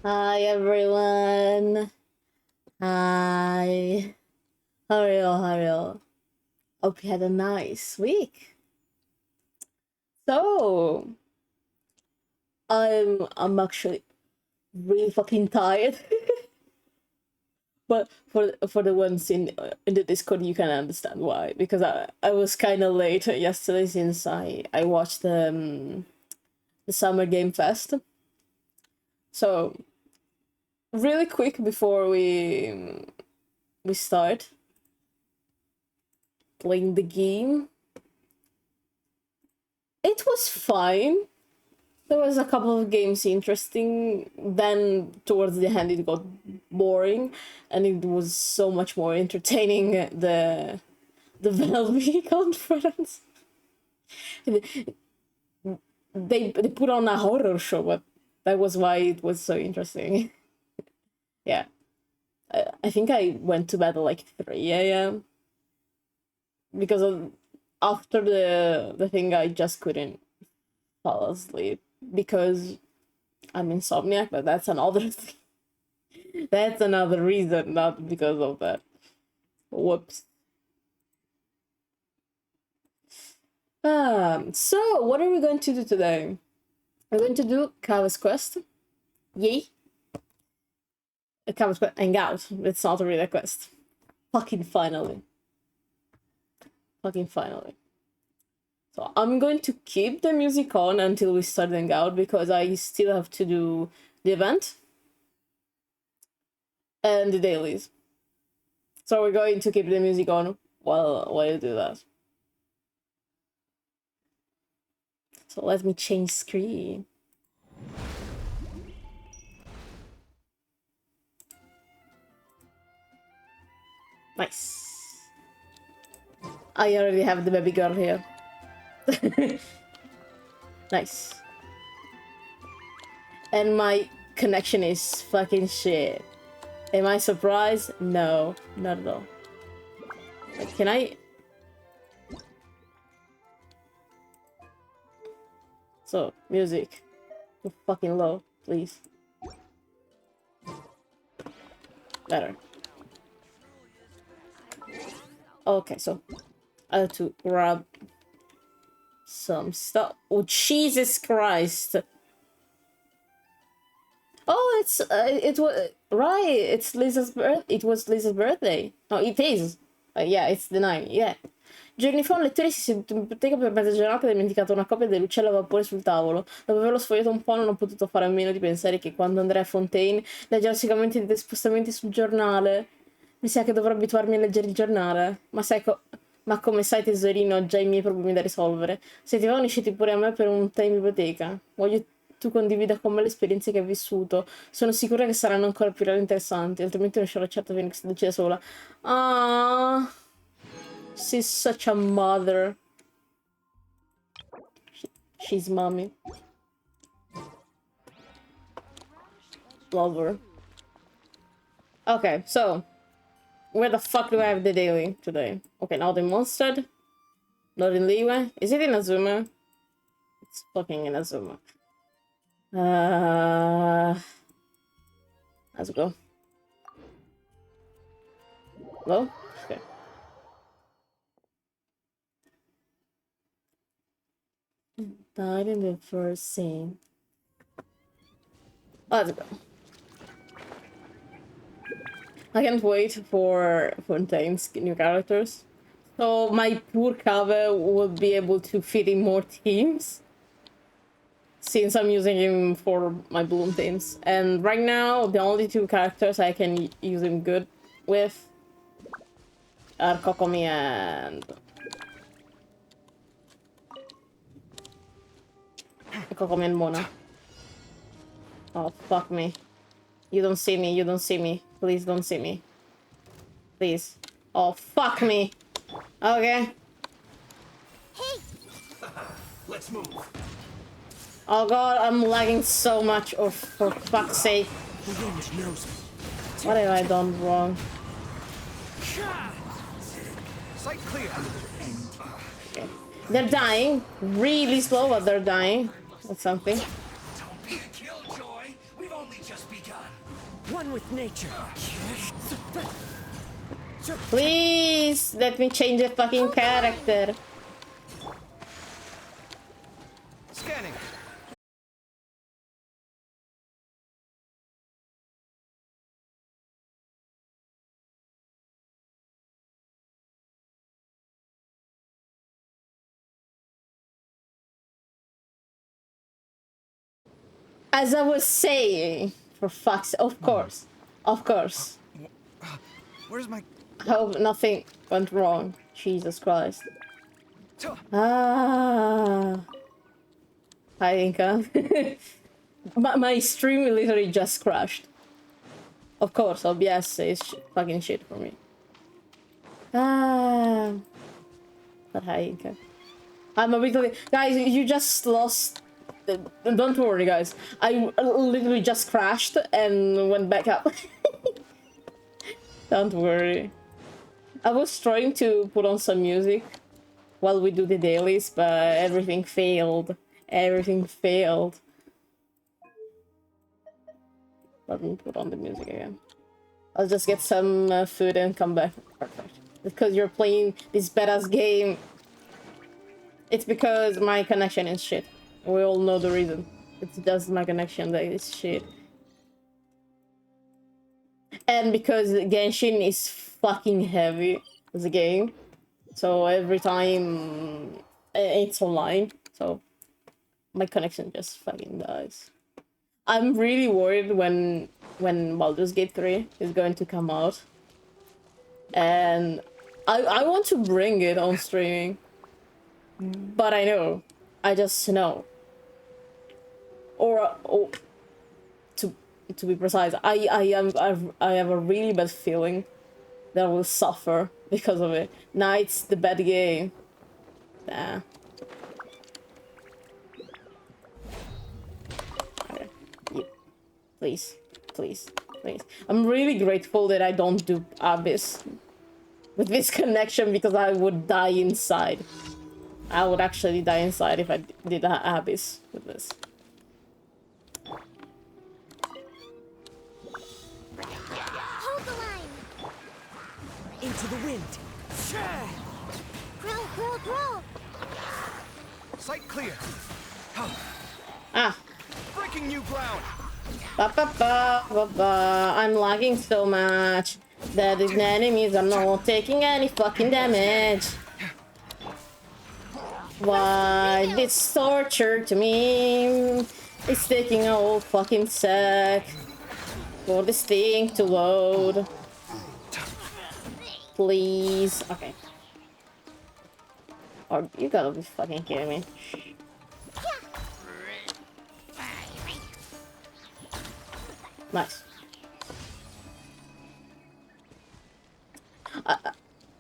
Hi everyone. Hi. How are you? How are you? Hope you had a nice week. So, I'm actually really fucking tired. But for the ones in the Discord, you can understand why, because I was kind of late yesterday since I watched the Summer Game Fest. So, really quick before we start playing the game. It was fine. There was a couple of games interesting. Then towards the end, it got boring, and it was so much more entertaining. The Velvy conference. They put on a horror show, but that was why it was so interesting. Yeah, I think I went to bed at like 3 a.m. because after the thing I just couldn't fall asleep because I'm insomniac, but that's another thing. That's another reason, not because of that. Whoops. So what are we going to do today? We're going to do Kaveh's quest. Yay. Kaveh's quest hangout. It's not really a quest. Fucking finally. Fucking finally. So I'm going to keep the music on until we start hangout because I still have to do the event and the dailies. So we're going to keep the music on while you do that. So let me change screen. Nice. I already have the baby girl here. Nice. And my connection is fucking shit. Am I surprised? No, not at all. Like, can I... So, music. Go fucking low, please. Better. Okay, so I have to grab some stuff. Oh, Jesus Christ. Oh, it was right. It's Lisa's birth. It was Lisa's birthday. No, it is. Yeah, it's the 9. Yeah. Giorni fa un lettore si è seduto in biblioteca per mezza giornata e ha dimenticato una copia dell'uccello a vapore sul tavolo. Dopo averlo sfogliato un po', non ho potuto fare a meno di pensare che quando Andrea Fontaine leggerà sicuramente dei spostamenti sul giornale. Mi sa che dovrò abituarmi a leggere il giornale. Ma come sai, tesorino, ho già i miei problemi da risolvere. Se ti va, unisciti pure a me per un tè in biblioteca. Voglio tu condivida con me le esperienze che hai vissuto. Sono sicura che saranno ancora più interessanti, altrimenti non sarò certo che si decida sola. Ah, she's such a mother. She's mommy. Love her. Okay, so where the fuck do I have the daily today? Okay, now the monster. Not in Liwe. Is it in Azuma? It's fucking in Azuma. Let's go. Hello? Okay. Died in the first scene. Let's go. I can't wait for Fontaine's new characters. So my poor Kaveh will be able to fit in more teams. Since I'm using him for my Bloom teams. And right now, the only 2 characters I can use him good with are Kokomi and... Kokomi and Mona. Oh, fuck me. You don't see me, you don't see me. Please don't see me. Please. Oh, fuck me. Okay. Hey. Let's move. Oh god, I'm lagging so much. Oh, for fuck's sake. What have I done wrong? Sight clear. Okay. They're dying. Really slow, but they're dying. That's something. Don't be a killjoy. We've only just begun. one with nature. Please let me change the fucking character. Scanning. As I was saying, for fuck's sake, of course. Of course. Where's my... I hope nothing went wrong. Jesus Christ. Ah. Hi, Inca. my stream literally just crashed. Of course, OBS is fucking shit for me. Ah. But hi, Inca. I'm a bit... Guys, you just lost... Don't worry, guys. I literally just crashed and went back up. Don't worry. I was trying to put on some music while we do the dailies, but everything failed. Everything failed. Let me put on the music again. I'll just get some food and come back. Perfect. Because you're playing this badass game. It's because my connection is shit. We all know the reason. It's just my connection that is shit. And because Genshin is fucking heavy as a game. So every time it's online. So my connection just fucking dies. I'm really worried when Baldur's Gate 3 is going to come out. And I want to bring it on streaming. But I know. I just know. Or to be precise, I have a really bad feeling that I will suffer because of it. Knight's the bad game. Nah. Okay. Yeah. Please, please, please. I'm really grateful that I don't do Abyss with this connection because I would die inside. I would actually die inside if I did Abyss with this. Hold the line. Into the wind. Grow, grow, grow. Sight clear. Ah. Breaking new ground. I'm lagging so much that the enemies are not taking any fucking damage. Why this torture to me? It's taking a whole fucking sec for this thing to load. Please. Okay. Or you gotta be fucking kidding me. Nice.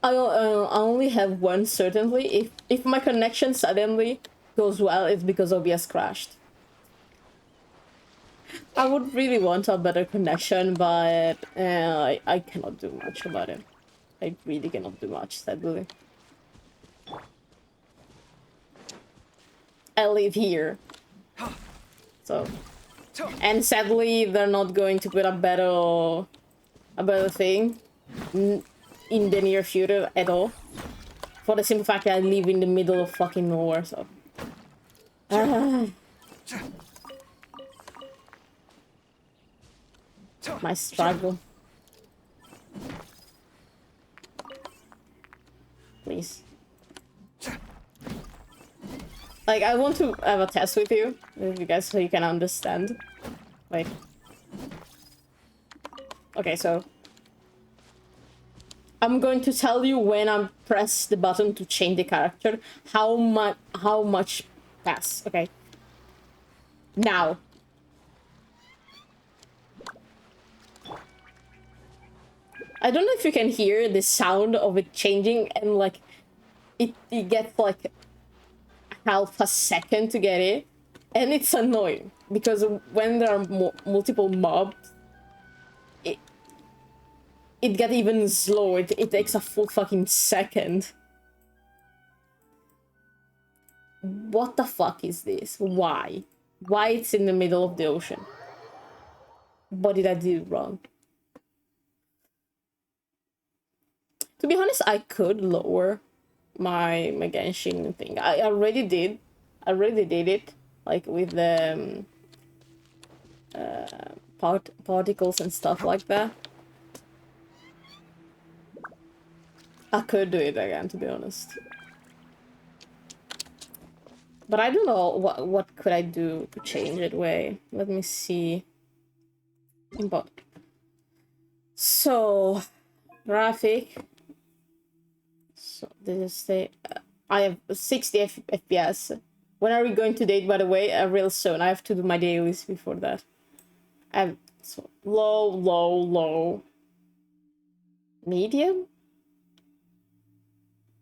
I only have one certainty. If my connection suddenly goes well, it's because OBS crashed. I would really want a better connection, but I cannot do much about it. I really cannot do much, sadly. I live here. So... And sadly, they're not going to put a better thing in the near future at all. For the simple fact that I live in the middle of fucking nowhere, so... My struggle. Please. Like, I want to have a test with you guys, so you can understand. Like... Okay, so... I'm going to tell you when I press the button to change the character, how much pass, okay? Now. I don't know if you can hear the sound of it changing, and like, it gets like half a second to get it, and it's annoying because when there are multiple mobs, it gets even slower. It takes a full fucking second. What the fuck is this? Why it's in the middle of the ocean? What did I do wrong? To be honest, I could lower my Genshin thing. I already did. I already did it, like with the particles and stuff like that. I could do it again, to be honest. But I don't know what could I do to change it. Wait, let me see. But so graphic. So this is the I have 60 FPS. When are we going to date, by the way? Real soon. I have to do my dailies before that. I have so low. Medium?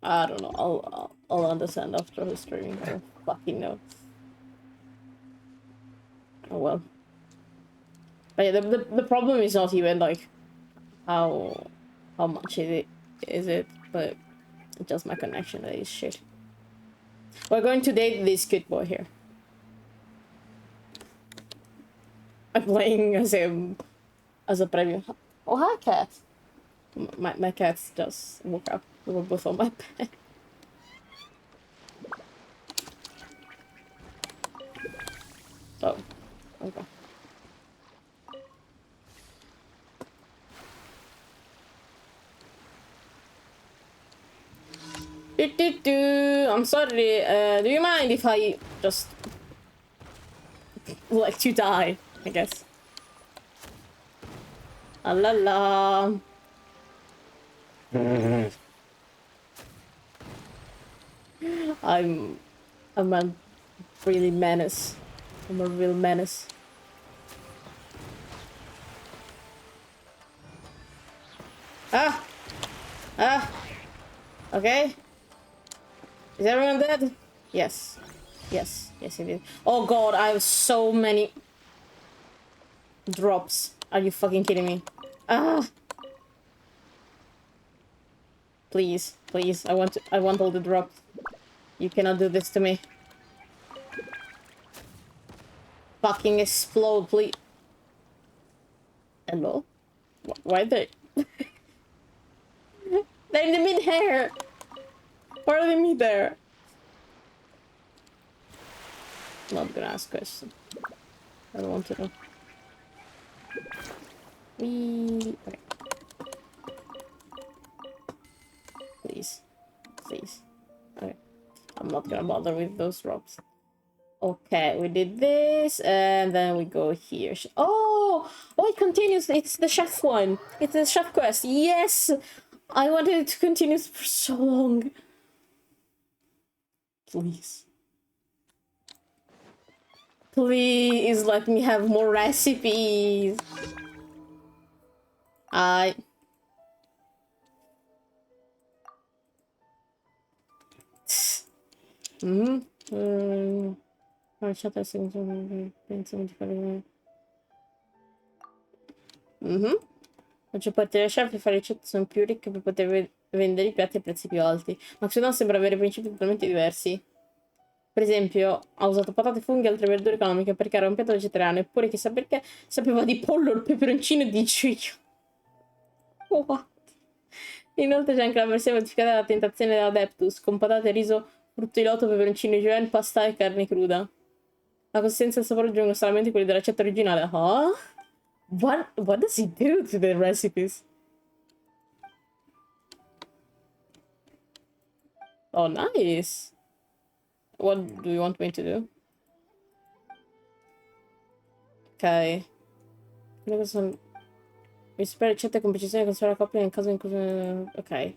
I don't know. I'll understand after the streaming. I don't fucking know. Oh well. But yeah, the problem is not even like how much is it, but it's just my connection that is shit. We're going to date this good boy here. I'm playing as a preview. Oh hi cat. My cats just woke up. We were both on my bed. So, okay. I'm sorry. Do you mind if I just let you die? I guess. Ah la la. I'm a really menace. I'm a real menace. Ah! Okay. Is everyone dead? Yes. Yes, it is. Oh god, I have so many drops. Are you fucking kidding me? Ah! Please. I want all the drops. You cannot do this to me. Fucking explode, please. Hello? Why they? They're in the mid-hair! Why are they mid-there? Not gonna ask questions. I don't want to know. Okay. Please. Okay. I'm not gonna bother with those drops. Okay, we did this, and then we go here. Oh, it continues. It's the chef one. It's the chef quest. Yes! I wanted it to continue for so long. Please let me have more recipes. Faccio partire la chef e fare ricette sono più ricche per poter vendere i piatti a prezzi più alti. Ma Xenon sembra avere principi totalmente diversi. Per esempio, ha usato patate, funghi e altre verdure economiche perché era un piatto vegetariano, eppure chissà perché sapeva di pollo, il peperoncino e di ciglio. What? Inoltre c'è anche la versione modificata della tentazione dell'Adeptus, con patate, riso, frutto di loto, peperoncino, juven, pasta e carne cruda. La consistenza e il sapore giungono solamente quelli della ricetta originale. Huh? What does he do to the recipes? Oh, nice. What do you want me to do? Ok. Mi spera ricette con precisione che la coppia nel caso in cui... Ok.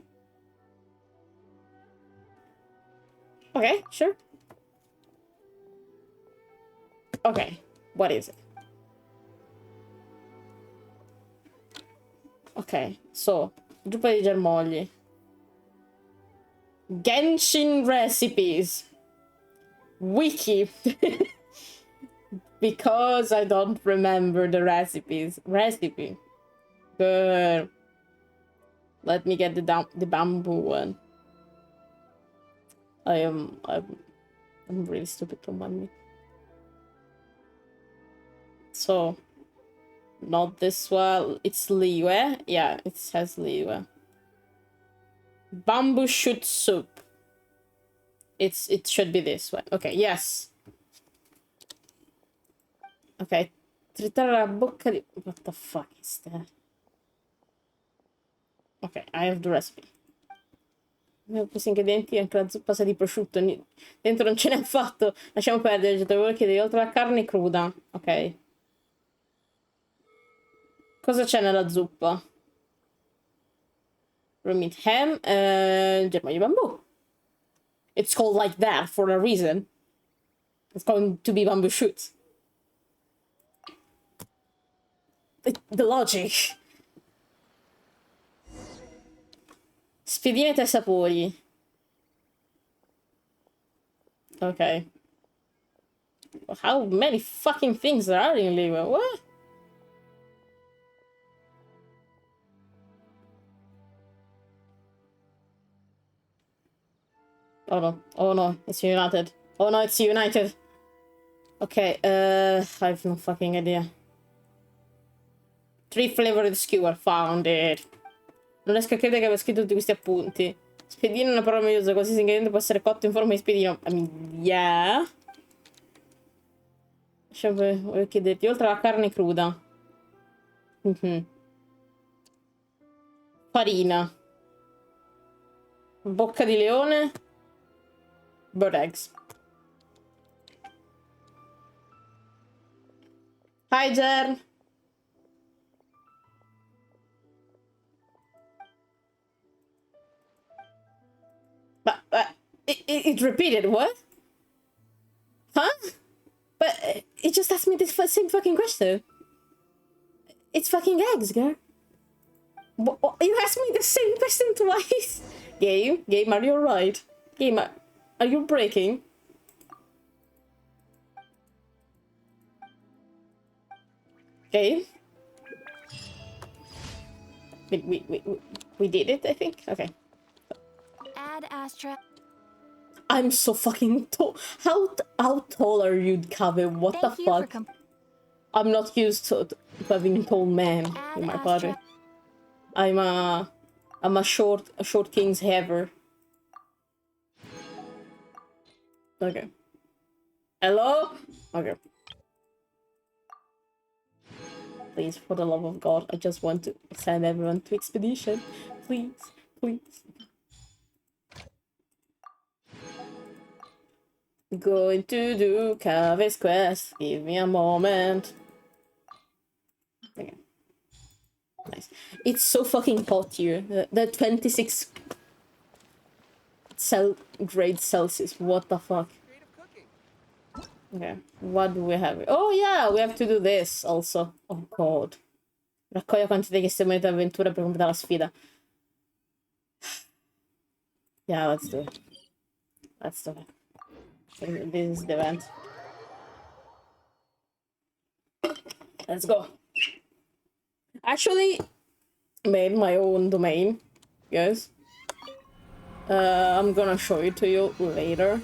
Okay, sure. Okay, what is it? Ok, so, zuppa di germogli. Genshin recipes. Wiki. Because I don't remember the recipes. Recipe. Good. Let me get the bamboo one. I'm really stupid from me. So Not this one. It's Liwe. Yeah, it says Liwe. Bamboo shoot soup. It should be this one. Okay, yes. Ok. Tritare la bocca di... What the fuck is that? Ok, I have the recipe. Questi ingredienti, anche la zuppa sa di prosciutto. Dentro non ce n'è affatto. Lasciamo perdere, devo chiedere oltre alla carne cruda. Ok. Cosa c'è nella zuppa? Raw meat ham, germoglio bambù. It's called like that for a reason. It's going to be bamboo shoots. The logic. Spiedine tre sapori. Okay. How many fucking things there are in Liver? What? Oh no. Oh no. It's United. Oh no, it's United. Okay, I have no fucking idea. 3 flavored skewer. Found it. Non riesco a credere che abbia scritto tutti questi appunti. Spiedino è una parola megliosa, qualsiasi ingrediente può essere cotto in forma di spiedino. I mean, yeah. Voglio chiederti, oltre alla carne cruda. Farina. Bocca di leone. Bird eggs. Hi, Jen. But it repeated, what? Huh? But it just asked me the same fucking question. It's fucking eggs, girl. You asked me the same question twice. Game, are you alright? Game, are you breaking? Game? We did it, I think? Okay. Add Astra. I'm so fucking tall. How tall are you, Kaveh? What Thank the you for fuck? I'm not used to having tall men in my party. I'm a short king's haver. Okay. Hello? Okay. Please, for the love of God, I just want to send everyone to expedition. Please, please. Going to do Kaveh's quest. Give me a moment. Okay. Nice. It's so fucking hot here. The 26 grade Celsius. What the fuck? Okay. What do we have? Oh yeah, we have to do this also. Oh god. Raccoglie quante richieste monete d'avventura per completare la sfida. Yeah, let's do it. Let's do it. This is the event. Let's go. Actually, made my own domain, guys. I'm gonna show it to you later.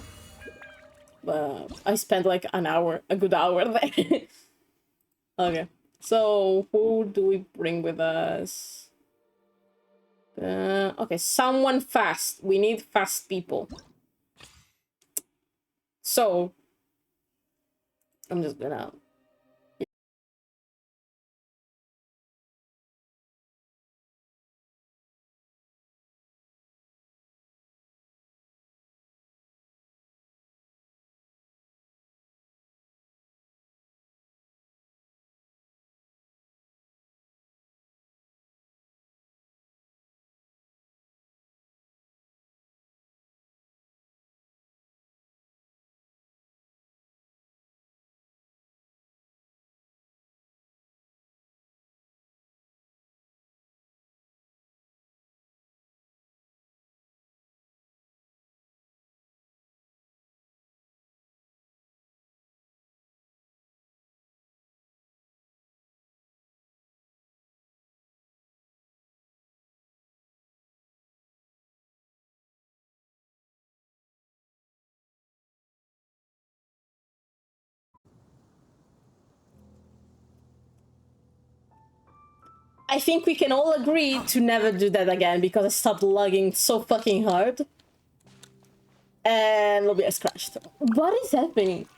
I spent like a good hour there. Okay, so who do we bring with us? Okay, someone fast. We need fast people. So, I'm just gonna I think we can all agree to never do that again because I stopped lagging so fucking hard. And OBS crashed. What is happening?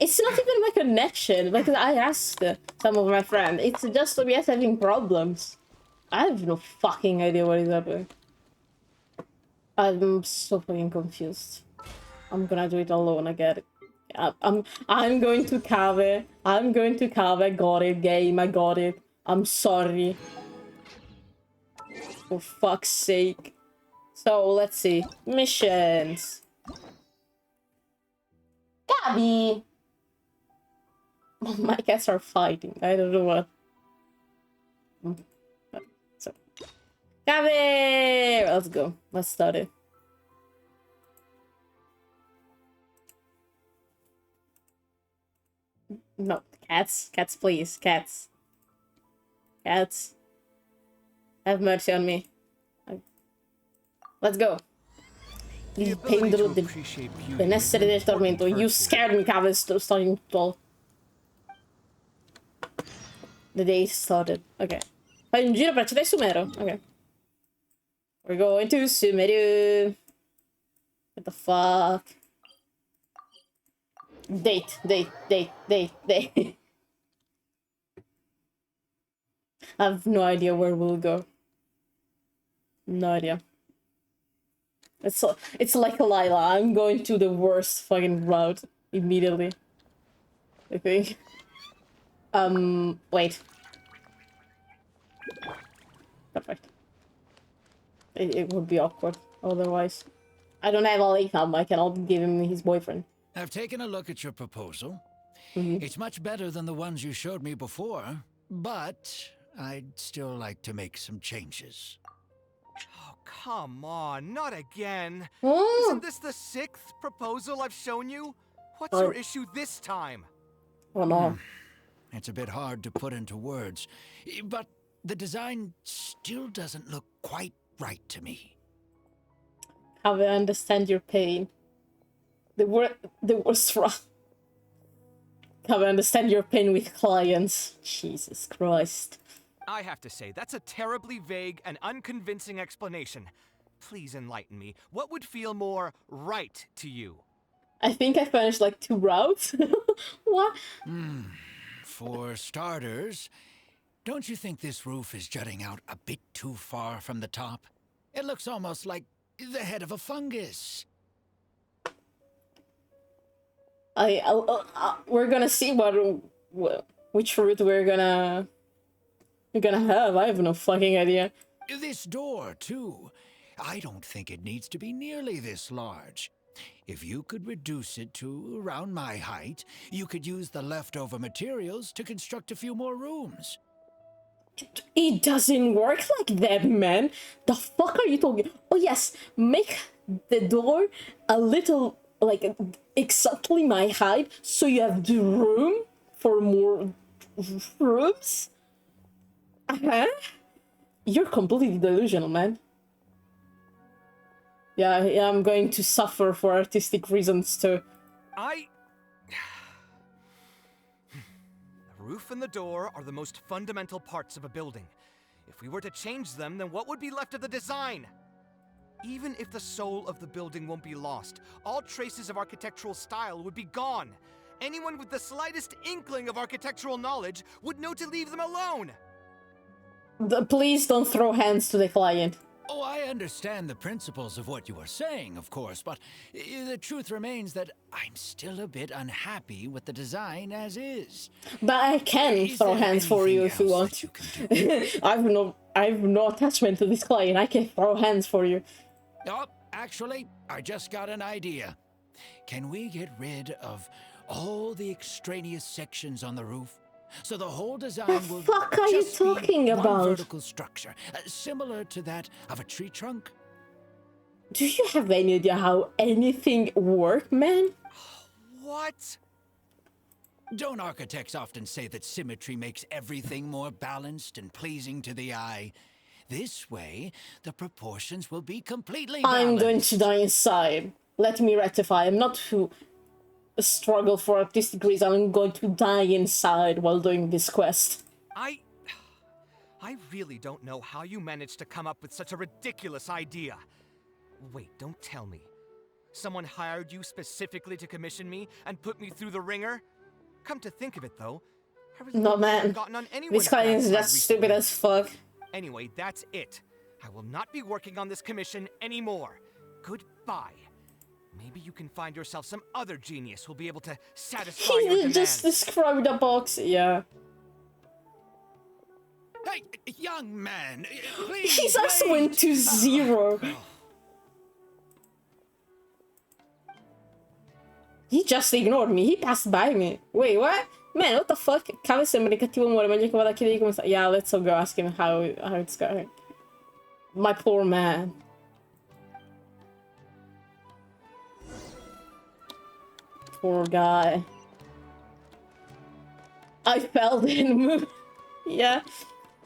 It's not even my connection, because I asked some of my friends. It's just OBS having problems. I have no fucking idea what is happening. I'm so fucking confused. I'm gonna do it alone, I get it. I'm going to Kaveh. I'm going to Kaveh. Got it, game. I got it. I'm sorry. For fuck's sake. So, let's see. Missions. Gabby! My cats are fighting. I don't know what. So. Kaveh! Let's go. Let's start it. No, cats. Cats, please. Cats. Cats. Have mercy on me. Let's go. Il pendolo del benessere del tormento. You scared me, Kaveh, starting to... The day started. Ok. Fai un giro per città di Sumeru. Ok. We're going to Sumeru. What the fuck? Date. I have no idea where we'll go. No idea. It's like Lila. I'm going to the worst fucking route immediately. I think. Wait. Perfect. It would be awkward otherwise. I don't have all income. I cannot give him his boyfriend. I've taken a look at your proposal. It's much better than the ones you showed me before, but I'd still like to make some changes. Oh, come on, not again. Oh. Isn't this the 6th proposal I've shown you? What's your issue this time? Oh no. It's a bit hard to put into words, but the design still doesn't look quite right to me. How I understand your pain. The worst wrong. How I understand your pain with clients. Jesus Christ. I have to say, that's a terribly vague and unconvincing explanation. Please enlighten me. What would feel more right to you? I think I finished like 2 routes. What? For starters, don't you think this roof is jutting out a bit too far from the top? It looks almost like the head of a fungus. We're gonna see which route we're gonna have. I have no fucking idea. This door, too. I don't think it needs to be nearly this large. If you could reduce it to around my height, you could use the leftover materials to construct a few more rooms. It doesn't work like that, man. The fuck are you talking? Oh yes, make the door a little, like, exactly my height, so you have the room for more rooms? You're completely delusional, man. Yeah, I'm going to suffer for artistic reasons too. The roof and the door are the most fundamental parts of a building. If we were to change them, then what would be left of the design? Even if the soul of the building won't be lost, all traces of architectural style would be gone. Anyone with the slightest inkling of architectural knowledge would know to leave them alone. Please don't throw hands to the client. Oh, I understand the principles of what you are saying, of course, but the truth remains that I'm still a bit unhappy with the design as is. But I can throw hands for you if you want. I have no attachment to this client. I can throw hands for you. Oh, actually, I just got an idea. Can we get rid of all the extraneous sections on the roof? So the whole design will the fuck are you just be talking one about? vertical structure, similar to that of a tree trunk. Do you have any idea how anything works, man? What? Don't architects often say that symmetry makes everything more balanced and pleasing to the eye? This way, the proportions will be completely balanced. I'm going to die inside. Let me rectify. I'm not who... struggle for artistic reason. I'm going to die inside while doing this quest. I really don't know how you managed to come up with such a ridiculous idea. Wait, don't tell me. Someone hired you specifically to commission me and put me through the ringer? Come to think of it, though, I really No, haven't man. gotten on anyone's This guy bad is side just stupid recently. as fuck. Anyway, that's it. I will not be working on this commission anymore. Goodbye. Maybe you can find yourself some other genius who'll be able to satisfy your He demands. just described the box, yeah. Hey, young man, please. He's also wait. into 0. He just ignored me. He passed by me. Wait, what? Man, what the fuck? Kaveh sembra cattivo umore. Meglio che vada a chiedere come sta. Yeah, let's all go ask him how it's going. My poor man. Poor guy. I felt in the mood. Yeah.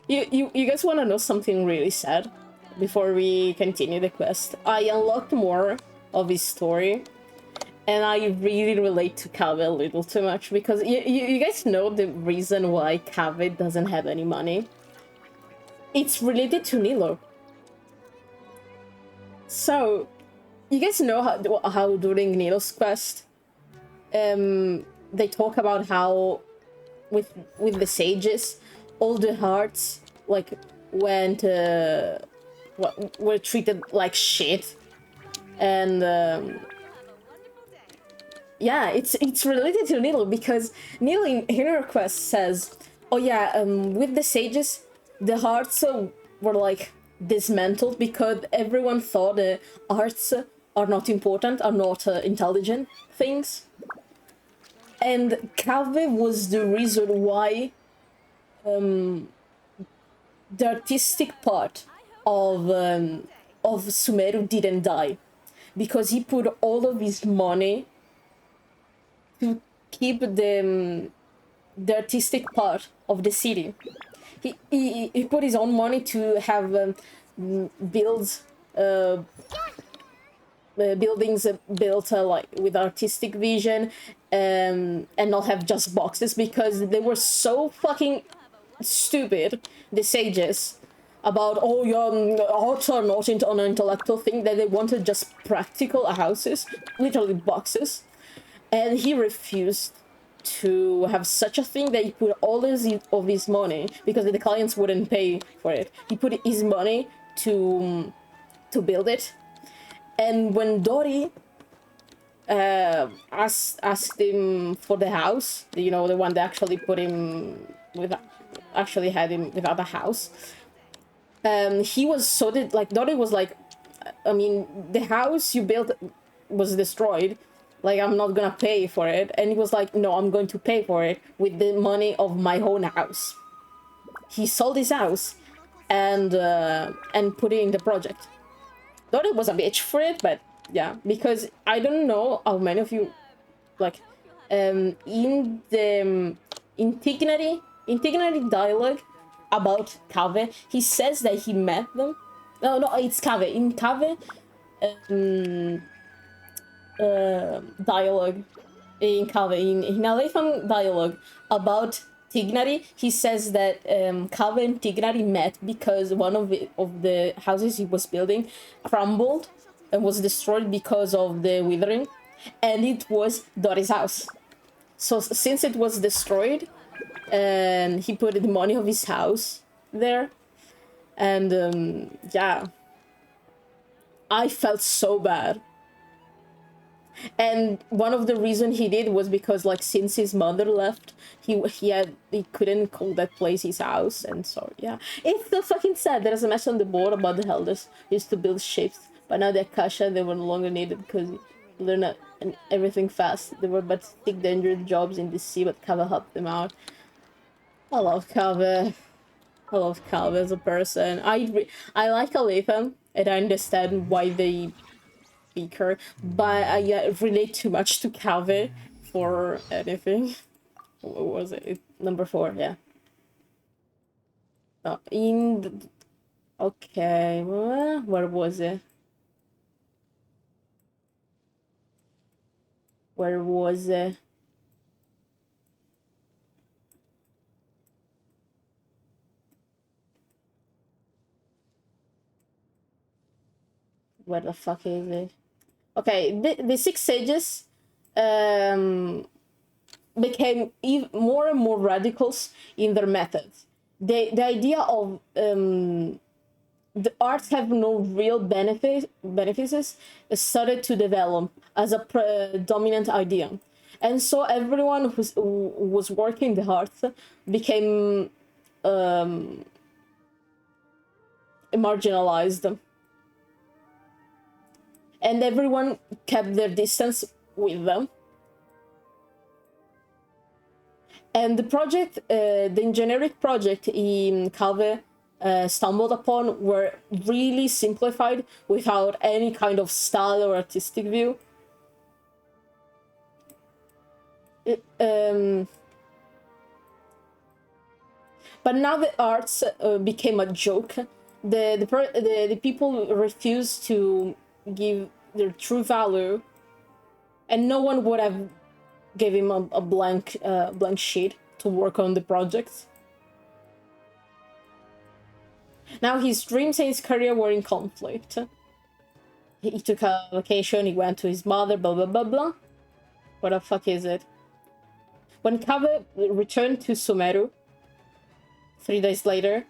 You guys want to know something really sad? Before we continue the quest. I unlocked more of his story. And I really relate to Kaveh a little too much. Because you guys know the reason why Kaveh doesn't have any money? It's related to Nilo. So, you guys know how during Nilo's quest, they talk about how with the sages, all the hearts like went were treated like shit, and yeah, it's related to Nilo because Nilo in her quest says, oh yeah, with the sages, the hearts were like dismantled because everyone thought the arts are not important, are not intelligent things. And Kaveh was the reason why the artistic part of Sumeru didn't die. Because he put all of his money to keep the artistic part of the city. He put his own money to have builds buildings built like with artistic vision, and not have just boxes, because they were so fucking stupid, the sages, about arts are not an intellectual thing, that they wanted just practical houses, literally boxes. And he refused to have such a thing, that he put all of his money, because the clients wouldn't pay for it, he put his money to build it. And when Dori asked him for the house, you know, the one that actually put him actually had him without a house, he was so like Dori was like, I mean, the house you built was destroyed, like I'm not gonna pay for it. And he was like, no, I'm going to pay for it with the money of my own house. He sold his house and put it in the project. Thought it was a bitch for it, but yeah, because I don't know how many of you like in Tignary dialogue about Kaveh, he says that he met them. No, it's Kaveh. In Kaveh dialogue, in Kaveh, in Alephant dialogue about Tignari, he says that Kaveh and Tignari met because one of the houses he was building crumbled and was destroyed because of the withering, and it was Dori's house. So since it was destroyed, and he put the money of his house there, and yeah, I felt so bad. And one of the reasons he did was because, like, since his mother left, he couldn't call that place his house, and so yeah, it's so fucking sad. There's a message on the board about the elders used to build ships, but now they're kasha, they were no longer needed because you learn everything fast. They were but to take dangerous jobs in the sea, but Kaveh helped them out. I love Kaveh. I love Kaveh as a person. I like Alepham, and I understand why they speaker, but I relate too much to Kaveh for anything. What was it? Number 4, yeah. Okay, where was it? Where was where the fuck is it? Okay, the six sages became more and more radicals in their methods. The idea of the arts have no real benefices started to develop as a predominant idea. And so everyone who was working the arts became marginalized. And everyone kept their distance with them. And the project, the generic project in Kaveh stumbled upon were really simplified without any kind of style or artistic view. But now the arts became a joke. The people refused to give their true value, and no one would have gave him a blank sheet to work on the project. Now his dreams and his career were in conflict. He took a vacation, he went to his mother, blah blah blah blah. What the fuck is it? When Kaveh returned to Sumeru 3 days later,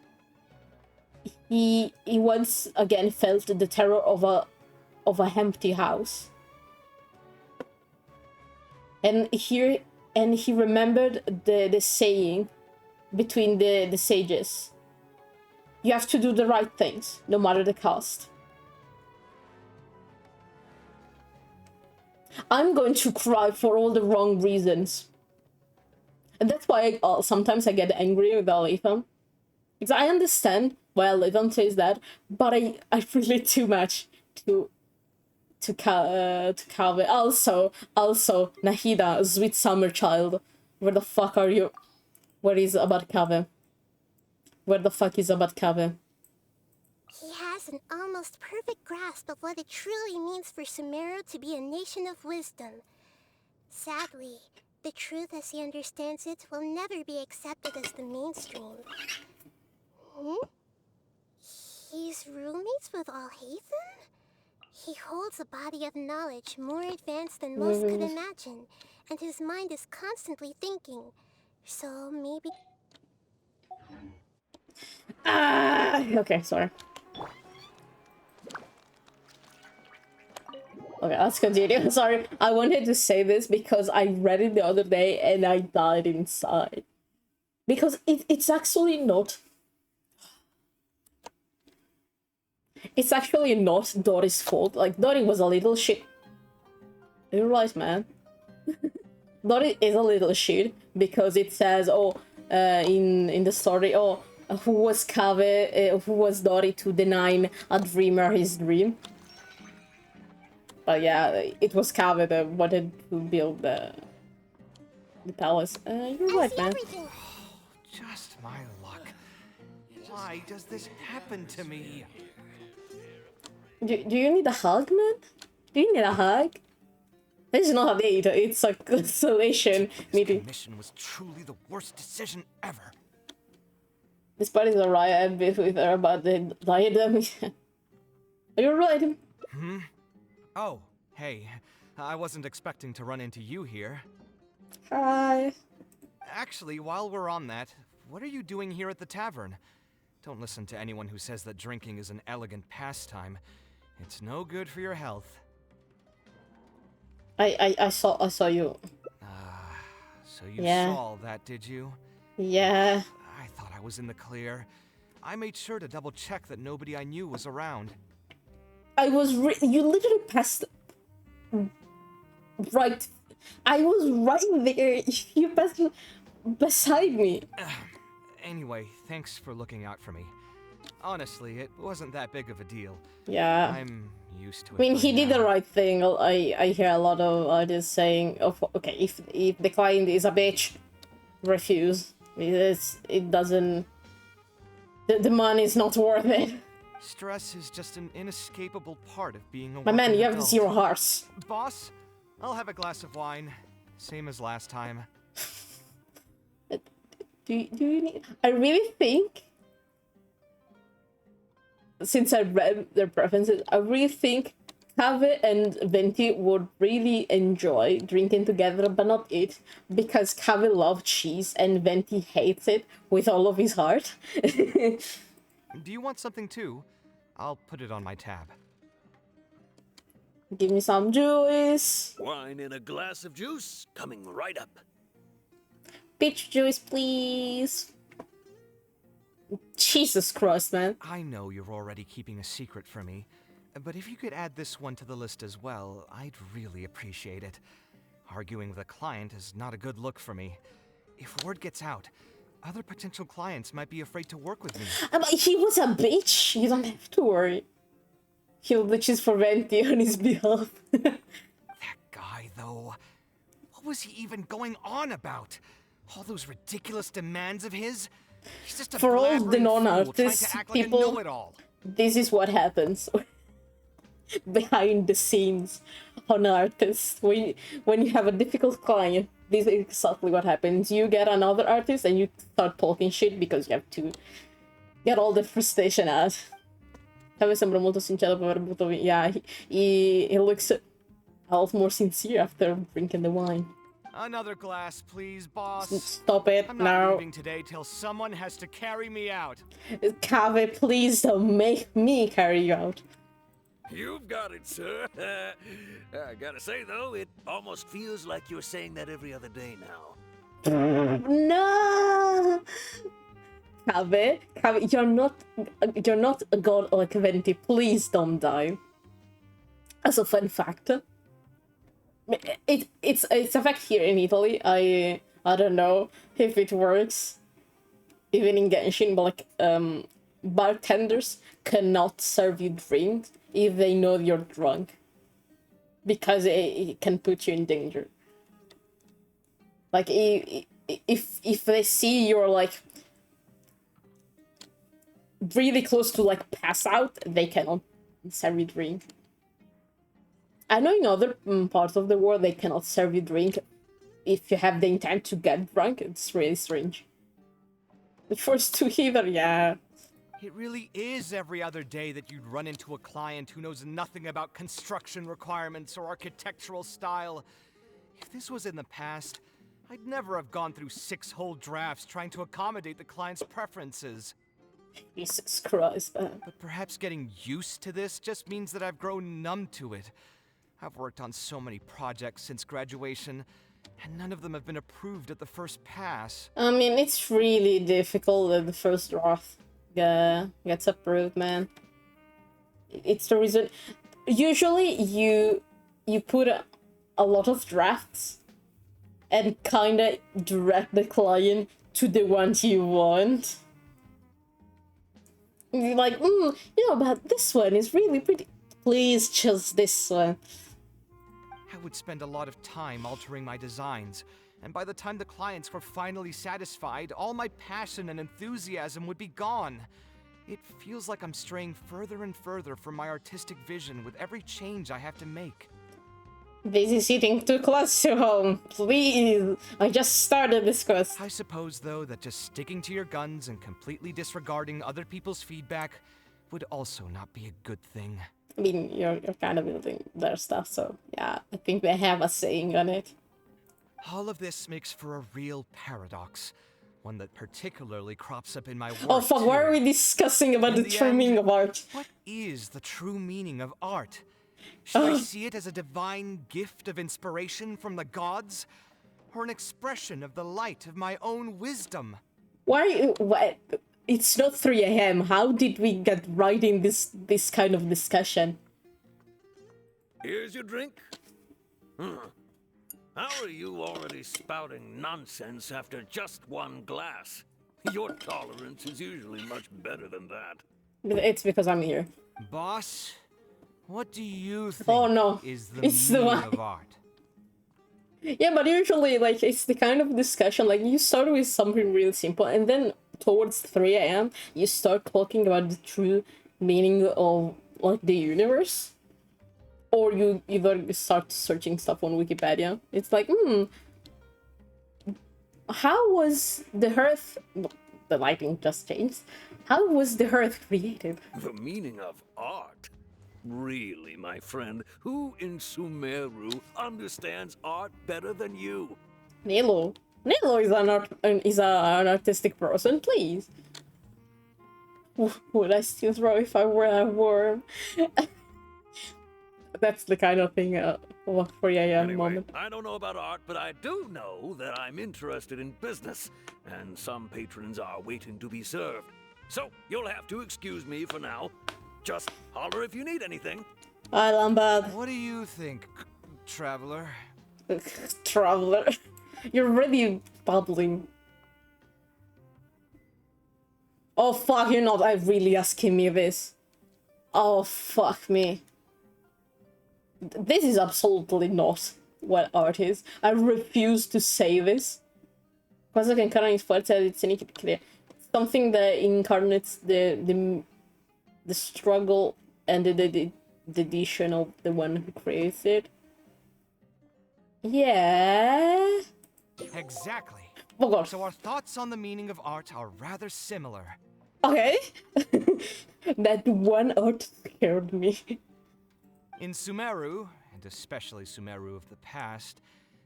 he once again felt the terror of a empty house. And he remembered the saying between the sages. You have to do the right things, no matter the cost. I'm going to cry for all the wrong reasons. And that's why sometimes I get angry with Ethan. Because I understand why Ethan says that, but I relate too much to Kaveh. Also, Nahida, sweet summer child. Where the fuck are you? Where is about Kaveh? Where the fuck is about Kaveh? He has an almost perfect grasp of what it truly means for Sumeru to be a nation of wisdom. Sadly, the truth as he understands it will never be accepted as the mainstream. He's roommates with Alhazen? He holds a body of knowledge more advanced than most could imagine, and his mind is constantly thinking. So maybe... Okay, sorry. Okay, let's continue. Sorry, I wanted to say this because I read it the other day and I died inside. Because it's actually not... It's actually not Dory's fault. Like, Dory was a little shit. You're right, man. Dory is a little shit because it says, in the story, who was Kaveh, who was Dory to deny a dreamer his dream. But yeah, it was Kaveh that wanted to build the palace. You're right, man. Just my luck. Why does this happen to me? Do you need a hug, man? Do you need a hug? This is not a date, it's a consolation meeting. This mission was truly the worst decision ever. This body's alright, I'd be with her about the diadem. Are you right? Oh, hey. I wasn't expecting to run into you here. Hi. Actually, while we're on that, what are you doing here at the tavern? Don't listen to anyone who says that drinking is an elegant pastime. It's no good for your health. I saw you. So you Yeah. saw all that, did you? Yeah. I thought I was in the clear. I made sure to double check that nobody I knew was around. I was you literally passed right. I was right there. You passed beside me. Anyway, thanks for looking out for me. Honestly, it wasn't that big of a deal. Yeah. I'm used to it. I mean, by he did now. the right thing. I hear a lot of artists saying, okay, if the client is a bitch, refuse. It doesn't... The money's not worth it. Stress is just an inescapable part of being a My man, working you have adult. 0 hearts. Boss, I'll have a glass of wine. Same as last time. Do you need... I really think, since I read their preferences, I really think Kaveh and Venti would really enjoy drinking together, but not it, because Kaveh loves cheese and Venti hates it with all of his heart. Do you want something too? I'll put it on my tab. Give me some juice. Wine in a glass of juice coming right up. Peach juice, please. Jesus Christ, man. I know you're already keeping a secret from me, but if you could add this one to the list as well, I'd really appreciate it. Arguing with a client is not a good look for me. If word gets out, other potential clients might be afraid to work with me. But he was a bitch. You don't have to worry. He'll bitches for Venti on his behalf. That guy, though. What was he even going on about? All those ridiculous demands of his? He's just a For all the blabbering non-artists, fool trying to act people, like a know-it-all. this is what happens behind the scenes on artists. When you have a difficult client, this is exactly what happens. You get another artist and you start talking shit because you have to get all the frustration out. Kaveh sembra molto sincero per aver avuto... Yeah, he looks a lot more sincere after drinking the wine. Another glass, please, boss. Stop it, I'm not now. leaving today till someone has to carry me out. Kaveh, please don't make me carry you out. You've got it, sir. I gotta say, though, it almost feels like you're saying that every other day now. No! Kaveh, you're not a god like Venti. Please don't die. As a fun fact, it's a fact here in Italy. I don't know if it works even in Genshin, but like bartenders cannot serve you drinks if they know you're drunk, because it can put you in danger. Like if they see you're like really close to like pass out, they cannot serve you drink. I know in other parts of the world they cannot serve you drink if you have the intent to get drunk. It's really strange. The first two either, yeah. It really is every other day that you'd run into a client who knows nothing about construction requirements or architectural style. If this was in the past, I'd never have gone through 6 whole drafts trying to accommodate the client's preferences. Jesus Christ, man. But perhaps getting used to this just means that I've grown numb to it. I've worked on so many projects since graduation, and none of them have been approved at the first pass. I mean, it's really difficult that the first draft gets approved, man. It's the reason... Usually, you put a lot of drafts and kinda direct the client to the ones you want. You're like, you know, but this one is really pretty. Please choose this one. I would spend a lot of time altering my designs, and by the time the clients were finally satisfied, all my passion and enthusiasm would be gone. It feels like I'm straying further and further from my artistic vision with every change I have to make. This is sitting too close to home. Please, I just started this quest. I suppose, though, that just sticking to your guns and completely disregarding other people's feedback would also not be a good thing. I mean, you're kind of building their stuff, so yeah, I think they have a saying on it. All of this makes for a real paradox, one that particularly crops up in my work. Oh fuck, why are we discussing about the true meaning of art? What is the true meaning of art? Should I see it as a divine gift of inspiration from the gods, or an expression of the light of my own wisdom? Why? It's not 3 a.m. How did we get right in this kind of discussion? Here's your drink. How are you already spouting nonsense after just one glass? Your tolerance is usually much better than that. It's because I'm here. Boss, what do you think is the meaning of art? Yeah, but usually, like, it's the kind of discussion, like, you start with something really simple, and then towards 3 a.m., you start talking about the true meaning of, like, the universe. or you either start searching stuff on Wikipedia. It's like, how was the Earth? The lighting just changed. How was the Earth created? The meaning of art? Really, my friend, who in Sumeru understands art better than you? Nilo. Nilo is an artistic person, please. Would I still throw if I were a worm? That's the kind of thing of a 3 a.m. Anyway, moment. I don't know about art, but I do know that I'm interested in business, and some patrons are waiting to be served. So, you'll have to excuse me for now. Just holler if you need anything. Hi, Lambad. What do you think, traveler? Traveler. You're really bubbling. Oh, fuck, you're not really asking me this. Oh, fuck me. This is absolutely not what art is. I refuse to say this. Cosa che incarna in forza edizioni che crea. Something that incarnates the struggle and the dedication of the one who creates it. Yeah. Exactly. Oh god. So our thoughts on the meaning of art are rather similar. Okay. That one art scared me. In Sumeru, and especially Sumeru of the past,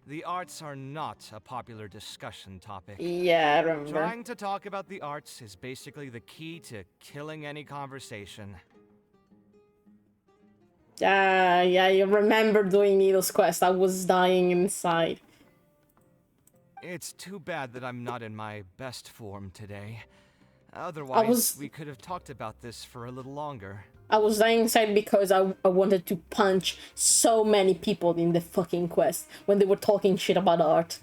the arts are not a popular discussion topic. Yeah, I remember. Trying to talk about the arts is basically the key to killing any conversation. Yeah, you remember doing Needle's Quest. I was dying inside. It's too bad that I'm not in my best form today. Otherwise, we could have talked about this for a little longer. I was dying inside because I wanted to punch so many people in the fucking quest when they were talking shit about art.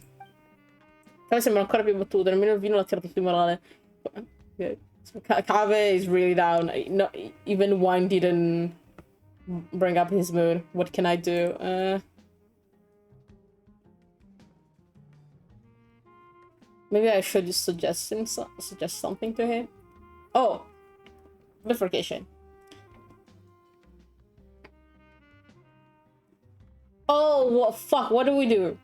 Kaveh sembra ancora più battuto, nemmeno il vino l'ha tirato più morale. Okay. So Kaveh is really down. No, even wine didn't bring up his mood. What can I do? Maybe I should just suggest something to him. Oh, bifurcation. Oh, what fuck? What do we do?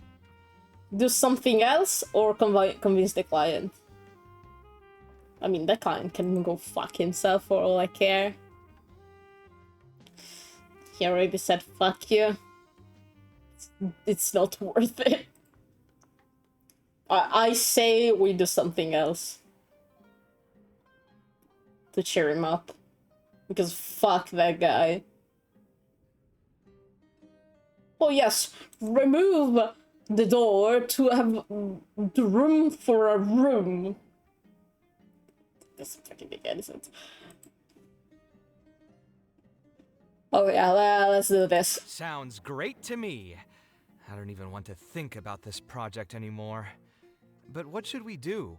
Do something else or convince the client? I mean, the client can go fuck himself for all I care. He already said fuck you. It's not worth it. I say we do something else to cheer him up, because fuck that guy. Oh yes, remove the door to have the room for a room. Doesn't fucking make any sense. Oh yeah, let's do this. Sounds great to me. I don't even want to think about this project anymore. But what should we do?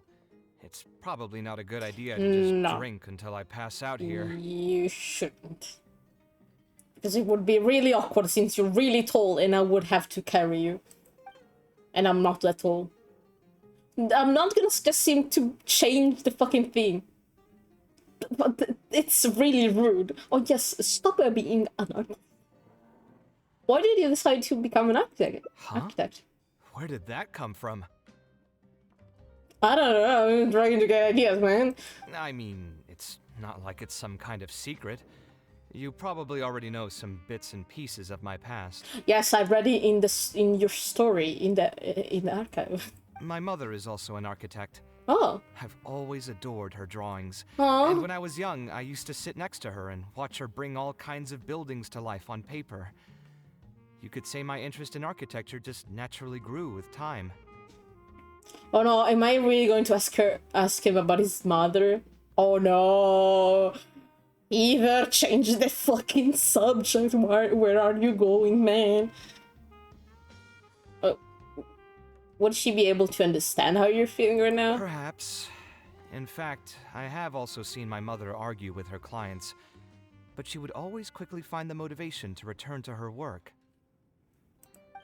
It's probably not a good idea to just drink until I pass out here. You shouldn't. Because it would be really awkward since you're really tall and I would have to carry you. And I'm not that tall. I'm not gonna just seem to change the fucking thing. But it's really rude. Oh yes, stop being an architect. Why did you decide to become an architect? Huh? Where did that come from? I don't know, I'm trying to get ideas, man. I mean, it's not like it's some kind of secret. You probably already know some bits and pieces of my past. Yes, I read it in your story in the archive. My mother is also an architect. Oh. I've always adored her drawings. Aww. And when I was young, I used to sit next to her and watch her bring all kinds of buildings to life on paper. You could say my interest in architecture just naturally grew with time. Oh no, am I really going to ask him about his mother? Oh no. Either change the fucking subject. Where are you going, man? Would she be able to understand how you're feeling right now? Perhaps. In fact, I have also seen my mother argue with her clients, but she would always quickly find the motivation to return to her work.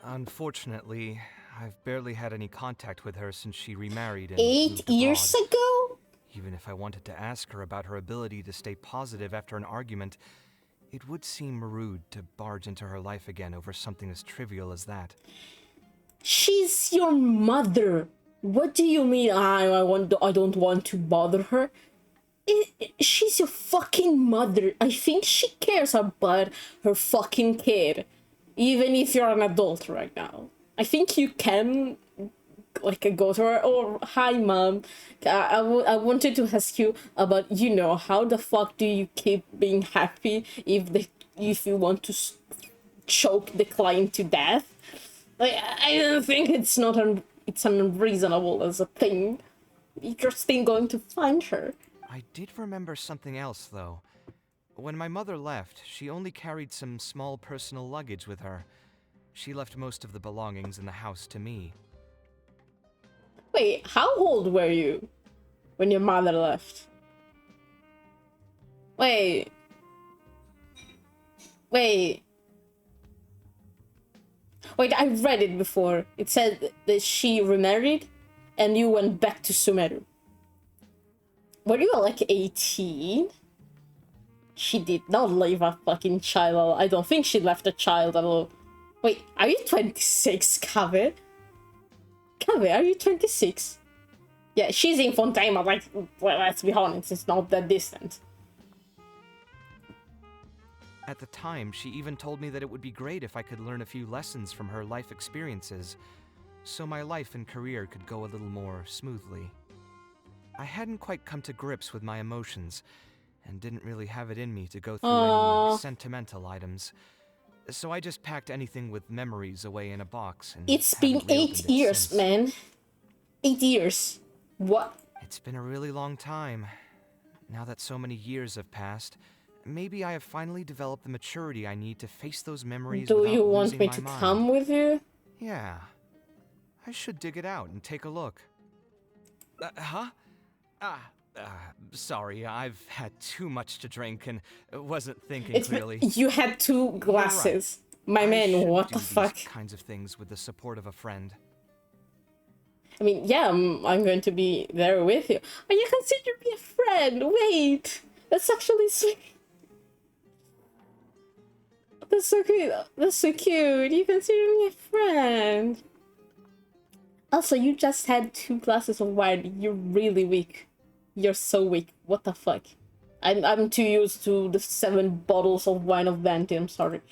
Unfortunately, I've barely had any contact with her since she remarried and 8 years ago? Even if I wanted to ask her about her ability to stay positive after an argument, It would seem rude to barge into her life again over something as trivial as that. She's your mother. What do you mean? I don't want to bother her. She's your fucking mother. I think she cares about her fucking kid, even if you're an adult right now. I think you can, like, go to her. Oh, hi, mom. I wanted to ask you about, you know, how the fuck do you keep being happy if you want to choke the client to death? Like, I don't think it's unreasonable as a thing. You're just going to find her. I did remember something else, though. When my mother left, she only carried some small personal luggage with her. She left most of the belongings in the house to me. Wait, how old were you when your mother left? Wait. Wait, I read it before. It said that she remarried and you went back to Sumeru. Were you like 18? She did not leave a fucking child. I don't think she left a child alone. Wait, are you 26, Kaveh? Kaveh, are you 26? Yeah, she's in Fontaine, like, well, let's be honest, it's not that distant. At the time, she even told me that it would be great if I could learn a few lessons from her life experiences, so my life and career could go a little more smoothly. I hadn't quite come to grips with my emotions, and didn't really have it in me to go through any sentimental items, so I just packed anything with memories away in a box and It's been haven't reopened 8 it years, since. man. 8 years. What? It's been a really long time. Now that so many years have passed, maybe I have finally developed the maturity I need to face those memories Do without you want losing me my to mind. come with you? Yeah. I should dig it out and take a look. Huh? Sorry, I've had too much to drink and wasn't thinking clearly. You had 2 glasses. My man, I should what do the fuck? These kinds of things with the support of a friend. I mean, yeah, I'm going to be there with you. Oh, you consider me a friend. Wait, that's actually sweet. That's so cute. That's so cute. You consider me a friend. Also, you just had 2 glasses of wine. You're really weak. You're so weak. What the fuck? I'm too used to the 7 bottles of wine of Venti. I'm sorry.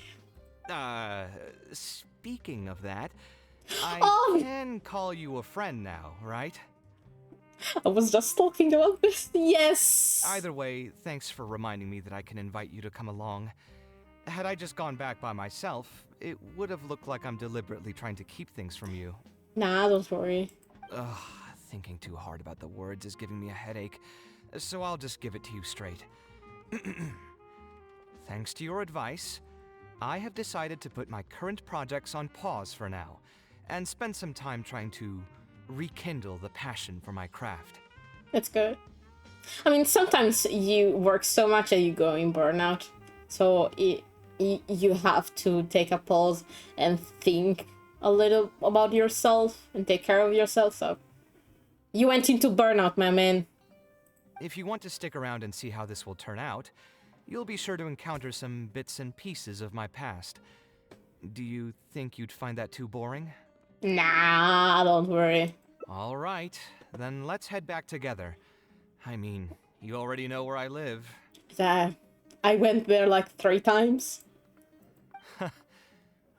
Speaking of that, I Oh! can call you a friend now, right? I was just talking about this. Yes. Either way, thanks for reminding me that I can invite you to come along. Had I just gone back by myself, it would have looked like I'm deliberately trying to keep things from you. Nah, don't worry. Ugh, thinking too hard about the words is giving me a headache, so I'll just give it to you straight. Thanks to your advice, I have decided to put my current projects on pause for now, and spend some time trying to rekindle the passion for my craft. It's good. I mean, sometimes you work so much that you go in burnout, so you have to take a pause and think a little about yourself and take care of yourself. So you went into burnout, my man. If you want to stick around and see how this will turn out, you'll be sure to encounter some bits and pieces of my past. Do you think you'd find that too boring? Nah, don't worry. All right, then let's head back together. I mean, you already know where I live. I went there like 3 times.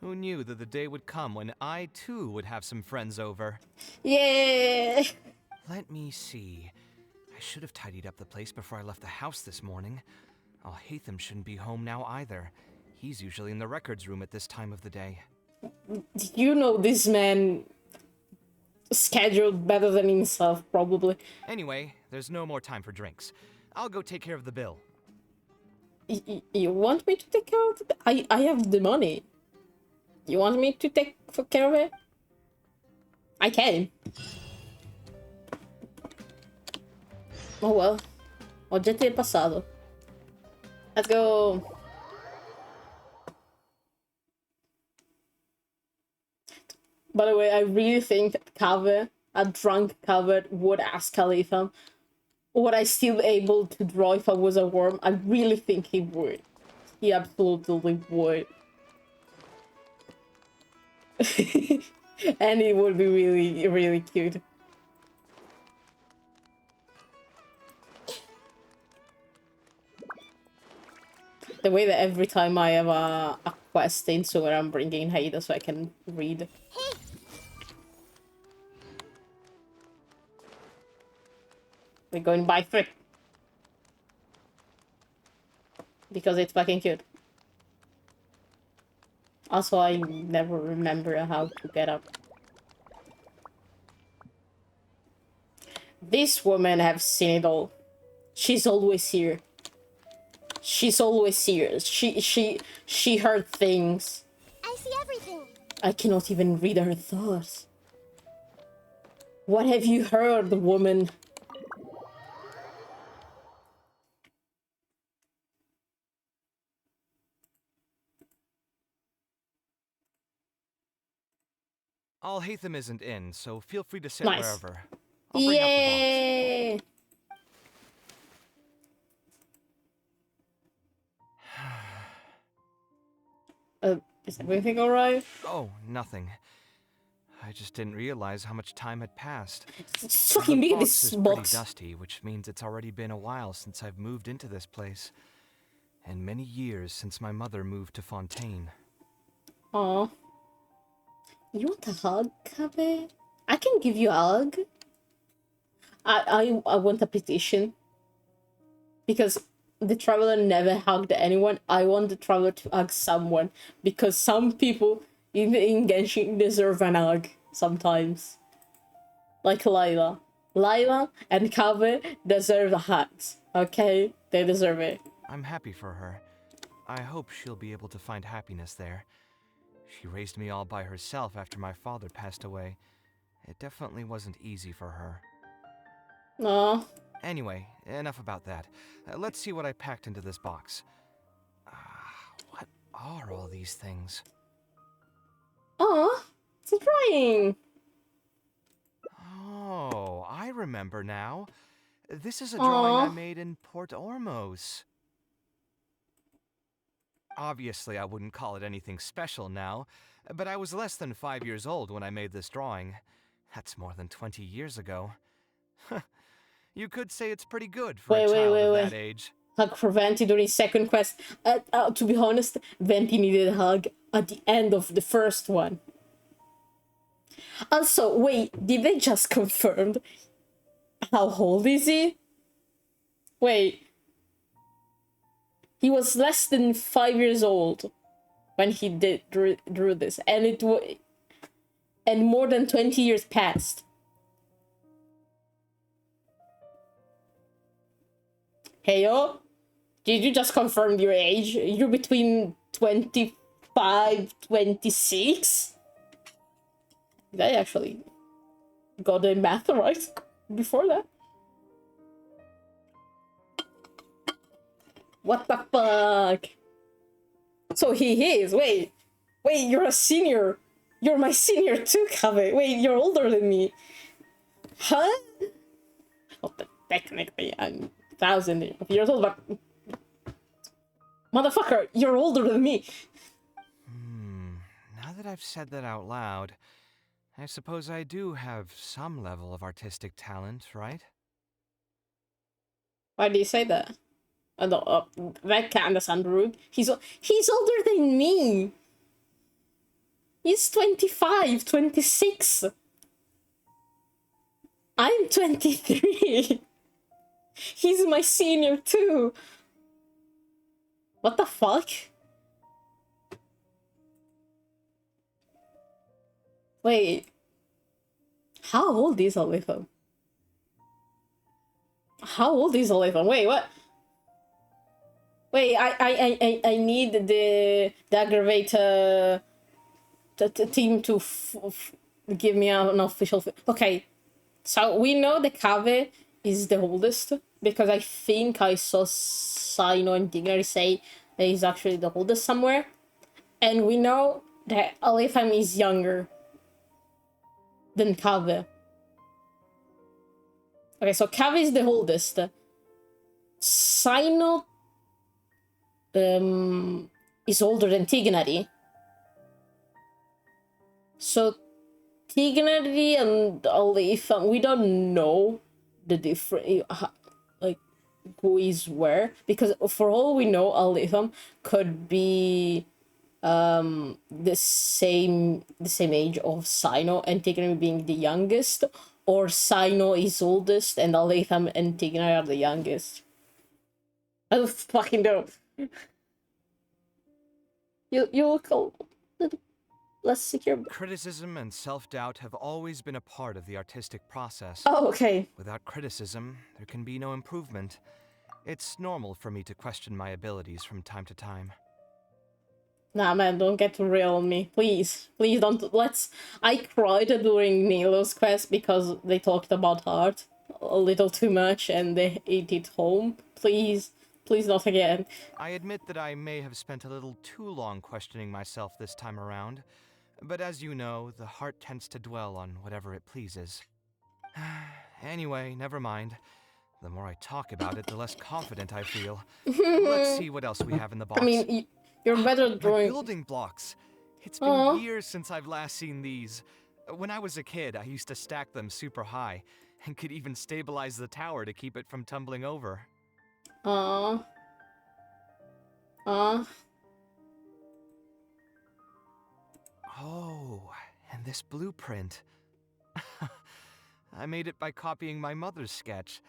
Who knew that the day would come when I too would have some friends over? Yeah. Let me see. I should have tidied up the place before I left the house this morning. Alhaitham shouldn't be home now either. He's usually in the records room at this time of the day. You know this man scheduled better than himself, probably. Anyway, there's no more time for drinks. I'll go take care of the bill. You want me to take care of it? I have the money. You want me to take care of it? I can. Oh well. Oggetti del passato. Let's go. By the way, I really think Kaveh, a drunk Kaveh, would ask Khalifa, would I still be able to draw if I was a worm? I really think he would. He absolutely would. And it would be really, really cute. The way that every time I have a quest in somewhere, I'm bringing Haida so I can read. We're going by 3. Because it's fucking cute. Also, I never remember how to get up. This woman have seen it all. She's always here. She's always here. She heard things. I see everything. I cannot even read her thoughts. What have you heard, woman? Alhaitham isn't in, so feel free to sit Nice. wherever. I'll bring up the box. Yay! Is everything alright? Oh, nothing. I just didn't realize how much time had passed. It's fucking The big, box this is pretty box. dusty, which means it's already been a while since I've moved into this place. And many years since my mother moved to Fontaine. Aw. You want a hug, Kaveh? I can give you a hug. I want a petition. Because the Traveler never hugged anyone. I want the Traveler to hug someone. Because some people in Genshin deserve an hug sometimes. Like Layla. Layla and Kaveh deserve the hugs. Okay? They deserve it. I'm happy for her. I hope she'll be able to find happiness there. She raised me all by herself after my father passed away. It definitely wasn't easy for her. Aw. Anyway, enough about that. Let's see what I packed into this box. What are all these things? Aw. It's a drawing. Oh, I remember now. This is a drawing I Aw. made in Port Ormos. Obviously, I wouldn't call it anything special now, but I was less than 5 years old when I made this drawing. That's more than 20 years ago. You could say it's pretty good for a child of that age. Hug for Venti during second quest. To be honest, Venti needed a hug at the end of the first one. Also, wait, did they just confirm how old is he? Wait. He was less than 5 years old when he drew this, and and more than 20 years passed. Hey yo, did you just confirm your age? You're between 25, 26? Did I actually got the math right before that? What the fuck? So he is. Wait, you're a senior. You're my senior too, Kaveh. Wait, you're older than me. Huh? Oh, but technically, I'm 1,000 years old, but... Motherfucker, you're older than me. Now that I've said that out loud, I suppose I do have some level of artistic talent, right? Why do you say that? That can't sound rude. He's older than me. He's 25, 26. I'm 23. He's my senior too. What the fuck? Wait. How old is Olivia? How old is Olivia? Wait, what? Wait, I need the aggravator team to give me an official... Okay, so we know the Kaveh is the oldest, because I think I saw Sino and Dignary say that he's actually the oldest somewhere. And we know that Alefam is younger than Kaveh. Okay, so Kaveh is the oldest. Sino is older than Tignari. So Tignari and Aletham, we don't know the different, like, who is where, because for all we know, Aletham could be the same age of Sino, and Tignari being the youngest, or Sino is oldest and Aletham and Tignari are the youngest. I don't fucking know. You look a little less secure. Criticism and self-doubt have always been a part of the artistic process. Oh, okay. Without criticism, there can be no improvement. It's normal for me to question my abilities from time to time. Nah, man, don't get real on me. Please. Please don't. I cried during Nilo's quest because they talked about art a little too much and they ate it home. Please. Please not again. I admit that I may have spent a little too long questioning myself this time around, but as you know, the heart tends to dwell on whatever it pleases. Anyway, never mind. The more I talk about it, the less confident I feel. Let's see what else we have in the box. I mean, you're better My drawing. building blocks. It's been Aw. years since I've last seen these. When I was a kid, I used to stack them super high, and could even stabilize the tower to keep it from tumbling over. Aww. Oh, and this blueprint. I made it by copying my mother's sketch,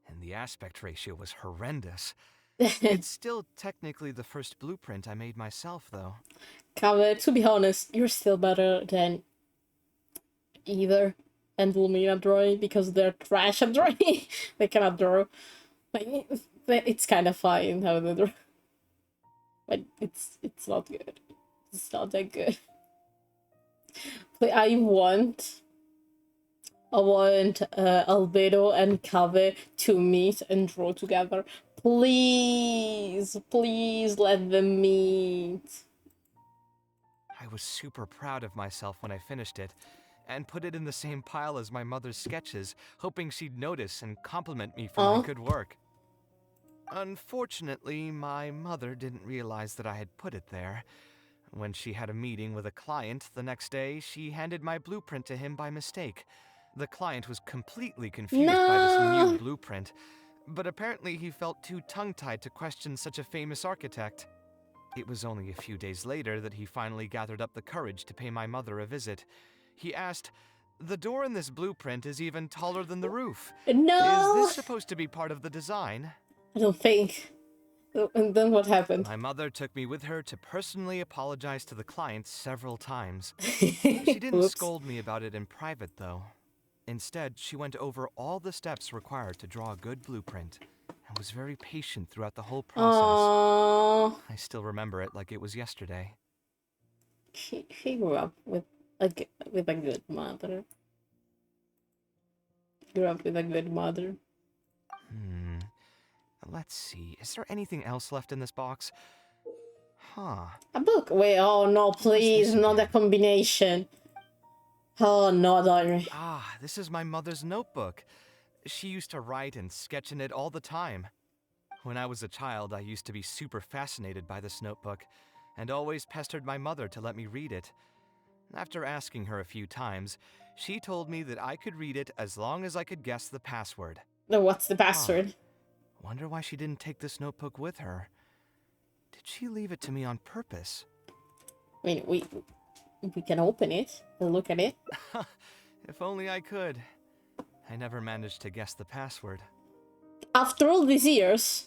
and the aspect ratio was horrendous. It's still technically the first blueprint I made myself, though. Kaveh, to be honest, you're still better than either and Lumina drawing because they're trash at drawing. They cannot draw. Like, it's kind of fine how they draw. But it's not good. It's not that good. But I want Albedo and Kaveh to meet and draw together. Please, please let them meet. I was super proud of myself when I finished it, and put it in the same pile as my mother's sketches, hoping she'd notice and compliment me for my good work. Unfortunately, my mother didn't realize that I had put it there. When she had a meeting with a client the next day, she handed my blueprint to him by mistake. The client was completely confused by this new blueprint, but apparently he felt too tongue-tied to question such a famous architect. It was only a few days later that he finally gathered up the courage to pay my mother a visit. He asked, "The door in this blueprint is even taller than the roof. No! Is this supposed to be part of the design?" I don't think. And then what happened? My mother took me with her to personally apologize to the client several times. She didn't Whoops. scold me about it in private, though. Instead, she went over all the steps required to draw a good blueprint, and was very patient throughout the whole process. Aww. I still remember it like it was yesterday. She grew up with a good mother. Grew up with a good mother. Let's see, is there anything else left in this box? Huh. A book? Wait, oh no, please, this not a again? combination. Oh no, Diary. Ah, this is my mother's notebook. She used to write and sketch in it all the time. When I was a child, I used to be super fascinated by this notebook, and always pestered my mother to let me read it. After asking her a few times, she told me that I could read it as long as I could guess the password. No, what's the password? Wonder why she didn't take this notebook with her. Did she leave it to me on purpose? I mean, we can open it and look at it. If only I could. I never managed to guess the password. After all these years,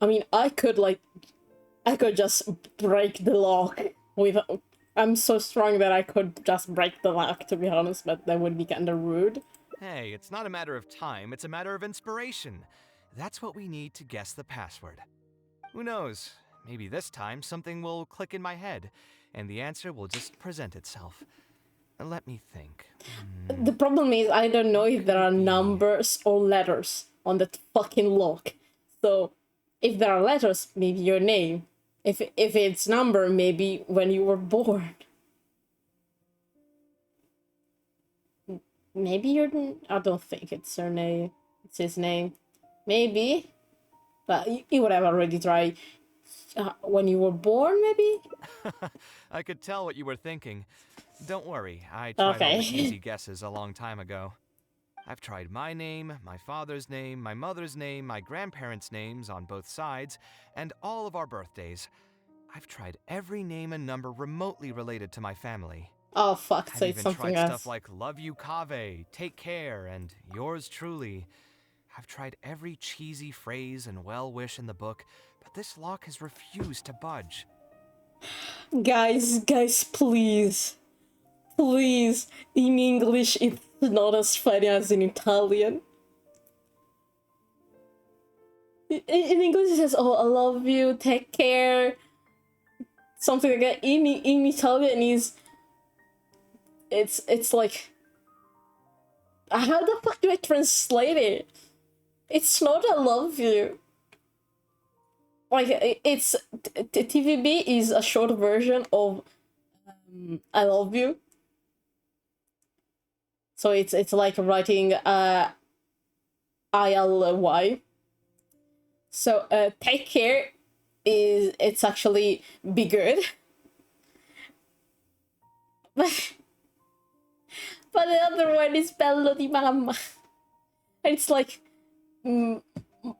I mean, I could just break the lock with. I'm so strong that I could just break the lock, to be honest, but that would be kind of rude. Hey, it's not a matter of time, it's a matter of inspiration. That's what we need to guess the password. Who knows? Maybe this time something will click in my head, and the answer will just present itself. Let me think. The problem is I don't know if there are numbers or letters on that fucking lock. So if there are letters, maybe your name. If it's number, maybe when you were born. Maybe your... I don't think it's her name. It's his name. Maybe. But you would have already tried. when you were born, maybe? I could tell what you were thinking. Don't worry, I tried all Okay. the easy guesses a long time ago. I've tried my name, my father's name, my mother's name, my grandparents' names on both sides, and all of our birthdays. I've tried every name and number remotely related to my family. Oh fuck, I've so it's even something tried else. stuff like Love You Kaveh, Take Care, and Yours Truly. I've tried every cheesy phrase and well wish in the book, but this lock has refused to budge. Guys, please. Please. In English, it's not as funny as in Italian. In English, it says, oh, I love you, take care. Something like that. In Italian, it's like... How the fuck do I translate it? It's not I love you. Like, it's... TVB is a short version of I love you. So it's like writing ILY. So take care it's actually be good. But the other one is bello di mamma. And it's like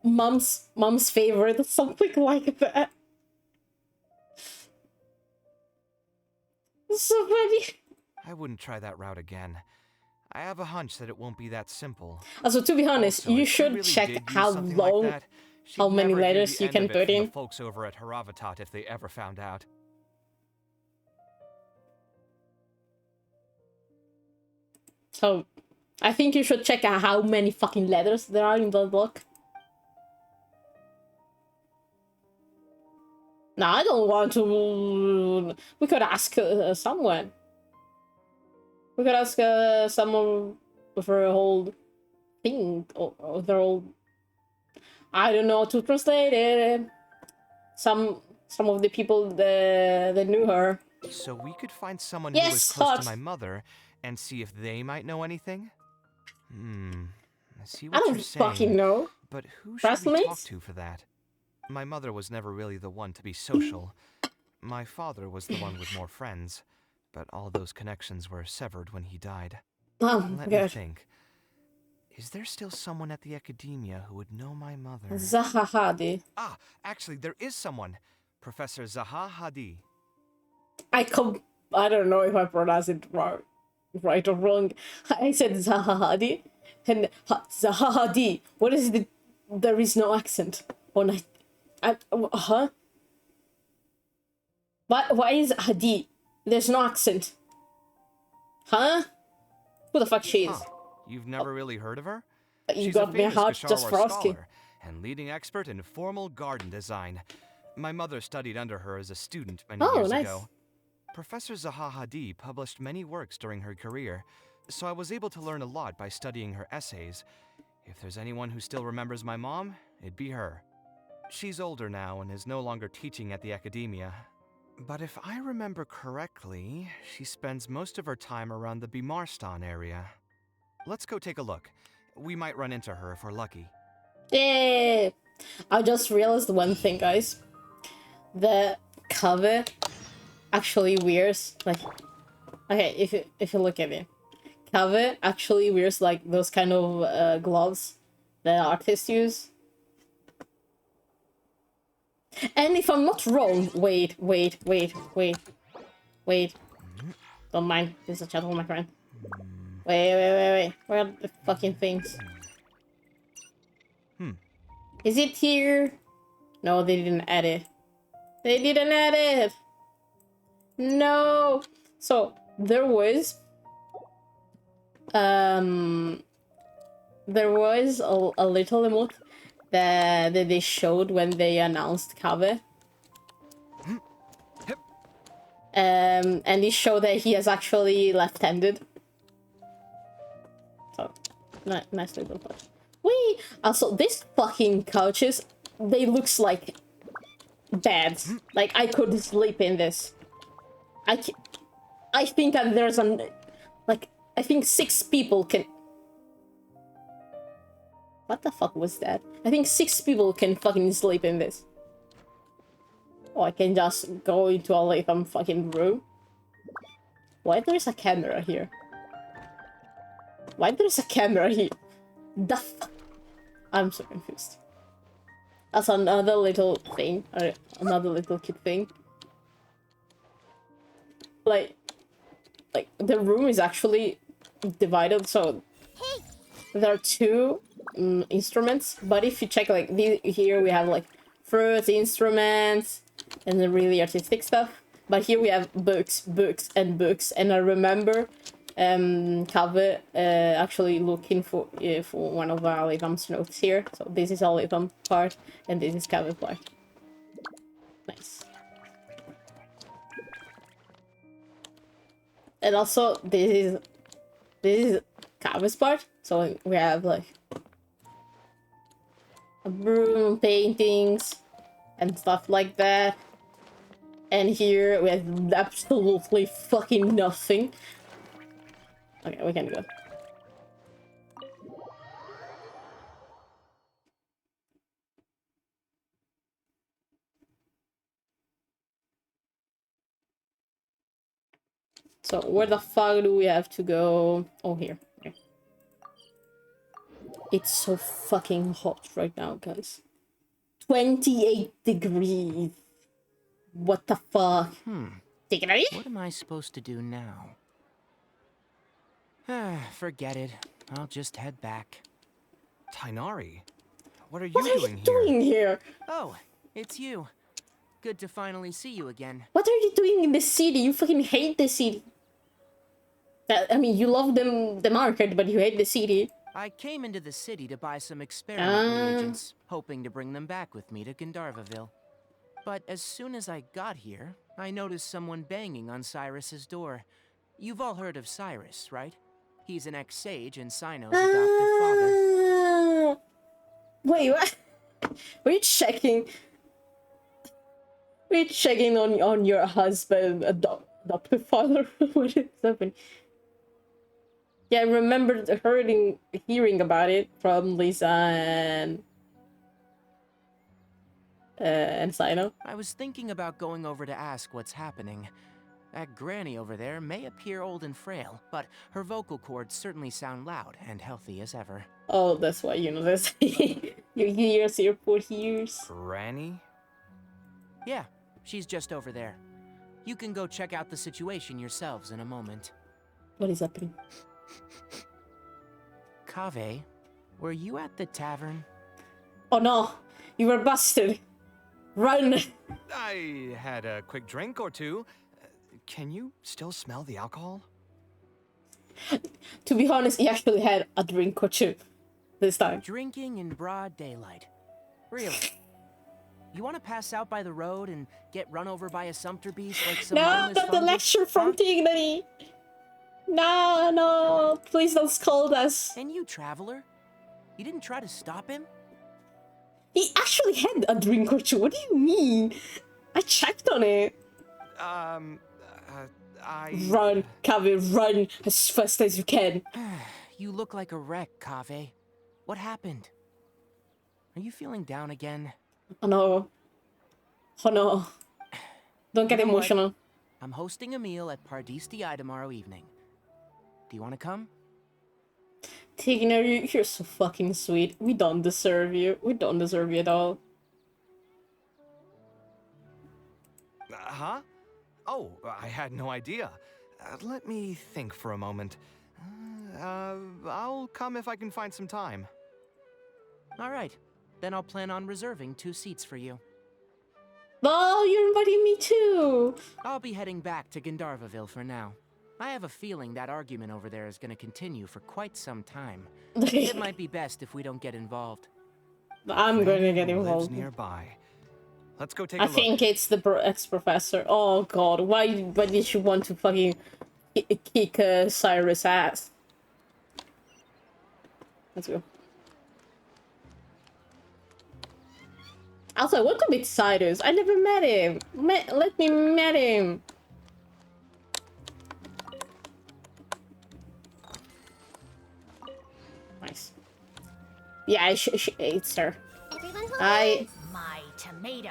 mom's favorite, something like that. So funny. I wouldn't try that route again. I have a hunch that it won't be that simple. Also, to be honest, Also, you if she should really check did use how something long, like that, she'd how many never hear letters the you end can of it put from in. the folks over at Haravatat if they ever found out. So, I think you should check out how many fucking letters there are in the book. No, I don't want to... We could ask someone. We could ask someone for a whole thing, or their whole... I don't know how to translate it. Some of the people that knew her. So we could find someone Yes, who was close hot. to my mother and see if they might know anything? I see I what don't you're saying. fucking know. But who should we talk Classmates? to for that? My mother was never really the one to be social. My father was the one with more friends, but all those connections were severed when he died. Oh, Let me good. think. Is there still someone at the academia who would know my mother? Zaha Hadid. Ah, actually, there is someone. Professor Zaha Hadid. I don't know if I pronounced it right or wrong. I said Zaha Hadid, and Zaha Hadid. What is the? There is no accent. Huh? Why is Hadid? There's no accent. Huh? Who the fuck she is? Huh. You've never really heard of her? You She's got a me famous hot Gashawar just for asking. scholar and leading expert in formal garden design. My mother studied under her as a student many years nice. ago. Professor Zaha Hadid published many works during her career, so I was able to learn a lot by studying her essays. If there's anyone who still remembers my mom, it'd be her. She's older now and is no longer teaching at the academia. But if I remember correctly, she spends most of her time around the Bimarstan area. Let's go take a look. We might run into her if we're lucky. Yeah. I just realized one thing, guys. The Kaveh actually wears like... Okay, if you look at it. Kaveh actually wears like those kind of gloves that artists use. And if I'm not wrong, wait. Don't mind, this is a chat with my friend. Wait. Where are the fucking things? Is it here? No, they didn't add it. They didn't add it! No! So, there was... there was a little emote that they showed when they announced Kaveh. And it showed that he is actually left-handed. So, nice little touch. Wait! Also, these fucking couches, they looks like beds. Like, I could sleep in this. I think that there's I think 6 people can... What the fuck was that? I think 6 people can fucking sleep in this. Oh, I can just go into a Latham fucking room. Why there's a camera here? Why there's a camera here? The fuck? I'm so confused. That's another little thing, or another little cute thing. Like the room is actually divided, so there are two instruments. But if you check, like here we have like fruit instruments and the really artistic stuff. But here we have books, books, and books. And I remember Kaveh actually looking for one of our Latham's notes here. So this is our Latham part, and this is Kaveh part. Nice. And also this is Kaveh's part. So we have like a broom, paintings, and stuff like that. And here we have absolutely fucking nothing. Okay, we can go. So where the fuck do we have to go? Oh, here. Okay. It's so fucking hot right now, guys. 28 degrees. What the fuck? Take it out. What am I supposed to do now? Forget it. I'll just head back. Tainari, what are you What are doing you here? doing here? Oh, it's you. Good to finally see you again. What are you doing in the city? You fucking hate the city. I mean, you love the market, but you hate the city. I came into the city to buy some experiment reagents, hoping to bring them back with me to Gandharvaville. But as soon as I got here, I noticed someone banging on Cyrus's door. You've all heard of Cyrus, right? He's an ex-sage and Sino's adoptive father. Wait, what? Were you checking? Were you checking on your husband adoptive father? What is happening? Yeah, I remember hearing about it from Lisa and Sino. I was thinking about going over to ask what's happening. That granny over there may appear old and frail, but her vocal cords certainly sound loud and healthy as ever. Oh, that's why you know this. Your ears, your poor ears. Granny? Yeah, she's just over there. You can go check out the situation yourselves in a moment. What is happening? Kaveh, were you at the tavern? Oh no, you were busted. Run! I had a quick drink or two. Can you still smell the alcohol? To be honest, he actually had a drink or two this time. Drinking in broad daylight. Really? You want to pass out by the road and get run over by a sumpter beast like some No, mindless not the fungus? lecture from Tignany! No, please don't scold us. And you, traveler? You didn't try to stop him? He actually had a drink or two. What do you mean? I checked on it. Run, Kaveh, run as fast as you can. You look like a wreck, Kaveh. What happened? Are you feeling down again? Oh no. Oh no. Don't get You know what? emotional. I'm hosting a meal at Pardis DI tomorrow evening. Do you want to come? Tigner, you're so fucking sweet. We don't deserve you. We don't deserve you at all. Huh? Oh, I had no idea. Let me think for a moment. I'll come if I can find some time. All right. Then I'll plan on reserving 2 seats for you. Oh, you're inviting me too. I'll be heading back to Gandharvaville for now. I have a feeling that argument over there is going to continue for quite some time. It might be best if we don't get involved. I'm going to get Who lives involved. nearby. Let's go take a I look. think it's the ex-professor. Oh god, why did you want to fucking kick Cyrus' ass? Let's go. Also, I want to meet Cyrus. I never met him. Let me meet him. Nice. Yeah, it's her. Everyone hold I... My tomato.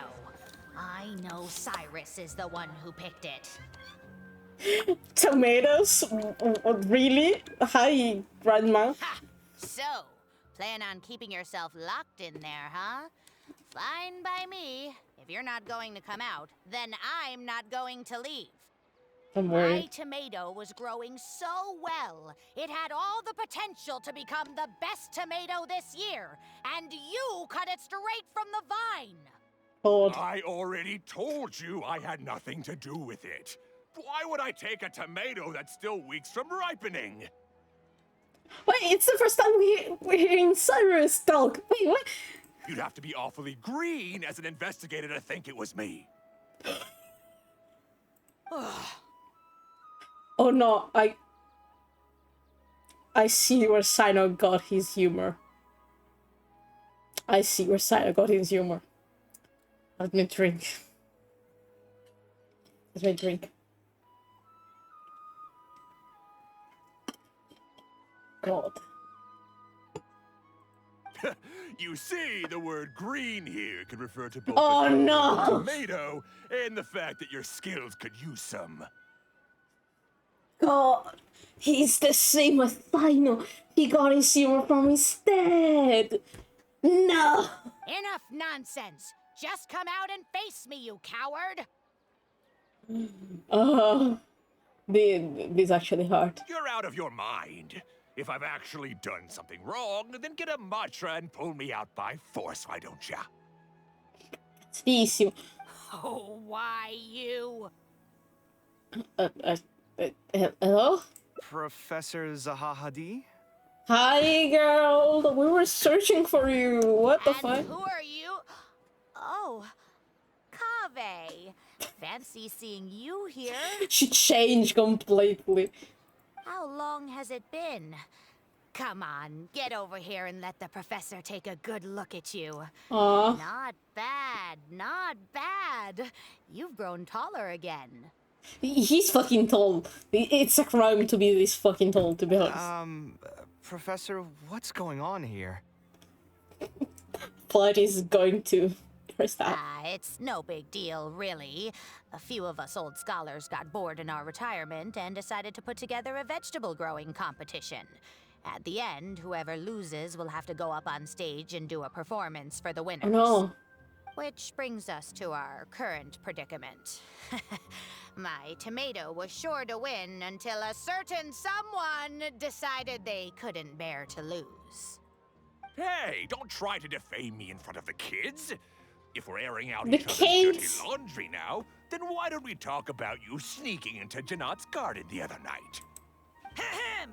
I know Cyrus is the one who picked it. Tomatoes? Really? Hi, Grandma. Ha! So, plan on keeping yourself locked in there, huh? Fine by me. If you're not going to come out, then I'm not going to leave. Don't My worry. tomato was growing so well. It had all the potential to become the best tomato this year. And you cut it straight from the vine. God. I already told you I had nothing to do with it. Why would I take a tomato that's still weeks from ripening? Wait, it's the first time we're hearing Cyrus talk. Wait, what? You'd have to be awfully green as an investigator to think it was me. Oh no, I see where Sino got his humor. I see where Sino got his humor. Let me drink. Let me drink. God. You see, the word green here could refer to both Oh, the color no. of the tomato and the fact that your skills could use some. God. He's the same as Sino. He got his humor from his dad. No. Enough nonsense. Just come out and face me, you coward. This is actually hard. You're out of your mind. If I've actually done something wrong, then get a mantra and pull me out by force, why don't ya? Tissimo. Oh, why you? Hello? Professor Zahahadi? Hi, girl. We were searching for you. What the And fuck? who are you? Oh, Kaveh. Fancy seeing you here. She changed completely. How long has it been? Come on, get over here and let the professor take a good look at you. Aw. Not bad, not bad. You've grown taller again. He's fucking tall. It's a crime to be this fucking tall, to be honest. Professor, what's going on here? Blood is going to press that. It's no big deal, really. A few of us old scholars got bored in our retirement and decided to put together a vegetable growing competition. At the end, whoever loses will have to go up on stage and do a performance for the winners. Oh no. Which brings us to our current predicament. My tomato was sure to win until a certain someone decided they couldn't bear to lose. Hey, don't try to defame me in front of the kids. If we're airing out The each other's kids? dirty laundry now, then why don't we talk about you sneaking into Janat's garden the other night? Ahem!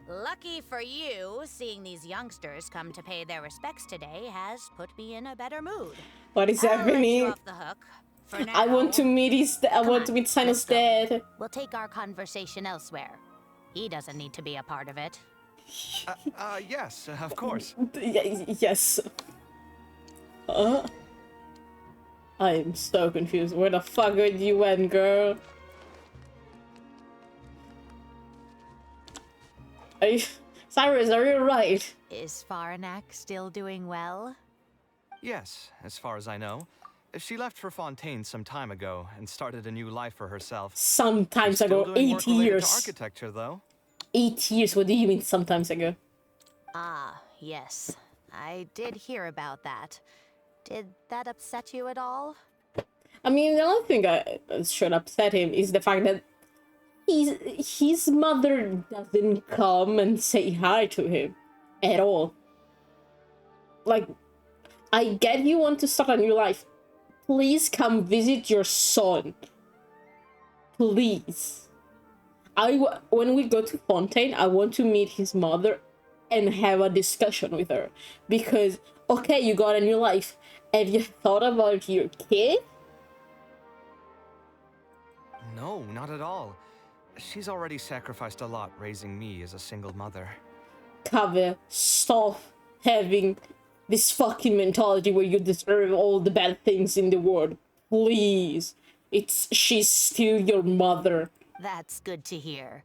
Lucky for you, seeing these youngsters come to pay their respects today has put me in a better mood. What is I'll let you happening? off the hook. For now, I want to meet Sino's let's go. dad. We'll take our conversation elsewhere. He doesn't need to be a part of it. Yes, of course. Yes. I am so confused. Where the fuck did you went, girl? Cyrus, are you right? Is Farnak still doing well? Yes, as far as I know. She left for Fontaine some time ago and started a new life for herself. Sometimes She's still ago, doing 8 work related years. to architecture, though. 8 years? What do you mean sometimes ago? Ah, yes. I did hear about that. Did that upset you at all? I mean, the only thing that should upset him is the fact that his mother doesn't come and say hi to him at all. Like, I get you want to start a new life. Please come visit your son. Please. When we go to Fontaine, I want to meet his mother and have a discussion with her. Because, okay, you got a new life. Have you thought about your kid? No, not at all. She's already sacrificed a lot raising me as a single mother. Kaveh, stop having this fucking mentality where you deserve all the bad things in the world. Please. She's still your mother. That's good to hear.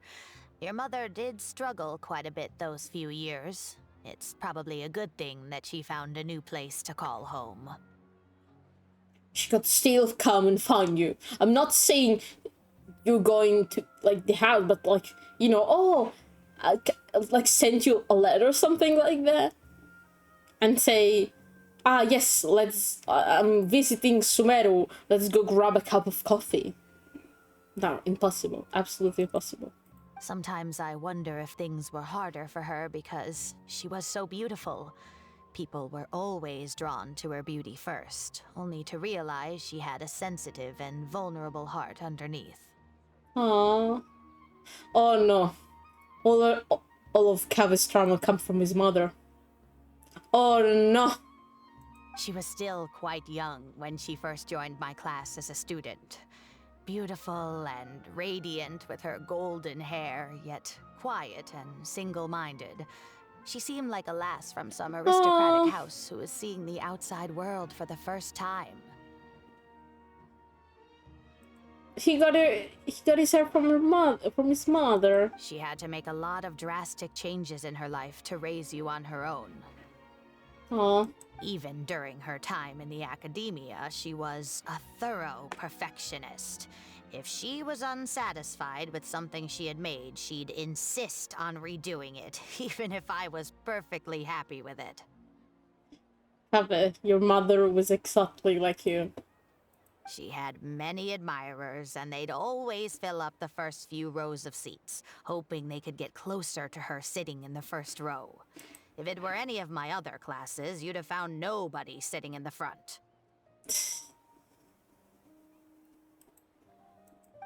Your mother did struggle quite a bit those few years. It's probably a good thing that she found a new place to call home. She could still come and find you. I'm not saying you're going to like the house, but like, you know, oh, like send you a letter or something like that, and say, ah, yes, let's. I'm visiting Sumeru. Let's go grab a cup of coffee. No, impossible. Absolutely impossible. Sometimes I wonder if things were harder for her because she was so beautiful. People were always drawn to her beauty first, only to realize she had a sensitive and vulnerable heart underneath. Aww. Oh no. All of Kaveh's trauma come from his mother. Oh no. She was still quite young when she first joined my class as a student. Beautiful and radiant with her golden hair, yet quiet and single-minded. She seemed like a lass from some aristocratic house who was seeing the outside world for the first time. He got his hair from his mother. She had to make a lot of drastic changes in her life to raise you on her own. Aww. Even during her time in the academia, she was a thorough perfectionist. If she was unsatisfied with something she had made, she'd insist on redoing it, even if I was perfectly happy with it. Kaveh, your mother was exactly like you. She had many admirers, and they'd always fill up the first few rows of seats, hoping they could get closer to her sitting in the first row. If it were any of my other classes, you'd have found nobody sitting in the front.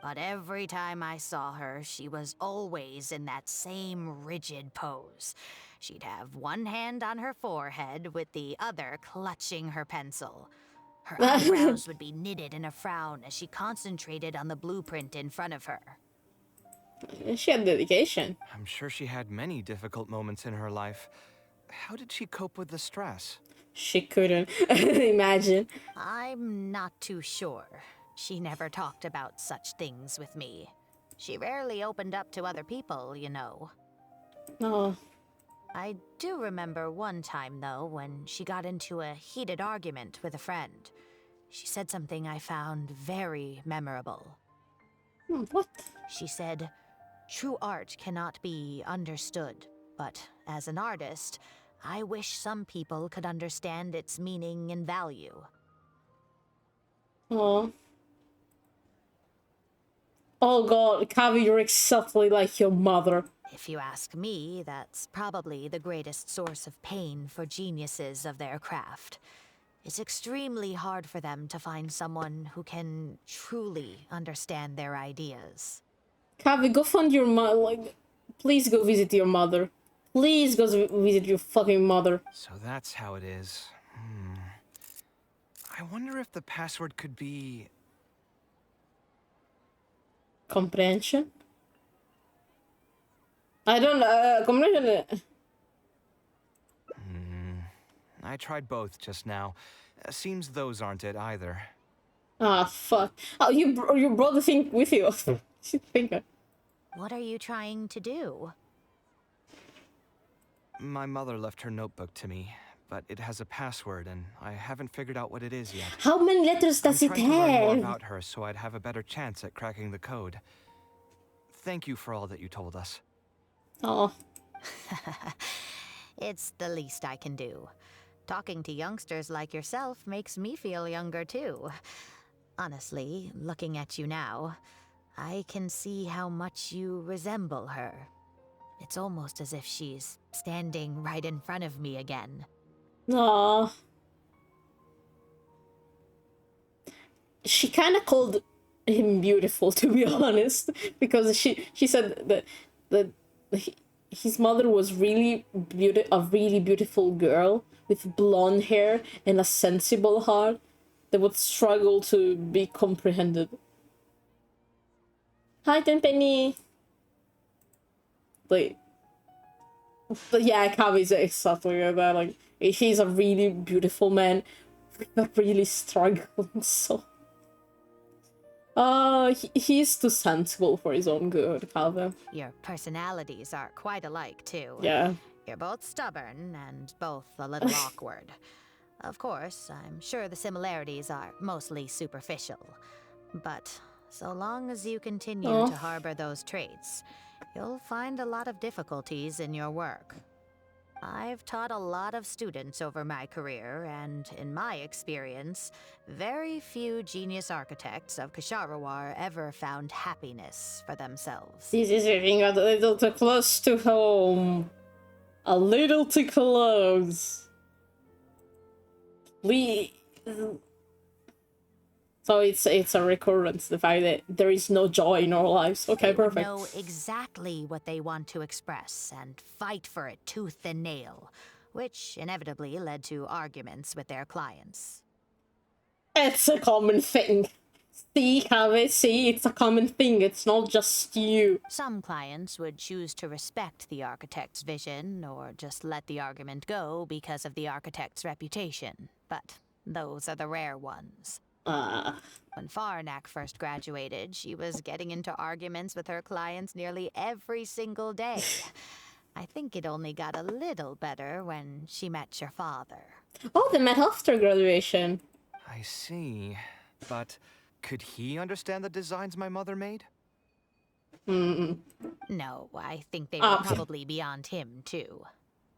But every time I saw her, she was always in that same rigid pose. She'd have one hand on her forehead with the other clutching her pencil. Her eyebrows would be knitted in a frown as she concentrated on the blueprint in front of her. She had dedication. I'm sure she had many difficult moments in her life. How did she cope with the stress? She couldn't. Imagine. I'm not too sure. She never talked about such things with me. She rarely opened up to other people, you know. Oh. I do remember one time, though, when she got into a heated argument with a friend. She said something I found very memorable. What? She said, "True art cannot be understood, but as an artist, I wish some people could understand its meaning and value." Oh. Oh god, Kaveh, you're exactly like your mother. If you ask me, that's probably the greatest source of pain for geniuses of their craft. It's extremely hard for them to find someone who can truly understand their ideas. Kaveh, go find your mother. Like, please go visit your mother. Please go visit your fucking mother. So that's how it is. I wonder if the password could be... Comprehension? I don't know. Comprehension. I tried both just now. Seems those aren't it either. Ah, fuck. Oh, you brought the thing with you. Finger. What are you trying to do? My mother left her notebook to me, but it has a password, and I haven't figured out what it is yet. How many letters does it I'm trying to learn more have? about her so I'd have a better chance at cracking the code. Thank you for all that you told us. Oh. It's the least I can do. Talking to youngsters like yourself makes me feel younger too. Honestly, looking at you now, I can see how much you resemble her. It's almost as if she's standing right in front of me again. Aw. She kind of called him beautiful, to be honest, because she said that his mother was really a really beautiful girl with blonde hair and a sensible heart that would struggle to be comprehended. Hi, Tenpenny. But yeah, Kaveh is exactly like that. Like, he's a really beautiful man with a really struggling soul. He's too sensible for his own good, Kaveh. Your personalities are quite alike too. Yeah. You're both stubborn and both a little awkward. Of course, I'm sure the similarities are mostly superficial. But so long as you continue to harbor those traits, you'll find a lot of difficulties in your work. I've taught a lot of students over my career, and in my experience, very few genius architects of Ksharawar ever found happiness for themselves. This is getting a little too close to home. A little too close. So it's a recurrence, the fact that there is no joy in our lives. Okay, They perfect. know exactly what they want to express and fight for it tooth and nail, which inevitably led to arguments with their clients. It's a common thing. See, Kaveh, see, it's a common thing. It's not just you. Some clients would choose to respect the architect's vision or just let the argument go because of the architect's reputation, but those are the rare ones. When Faranak first graduated, she was getting into arguments with her clients nearly every single day. I think it only got a little better when she met your father. Oh, they met after graduation. I see. But could he understand the designs my mother made? No, I think they were probably beyond him, too.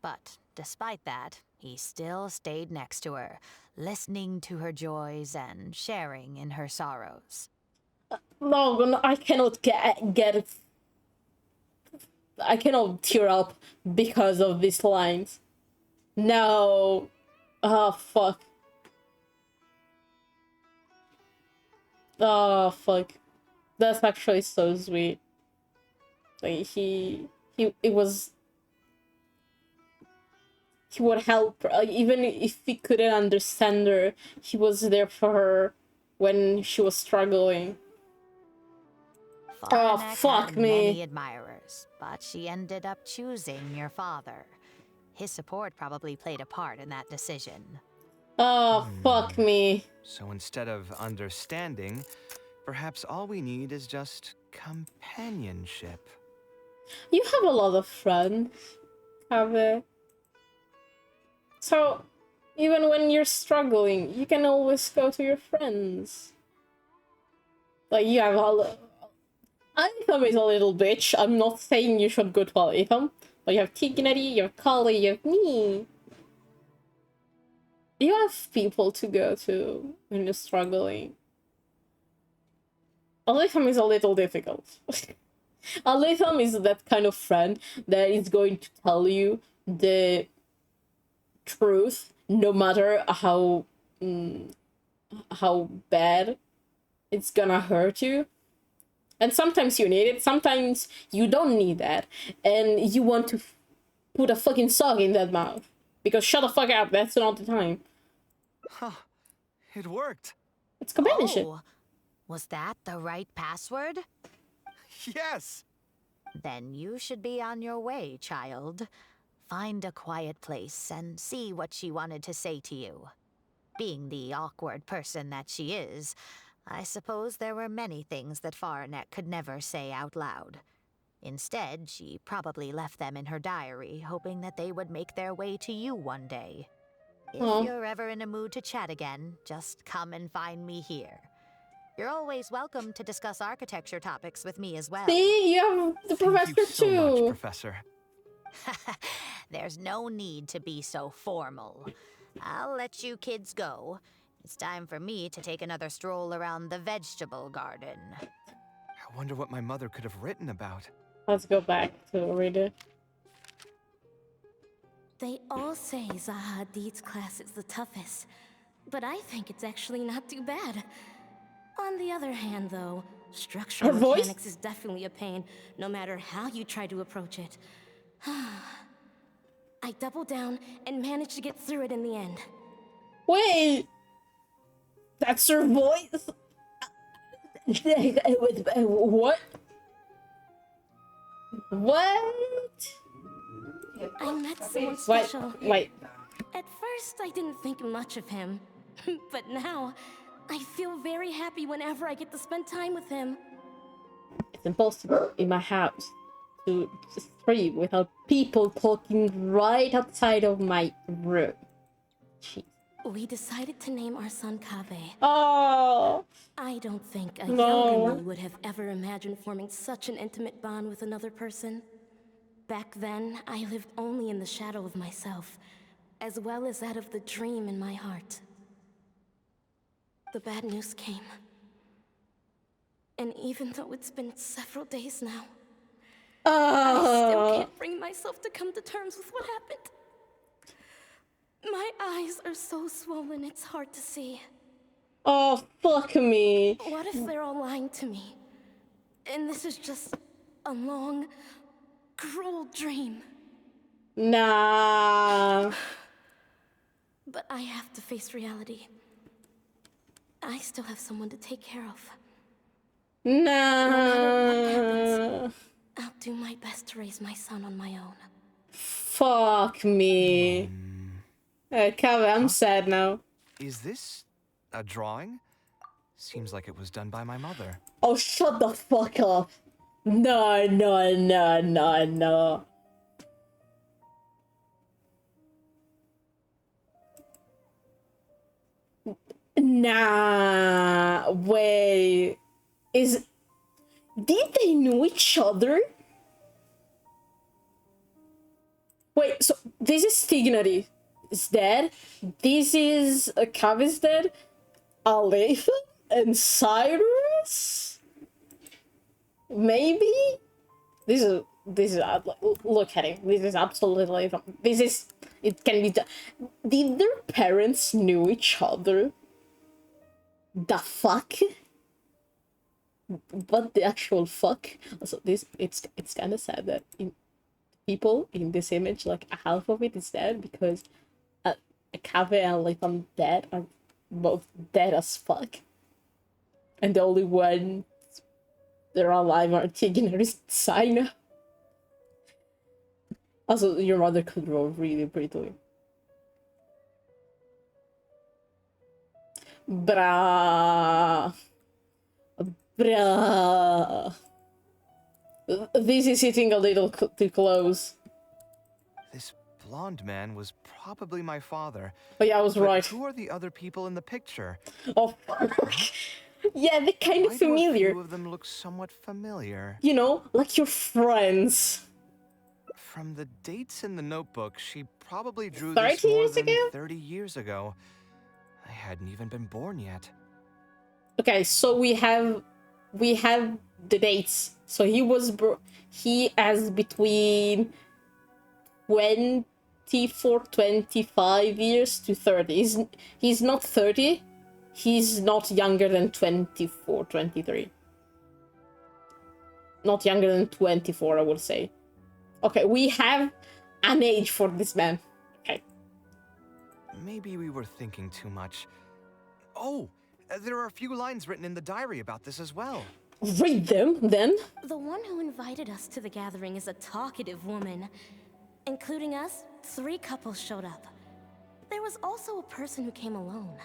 But despite that, he still stayed next to her, listening to her joys and sharing in her sorrows. No, I cannot get it. I cannot tear up because of these lines. No. Oh, fuck. Oh, fuck. That's actually so sweet. Like, he would help her. Even if he couldn't understand her, he was there for her when she was struggling. Oh, fuck had me. Many admirers, but she ended up choosing your father. His support probably played a part in that decision. Oh, fuck me. So instead of understanding, perhaps all we need is just companionship. You have a lot of friends, Kaveh. So, even when you're struggling, you can always go to your friends. Like, you have all... Alitham is a little bitch. I'm not saying you should go to Alitham. But you have Tignari, you have Kali, you have me. You have people to go to when you're struggling. Alitham is a little difficult. Alitham is that kind of friend that is going to tell you the truth, no matter how bad it's gonna hurt you. And sometimes you need it, sometimes you don't need that, and you want to put a fucking sock in that mouth. Because shut the fuck up, that's not the time. Huh. It worked. It's companionship. Oh, was that the right password? Yes! Then you should be on your way, child. Find a quiet place and see what she wanted to say to you. Being the awkward person that she is, I suppose there were many things that Faranek could never say out loud. Instead, she probably left them in her diary, hoping that they would make their way to you one day. If you're ever in a mood to chat again, just come and find me here. You're always welcome to discuss architecture topics with me as well. See, you have the professor Thank you so too. much, Professor. There's no need to be so formal. I'll let you kids go. It's time for me to take another stroll around the vegetable garden. I wonder what my mother could have written about. Let's go back to read it. They all say Zaha Hadid's class is the toughest, but I think it's actually not too bad. On the other hand, though, structural Her voice? mechanics is definitely a pain, no matter how you try to approach it. I doubled down and managed to get through it in the end. Wait! That's her voice? What? What? I met someone special. Wait. At first, I didn't think much of him. But now, I feel very happy whenever I get to spend time with him. It's impossible in my house to stream without people talking right outside of my room. Jeez. we decided to name our son Kaveh. Oh, I don't think a no. younger me would have ever imagined forming such an intimate bond with another person. Back then, I lived only in the shadow of myself, as well as that of the dream in my heart. The bad news came. And even though it's been several days now, I still can't bring myself to come to terms with what happened. My eyes are so swollen, it's hard to see. Oh, fuck me. What if they're all lying to me? And this is just a long, cruel dream. Nah. But I have to face reality. I still have someone to take care of. Nah. No matter what happens, I'll do my best to raise my son on my own. Fuck me. Kaveh, I'm sad now. Is this a drawing? Seems like it was done by my mother. Oh, shut the fuck up. No. Nah, wait. Did they know each other? Wait, so this is Stignary is dead. This is Kaveh's dead. Aletha and Cyrus? Maybe? This is look at him. This is absolutely wrong. It can be done. Did their parents know each other? The fuck? What the actual fuck? Also, it's kind of sad that people in this image, like half of it is dead because Kaveh and Aletha dead are both dead as fuck, and the only one that are alive are Tigner and Sina. Also, your mother could draw really pretty. Bruh. This is hitting a little too close. This blonde man was probably my father. Oh yeah, I was right. Who are the other people in the picture? Oh, yeah, they're kind of familiar. A few of them look somewhat familiar. You know, like your friends. From the dates in the notebook, she probably drew 30 this more years than ago? 30 years ago. I hadn't even been born yet. Okay, so we have the dates. So he has between 25 years to 30. He's not 30. He's not younger than 24, 23. Not younger than 24, I would say. Okay, we have an age for this man. Okay. Maybe we were thinking too much. Oh, there are a few lines written in the diary about this as well. Read them, then. The one who invited us to the gathering is a talkative woman. Including us, 3 couples showed up. There was also a person who came alone.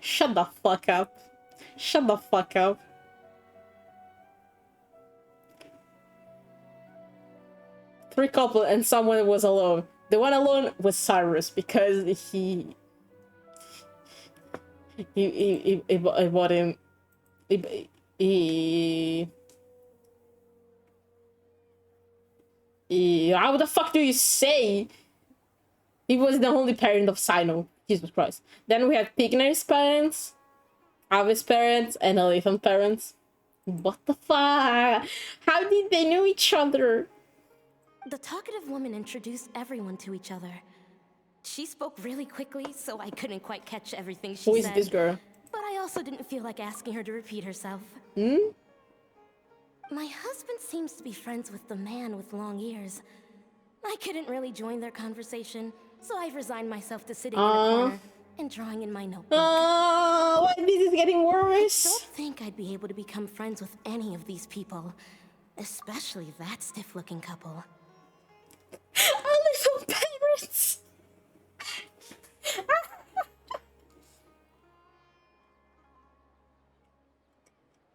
Shut the fuck up. Shut the fuck up. Three couples and someone was alone. The one alone was Cyrus because he bought him. How the fuck do you say? He was the only parent of Sino. Jesus Christ. Then we have Pigner's parents, Kaveh's parents, and Aletha's parents. What the fuck? How did they know each other? The talkative woman introduced everyone to each other. She spoke really quickly, so I couldn't quite catch everything she said. Who is this girl? But I also didn't feel like asking her to repeat herself. My husband seems to be friends with the man with long ears. I couldn't really join their conversation, so I've resigned myself to sitting in a corner and drawing in my notebook. Oh, this is getting worse. I don't think I'd be able to become friends with any of these people, especially that stiff-looking couple. Little parents.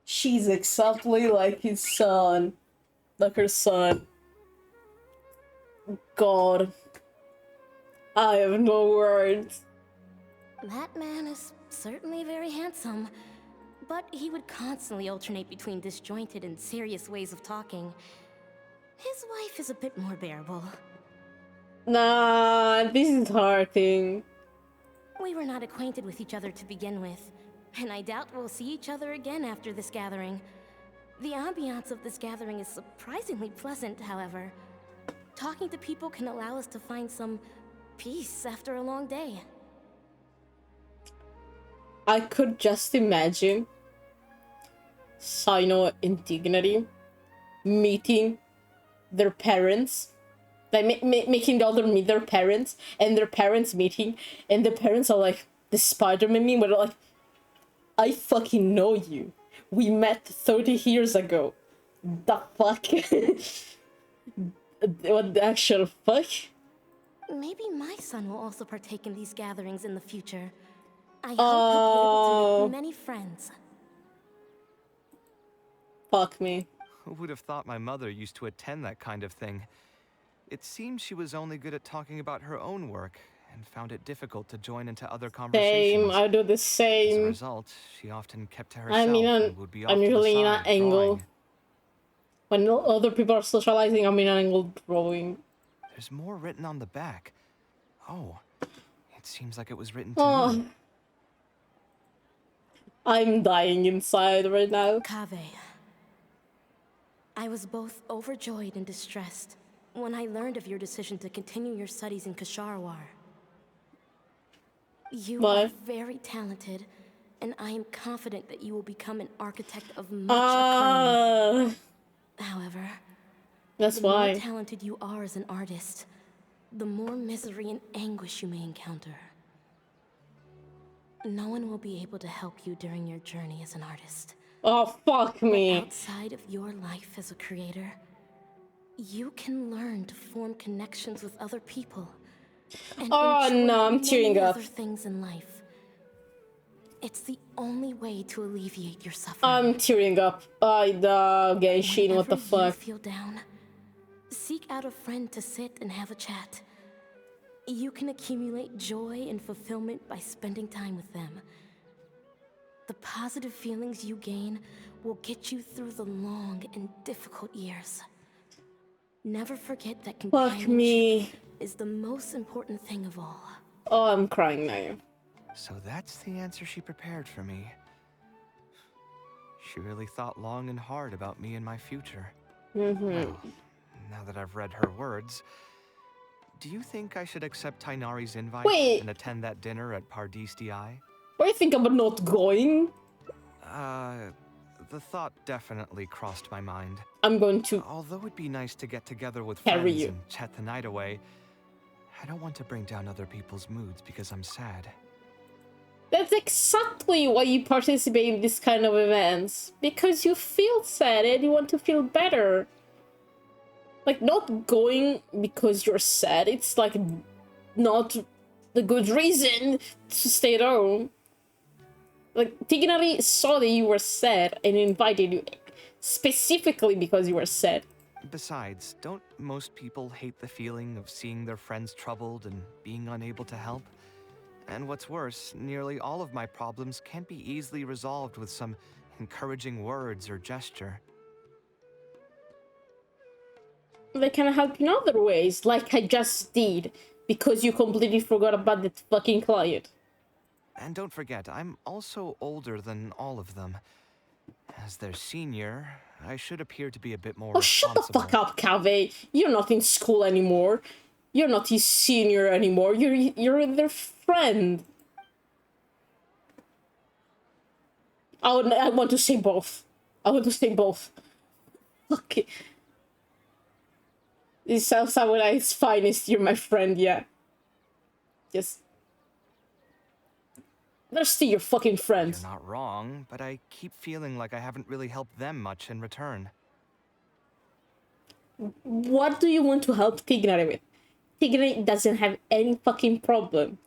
She's exactly like his son. Like her son. God. I have no words. That man is certainly very handsome, but he would constantly alternate between disjointed and serious ways of talking. His wife is a bit more bearable. Nah, this is hurting. We were not acquainted with each other to begin with, and I doubt we'll see each other again after this gathering. The ambiance of this gathering is surprisingly pleasant, however. Talking to people can allow us to find some peace after a long day. I could just imagine Sino and Dignity meeting their parents, like making the other meet their parents, and their parents meeting, and the parents are like the Spider-Man meme, where they're like, I fucking know you. We met 30 years ago. The fuck? What the actual fuck? Maybe my son will also partake in these gatherings in the future. I hope he'll be able to make many friends. Fuck me. Who would have thought my mother used to attend that kind of thing? It seems she was only good at talking about her own work and found it difficult to join into other conversations. Same, I do the As a same. result, she often kept to herself and would be off I'm to the usually in an side angle. drawing. When other people are socializing, I'm in an angle drawing. There's more written on the back. Oh, it seems like it was written to me. I'm dying inside right now. Kaveh. I was both overjoyed and distressed when I learned of your decision to continue your studies in Kasharwar. You are very talented, and I am confident that you will become an architect of much acclaim. However, that's the why. more talented you are as an artist, the more misery and anguish you may encounter. No one will be able to help you during your journey as an artist. Oh, fuck me. But outside of your life as a creator, you can learn to form connections with other people. And enjoy I'm tearing many up. other things in life. It's the only way to alleviate your suffering. I'm tearing up. Genshin, what the Whenever you fuck? feel down, seek out a friend to sit and have a chat. You can accumulate joy and fulfillment by spending time with them. The positive feelings you gain will get you through the long and difficult years. Never forget that companionship is the most important thing of all. Oh, I'm crying now. So that's the answer she prepared for me. She really thought long and hard about me and my future. Well, now that I've read her words, do you think I should accept Tainari's invite and attend that dinner at Pardis Di? What do you think about not going? The thought definitely crossed my mind. I'm going to. Although it'd be nice to get together with carry friends you and chat the night away, I don't want to bring down other people's moods because I'm sad. That's exactly why you participate in this kind of events. Because you feel sad and you want to feel better. Like, not going because you're sad. It's like not the good reason to stay at home. Like, Tignari saw that you were sad and invited you specifically because you were sad. Besides, don't most people hate the feeling of seeing their friends troubled and being unable to help? And what's worse, nearly all of my problems can't be easily resolved with some encouraging words or gesture. They can help in other ways, like I just did, because you completely forgot about that fucking client. And don't forget, I'm also older than all of them. As their senior, I should appear to be a bit more responsible. Shut the fuck up, Kaveh. You're not in school anymore. You're not his senior anymore. You're their friend. I want to say both. I want to say both. Okay. This sounds like it's finest. You're my friend, yeah. Yes. They're still your fucking friends. You're not wrong, but I keep feeling like I haven't really helped them much in return. What do you want to help Tignari with? Tignari doesn't have any fucking problem.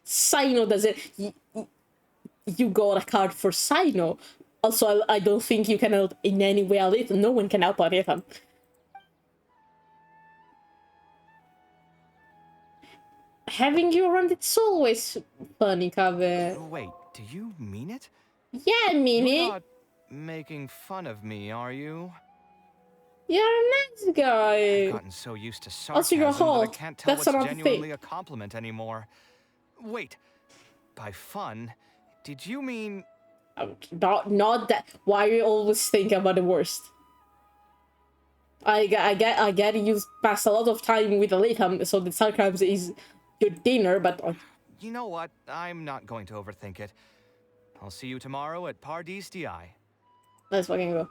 Sino doesn't. You got a card for Sino. Also, I don't think you can help in any way. No one can help Aritham. Having you around, it's always funny, Kaveh. Wait, do you mean it? Yeah, I mean You're it. not making fun of me, are you? You're a nice guy. I've gotten so used to Also, you're sarcasm that I hot. can't tell That's what's another genuinely thing. a compliment anymore. Wait, by fun, did you mean... Not that. Why you always think about the worst? I get you pass a lot of time with Aletham, so the sarcasm is your dinner, but You know what? I'm not going to overthink it. I'll see you tomorrow at Pardis DI. let's fucking go.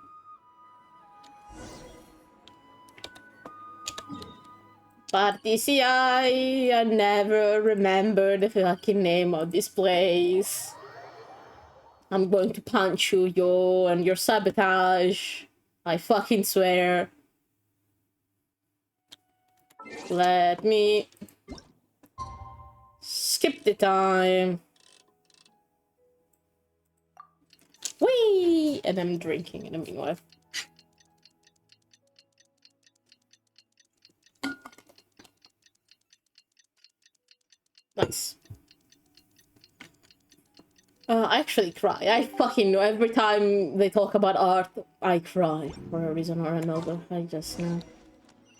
But I never remember the fucking name of this place. I'm going to punch you, yo, and your sabotage. I fucking swear. Let me skip the time. Whee! And I'm drinking in the meanwhile. Nice. I actually cry. I fucking know. Every time they talk about art, I cry for a reason or another. I just know.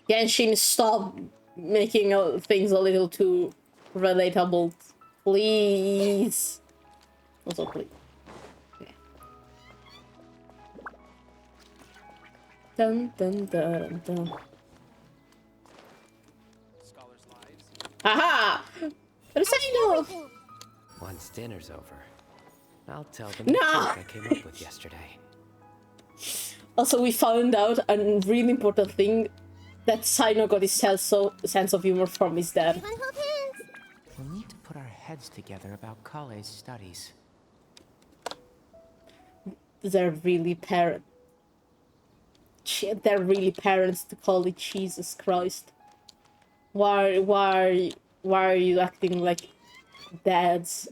Genshin, stop making things a little too relatable. Please. Also, please. Okay. Dun dun dun dun. Haha! Rosino! Once dinner's over, I'll tell them No! the trick I came up with yesterday. Also, we found out a really important thing, that Sino got his sense of humor from his dad. We'll need to put our heads together about Kale's studies. They're really parents. They're really parents to call it. Jesus Christ. Why are you acting like dads?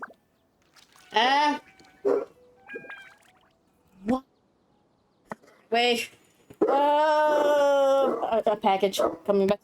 What? Wait. A package coming back.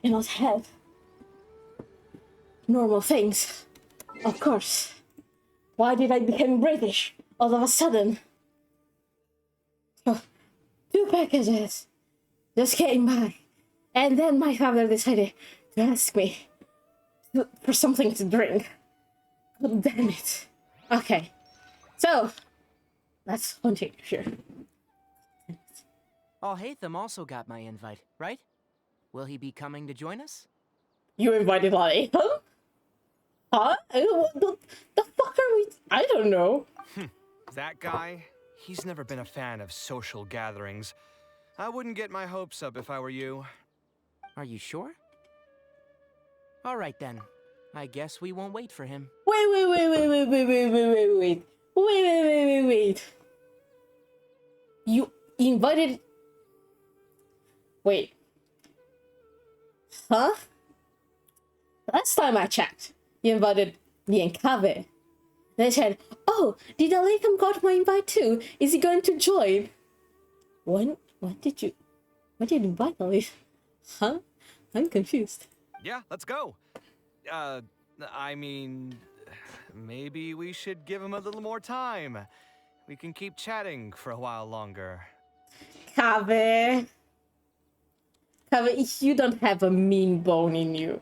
cannot have normal things. Of course. Why did I become British all of a sudden? Oh, 2 packages just came back. And then my father decided to ask me for something to drink. God damn it. Okay. So, let's continue here. Alhaitham also got my invite, right? Will he be coming to join us? You invited Lottie, huh? Huh? The fuck are we? I don't know. That guy, he's never been a fan of social gatherings. I wouldn't get my hopes up if I were you. Are you sure? All right then. I guess we won't wait for him. Wait. You invited... Wait. Huh? Last time I checked, you invited me and Kaveh. They said, oh, did Alaikum got my invite too? Is he going to join? When did you invite Alaikum? Huh? I'm confused. Yeah, let's go. I mean, maybe we should give him a little more time. We can keep chatting for a while longer. Kaveh, you don't have a mean bone in you.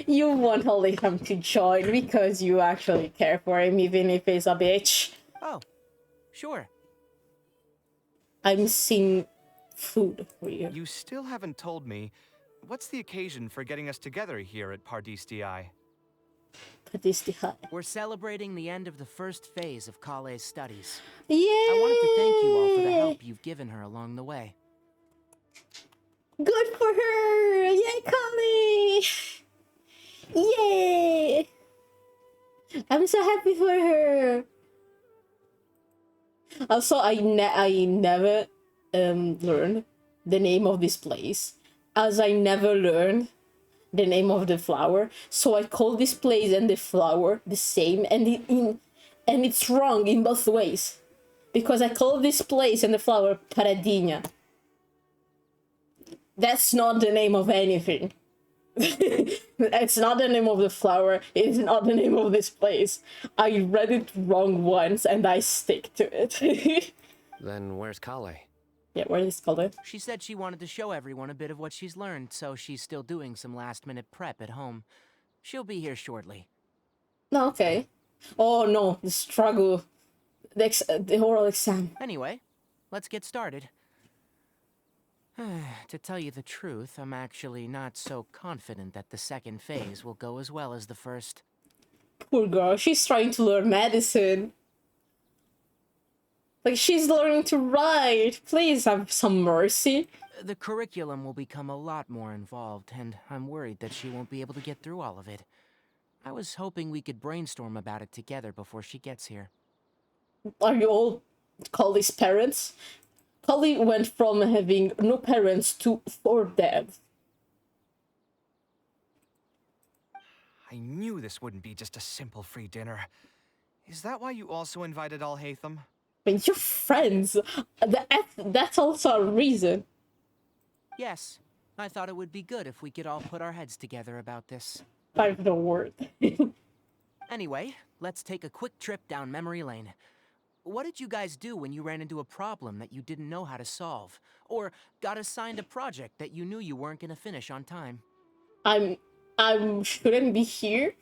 You want Alaikum to join because you actually care for him, even if he's a bitch. Oh, sure. I'm seeing food for you. You still haven't told me, what's the occasion for getting us together here at Pardistii? We're celebrating the end of the first phase of Kale's studies. Yay! I wanted to thank you all for the help you've given her along the way. Good for her! Yay, Kale! Yay! I'm so happy for her. Also, I never learned the name of this place, as I never learned the name of the flower. So I call this place and the flower the same, and it's wrong in both ways, because I call this place and the flower Paradinha. That's not the name of anything. It's not the name of the flower. It's not the name of this place. I read it wrong once and I stick to it. Then where's Kale? Yeah, where is Kale? She said she wanted to show everyone a bit of what she's learned, so she's still doing some last-minute prep at home. She'll be here shortly. No, okay. Oh no, the struggle. The oral exam. Anyway, let's get started. To tell you the truth, I'm actually not so confident that the second phase will go as well as the first. Poor girl, she's trying to learn medicine. Like, she's learning to write. Please have some mercy. The curriculum will become a lot more involved, and I'm worried that she won't be able to get through all of it. I was hoping we could brainstorm about it together before she gets here. Are you all Kale's parents? Kale went from having no parents to 4 dads. I knew this wouldn't be just a simple free dinner. Is that why you also invited Alhaitham? I mean, you're friends. That's also a reason. Yes, I thought it would be good if we could all put our heads together about this. I've no word. Anyway, let's take a quick trip down memory lane. What did you guys do when you ran into a problem that you didn't know how to solve? Or got assigned a project that you knew you weren't gonna finish on time? I shouldn't be here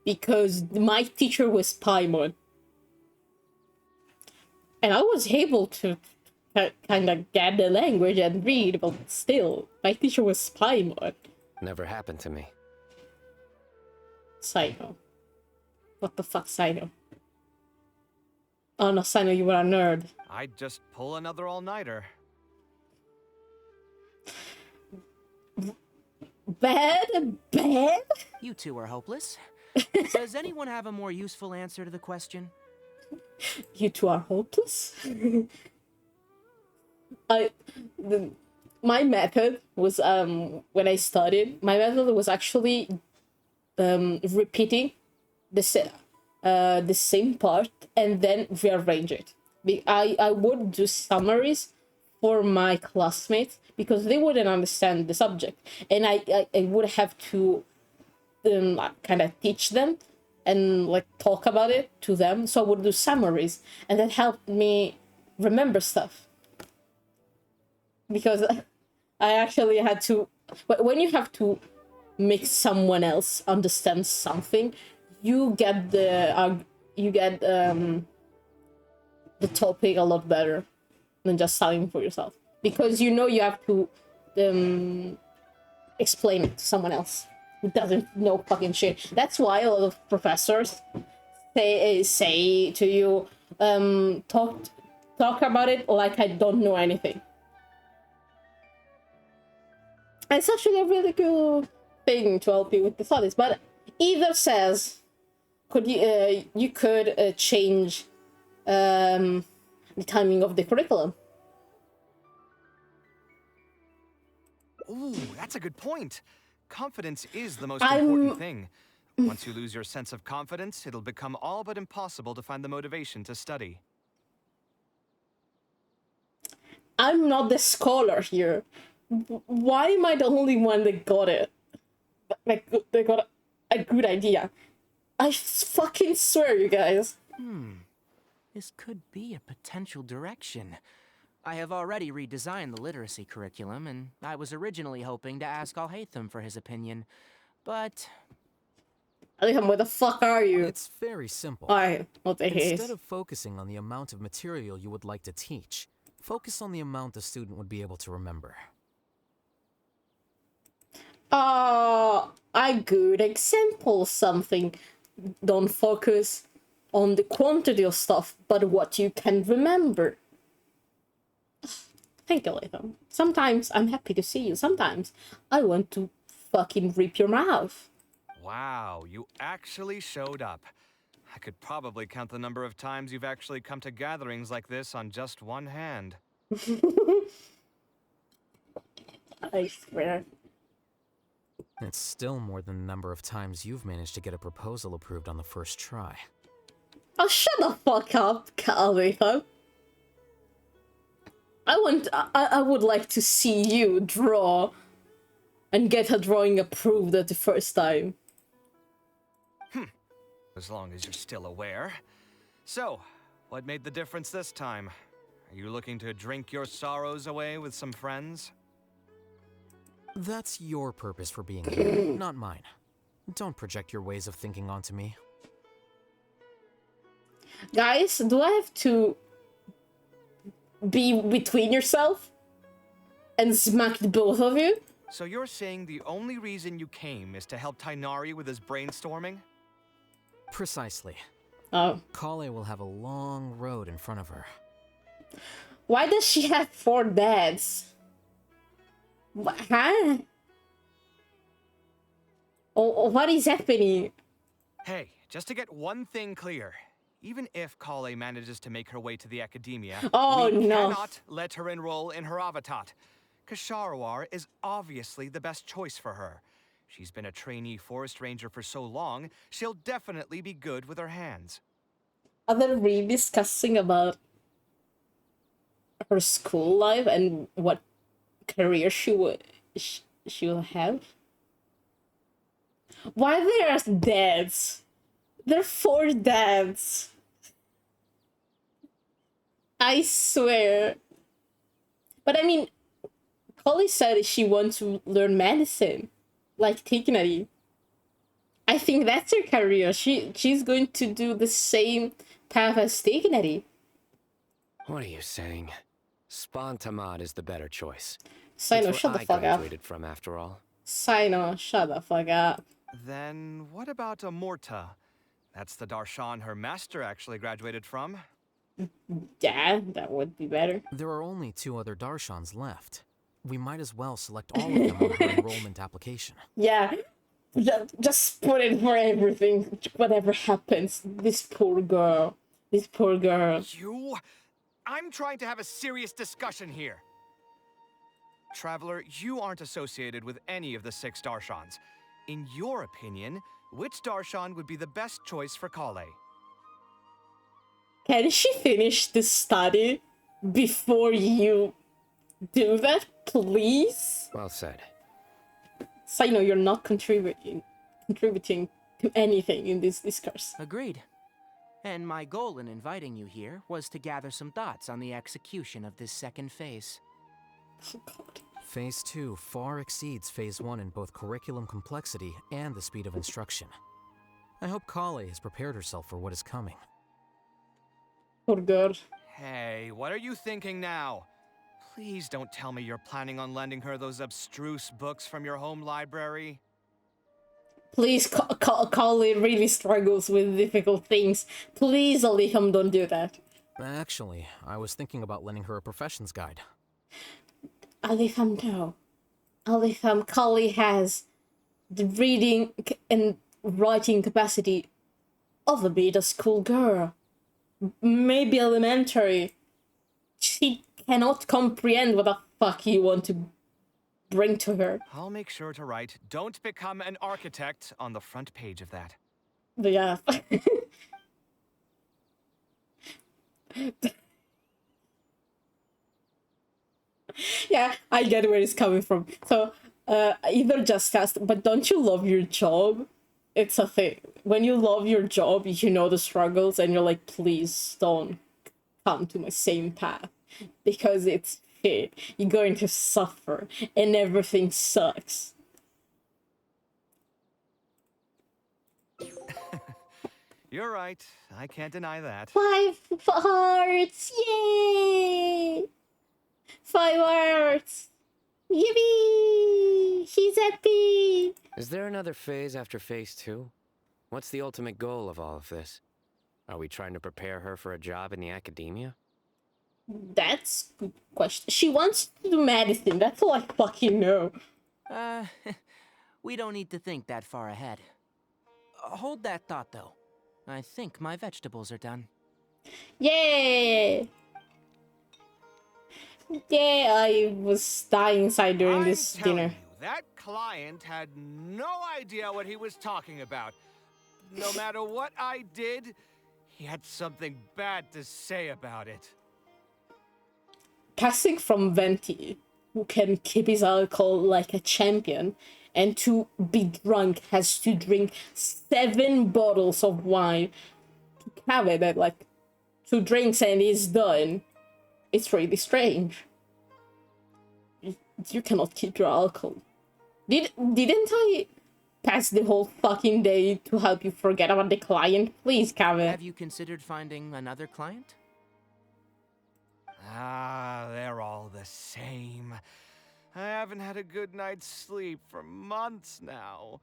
because my teacher was Paimon. And I was able to kind of get the language and read, but still, my teacher was Paimon. Never happened to me. Sino. What the fuck, Sino? Oh no, Sino, you were a nerd. I'd just pull another all-nighter. Bad? You two are hopeless. Does anyone have a more useful answer to the question? You two are hopeless? My method was, when I studied, my method was actually repeating the same part and then rearrange it. I would do summaries for my classmates because they wouldn't understand the subject, and I would have to kind of teach them and like talk about it to them. So I would do summaries, and that helped me remember stuff because I actually had to. But when you have to make someone else understand something, you get the topic a lot better than just studying for yourself, because you know you have to explain it to someone else who doesn't know fucking shit. That's why a lot of professors say to you, talk about it like I don't know anything. It's actually a really cool thing to help you with the studies. But either says, you could change the timing of the curriculum. Ooh, that's a good point. Confidence is the most important thing. Once you lose your sense of confidence, it'll become all but impossible to find the motivation to study. I'm not the scholar here. Why am I the only one that got it? Like, they got a good idea. I fucking swear, you guys. This could be a potential direction. I have already redesigned the literacy curriculum, and I was originally hoping to ask Al-Haytham for his opinion, but... Al-Haytham, where the fuck are you? It's very simple. Instead of focusing on the amount of material you would like to teach, focus on the amount the student would be able to remember. A good example something. Don't focus on the quantity of stuff, but what you can remember. Thank you, Latham. Sometimes I'm happy to see you. Sometimes I want to fucking rip your mouth. Wow, you actually showed up. I could probably count the number of times you've actually come to gatherings like this on just one hand. I swear. It's still more than the number of times you've managed to get a proposal approved on the first try. Oh, shut the fuck up, Kaveh. I would like to see you draw and get a drawing approved at the first time. As long as you're still aware. So, what made the difference this time? Are you looking to drink your sorrows away with some friends? That's your purpose for being here, not mine. Don't project your ways of thinking onto me. Guys, do I have to be between yourself and smack both of you? So you're saying the only reason you came is to help Tainari with his brainstorming? Precisely. Oh. Kaveh will have a long road in front of her. Why does she have 4 dads? Huh? Oh, what is happening? Hey, just to get one thing clear. Even if Kaveh manages to make her way to the academia, we cannot let her enroll in her avatat. Kasharawar is obviously the best choice for her. She's been a trainee forest ranger for so long, she'll definitely be good with her hands. Are they really discussing about her school life and what career she will have? Why there are dads? There are 4 dads. I swear. But I mean, Kaveh said she wants to learn medicine, like Tignari. I think that's her career. She's going to do the same path as Tignari. What are you saying? Spontamad is the better choice. Sino, shut the fuck up. Graduated from, after all. Sino, shut the fuck up. Then what about Amorta? That's the darshan her master actually graduated from. Yeah, that would be better. There are only 2 other darshans left. We might as well select all of them on her enrollment application. Yeah, just put it for everything. Whatever happens, this poor girl. This poor girl. I'm trying to have a serious discussion here. Traveler, you aren't associated with any of the 6 darshans. In your opinion, which darshan would be the best choice for Kaveh? Can she finish the study before you do that, please? Well said. Sino, you're not contributing to anything in this discourse. Agreed. And my goal in inviting you here was to gather some thoughts on the execution of this second phase. Oh god. Phase 2 far exceeds Phase 1 in both curriculum complexity and the speed of instruction. I hope Kaveh has prepared herself for what is coming. Poor girl. Hey, what are you thinking now? Please don't tell me you're planning on lending her those abstruse books from your home library. Please, Kaveh really struggles with difficult things. Please, Aliham, don't do that. Actually, I was thinking about lending her a professions guide. Aliham, no. Aliham, Kaveh has the reading and writing capacity of a beta school girl. Maybe elementary. She cannot comprehend what the fuck you want to bring to her. I'll make sure to write, "Don't become an architect" on the front page of that. But yeah. Yeah, I get where it's coming from. So, either just cast, but don't you love your job? It's a thing. When you love your job, you know the struggles, and you're like, please don't come to my same path. Because it's shit. You're going to suffer, and everything sucks. You're right. I can't deny that. 5 hearts! Yay! 5 hearts! Yippee! She's happy! Is there another phase after Phase 2? What's the ultimate goal of all of this? Are we trying to prepare her for a job in the academia? That's a good question. She wants to do medicine. That's all I fucking know. We don't need to think that far ahead. Hold that thought, though. I think my vegetables are done. Yay! Yeah, I was dying inside during this dinner. That client had no idea what he was talking about. No matter what I did, he had something bad to say about it. Passing from Venti, who can keep his alcohol like a champion, and to be drunk has to drink 7 bottles of wine, to Kaveh that like 2 drinks and he's done. It's really strange. You cannot keep your alcohol. Didn't I pass the whole fucking day to help you forget about the client? Please, Kaveh. Have you considered finding another client? Ah, they're all the same. I haven't had a good night's sleep for months now.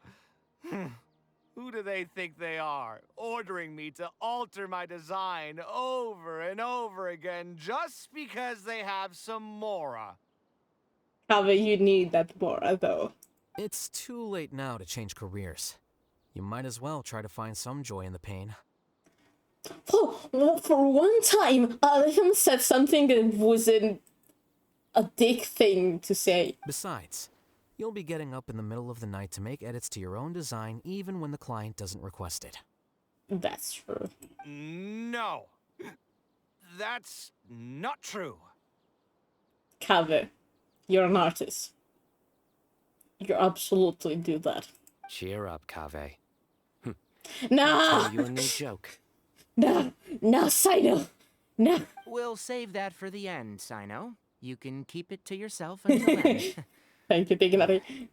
Who do they think they are, ordering me to alter my design over and over again just because they have some mora? Kaveh, you need that mora, though. It's too late now to change careers. You might as well try to find some joy in the pain. Oh, well, for one time, Aliham said something that wasn't a dick thing to say. Besides, you'll be getting up in the middle of the night to make edits to your own design even when the client doesn't request it. That's true. No. That's not true. Kaveh, you're an artist. You absolutely do that. Cheer up, Kaveh. Nah! I'll tell you a new joke. No, Sino! No! We'll save that for the end, Sino. You can keep it to yourself until then. Thank you, Dignity.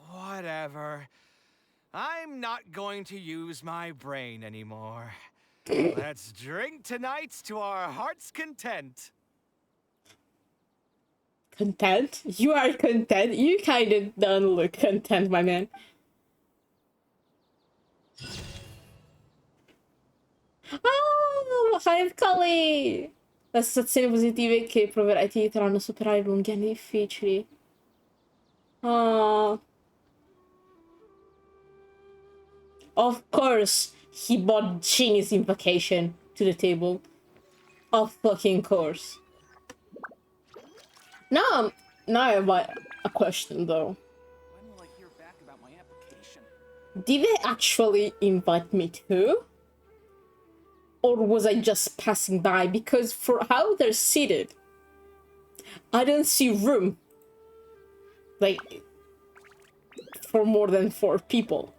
Whatever. I'm not going to use my brain anymore. Let's drink tonight to our heart's content. Content? You are content? You kinda don't look content, my man. Oh, Hive Cully! Le situazioni positive che proverai ti aiuteranno a superare i lunghi anni difficili. Oh. Of course, he brought Genius Invocation to the table. Of fucking course. Now I have a question though. When will I hear back about my application? Did they actually invite me too? Or was I just passing by? Because for how they're seated, I don't see room, like, for more than 4 people.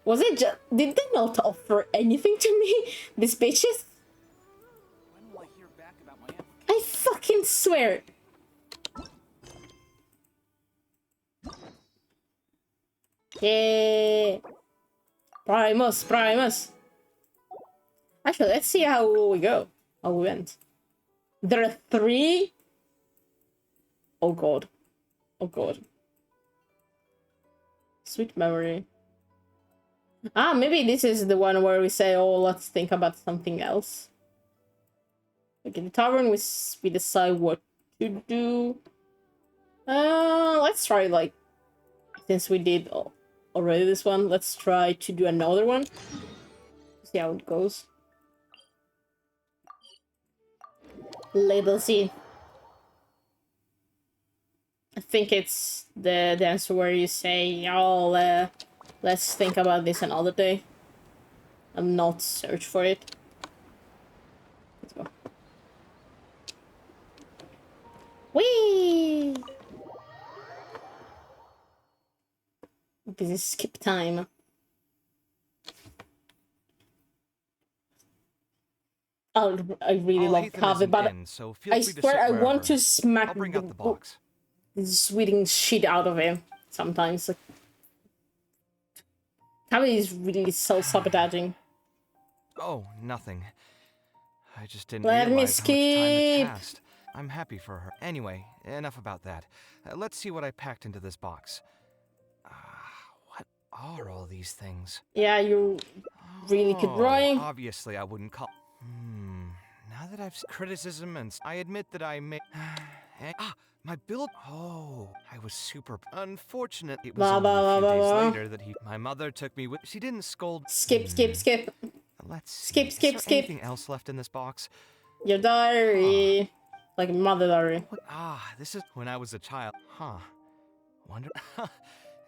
Was it just... Did they not offer anything to me? These bitches? When will I hear back about my I fucking swear. Yeah. Primus, Primus. Actually, let's see how we go. How we went. There are 3. Oh god. Oh god. Sweet memory. Ah, maybe this is the one where we say, oh, let's think about something else. Okay, in the tavern, we decide what to do. Let's try, like, since we did already this one, let's try to do another one. See how it goes. Let's see. I think it's the answer where you say, oh, let's think about this another day. And not search for it. Let's go. Whee! This is skip time. Oh, I really love Kaveh, but so feel I free to swear sit I want wherever. to smack I'll bring out the box. sweating shit out of him sometimes. Like, Kaveh is really self-sabotaging. Oh, nothing. I just didn't Let me realize how much time skip. had passed. I'm happy for her. Anyway, enough about that. Let's see what I packed into this box. What are all these things? Yeah, you really good drawing. Obviously, I wouldn't call. Now that I've criticism and I admit that I made. My build. Oh, I was super. Unfortunate. It was only a few days later that my mother took me with. She didn't scold. Skip. Let's skip. Is there anything else left in this box? Your diary. Like mother diary. This is when I was a child. Huh. Wonder.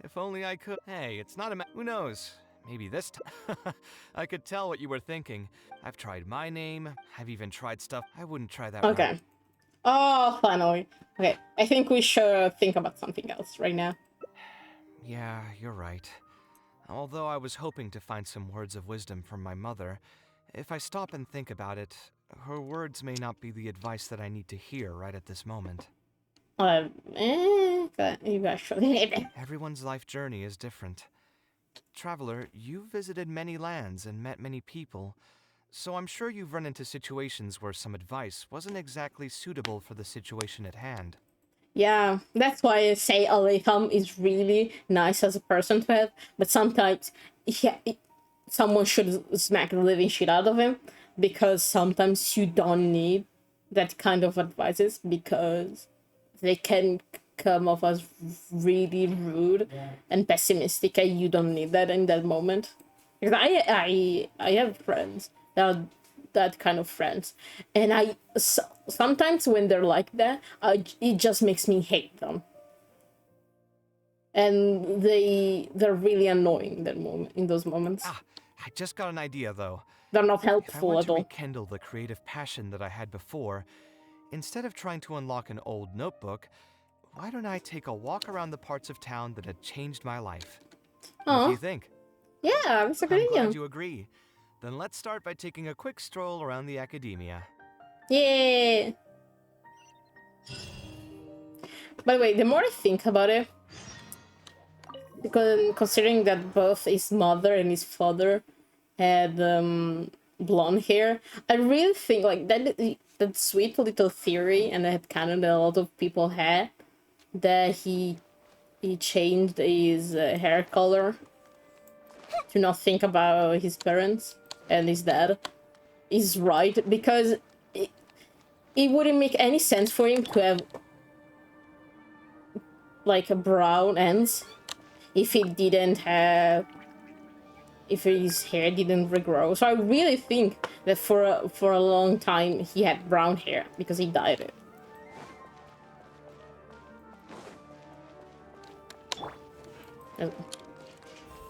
If only I could. Hey, it's not a who knows? Maybe this time. I could tell what you were thinking. I've tried my name. I've even tried stuff. I wouldn't try that. Okay. Right. Oh, finally. Okay, I think we should think about something else right now. Yeah, you're right. Although I was hoping to find some words of wisdom from my mother, if I stop and think about it, her words may not be the advice that I need to hear right at this moment. You actually. Everyone's life journey is different. Traveler, you've visited many lands and met many people, so I'm sure you've run into situations where some advice wasn't exactly suitable for the situation at hand. Yeah, that's why I say Aleham is really nice as a person to have, but sometimes someone should smack the living shit out of him, because sometimes you don't need that kind of advices, because they can come off as really rude and pessimistic, and you don't need that in that moment. Because I have friends that are that kind of friends, and sometimes when they're like that, it just makes me hate them, and they're really annoying in those moments. I just got an idea though. They're not helpful if I want at to all. rekindle the creative passion that I had before, instead of trying to unlock an old notebook, why don't I take a walk around the parts of town that had changed my life? What do you think? Yeah, that's a good I'm idea. glad you agree. Then let's start by taking a quick stroll around the academia. Yeah. By the way, the more I think about it, because considering that both his mother and his father had blonde hair, I really think like that sweet little theory, and that canon that a lot of people had, that he changed his hair color to not think about his parents and his dad, is right, because it wouldn't make any sense for him to have like a brown ends if his hair didn't regrow. So I really think that for a long time he had brown hair because he dyed it.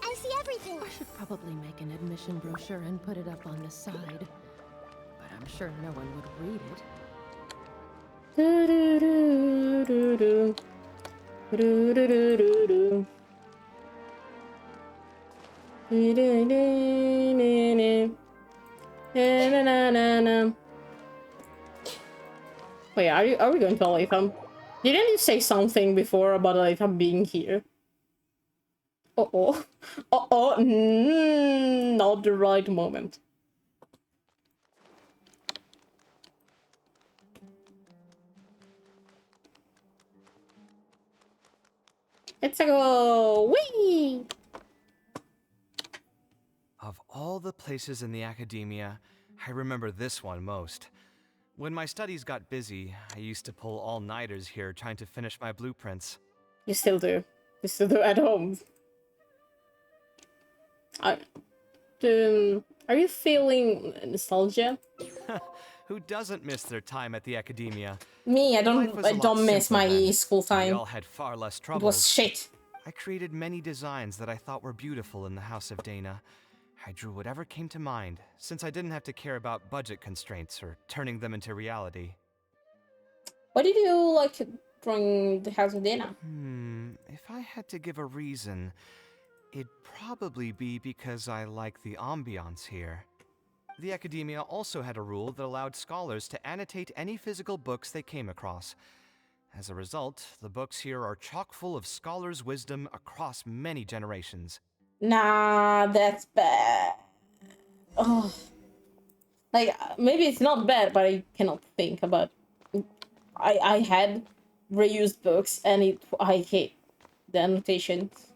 I see everything. Probably make an admission brochure and put it up on the side. But I'm sure no one would read it. Do-do-do-do-do. Do-do-do-do-do. Do-do-do-do-do. Na-na-na-na-na. Wait, are we going to Latham? Didn't you say something before about Latham being here? Uh-oh. Uh-oh. Not the right moment. Let's go! Whee! Of all the places in the academia, I remember this one most. When my studies got busy, I used to pull all-nighters here trying to finish my blueprints. You still do. You still do at home. Are you feeling nostalgia? Who doesn't miss their time at the academia? Me, I Life was a lot don't miss simpler my then. school We time. all had far less It troubles. was shit. I created many designs that I thought were beautiful in the House of Dana. I drew whatever came to mind, since I didn't have to care about budget constraints or turning them into reality. Why did you like drawing the House of Dana? If I had to give a reason, it'd probably be because I like the ambiance here. The academia also had a rule that allowed scholars to annotate any physical books they came across. As a result, the books here are chock full of scholars' wisdom across many generations. Nah, that's bad. Oh. Like, maybe it's not bad, but I cannot think about... I had reused books, and I hate the annotations.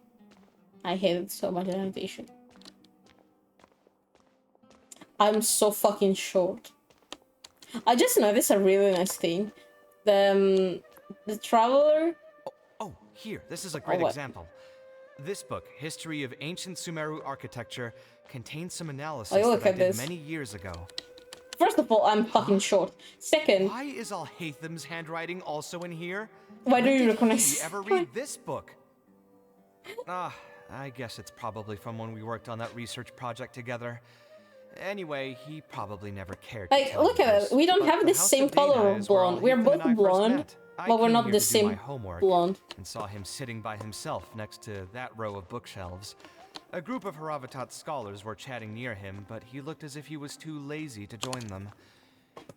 I hated so much annotation. I'm so fucking short. I just noticed a really nice thing. The Traveler... Oh, here, this is a great what? example. This book, History of Ancient Sumeru Architecture, contains some analysis Oh, look that I at did this. many years ago. First of all, I'm fucking short. Second... Why is Al-Haytham's handwriting also in here? Why do When you did recognize... he ever read this book? I guess it's probably from when we worked on that research project together. Anyway, he probably never cared to Like, tell look me at this, it. We don't but have the the House same of Dana color of is where blonde. We're Al-Haytham both and I first blonde, met. I but we're came not here the to do my same homework blonde. and saw him sitting by himself next to that row of bookshelves. A group of Haravatat scholars were chatting near him, but he looked as if he was too lazy to join them.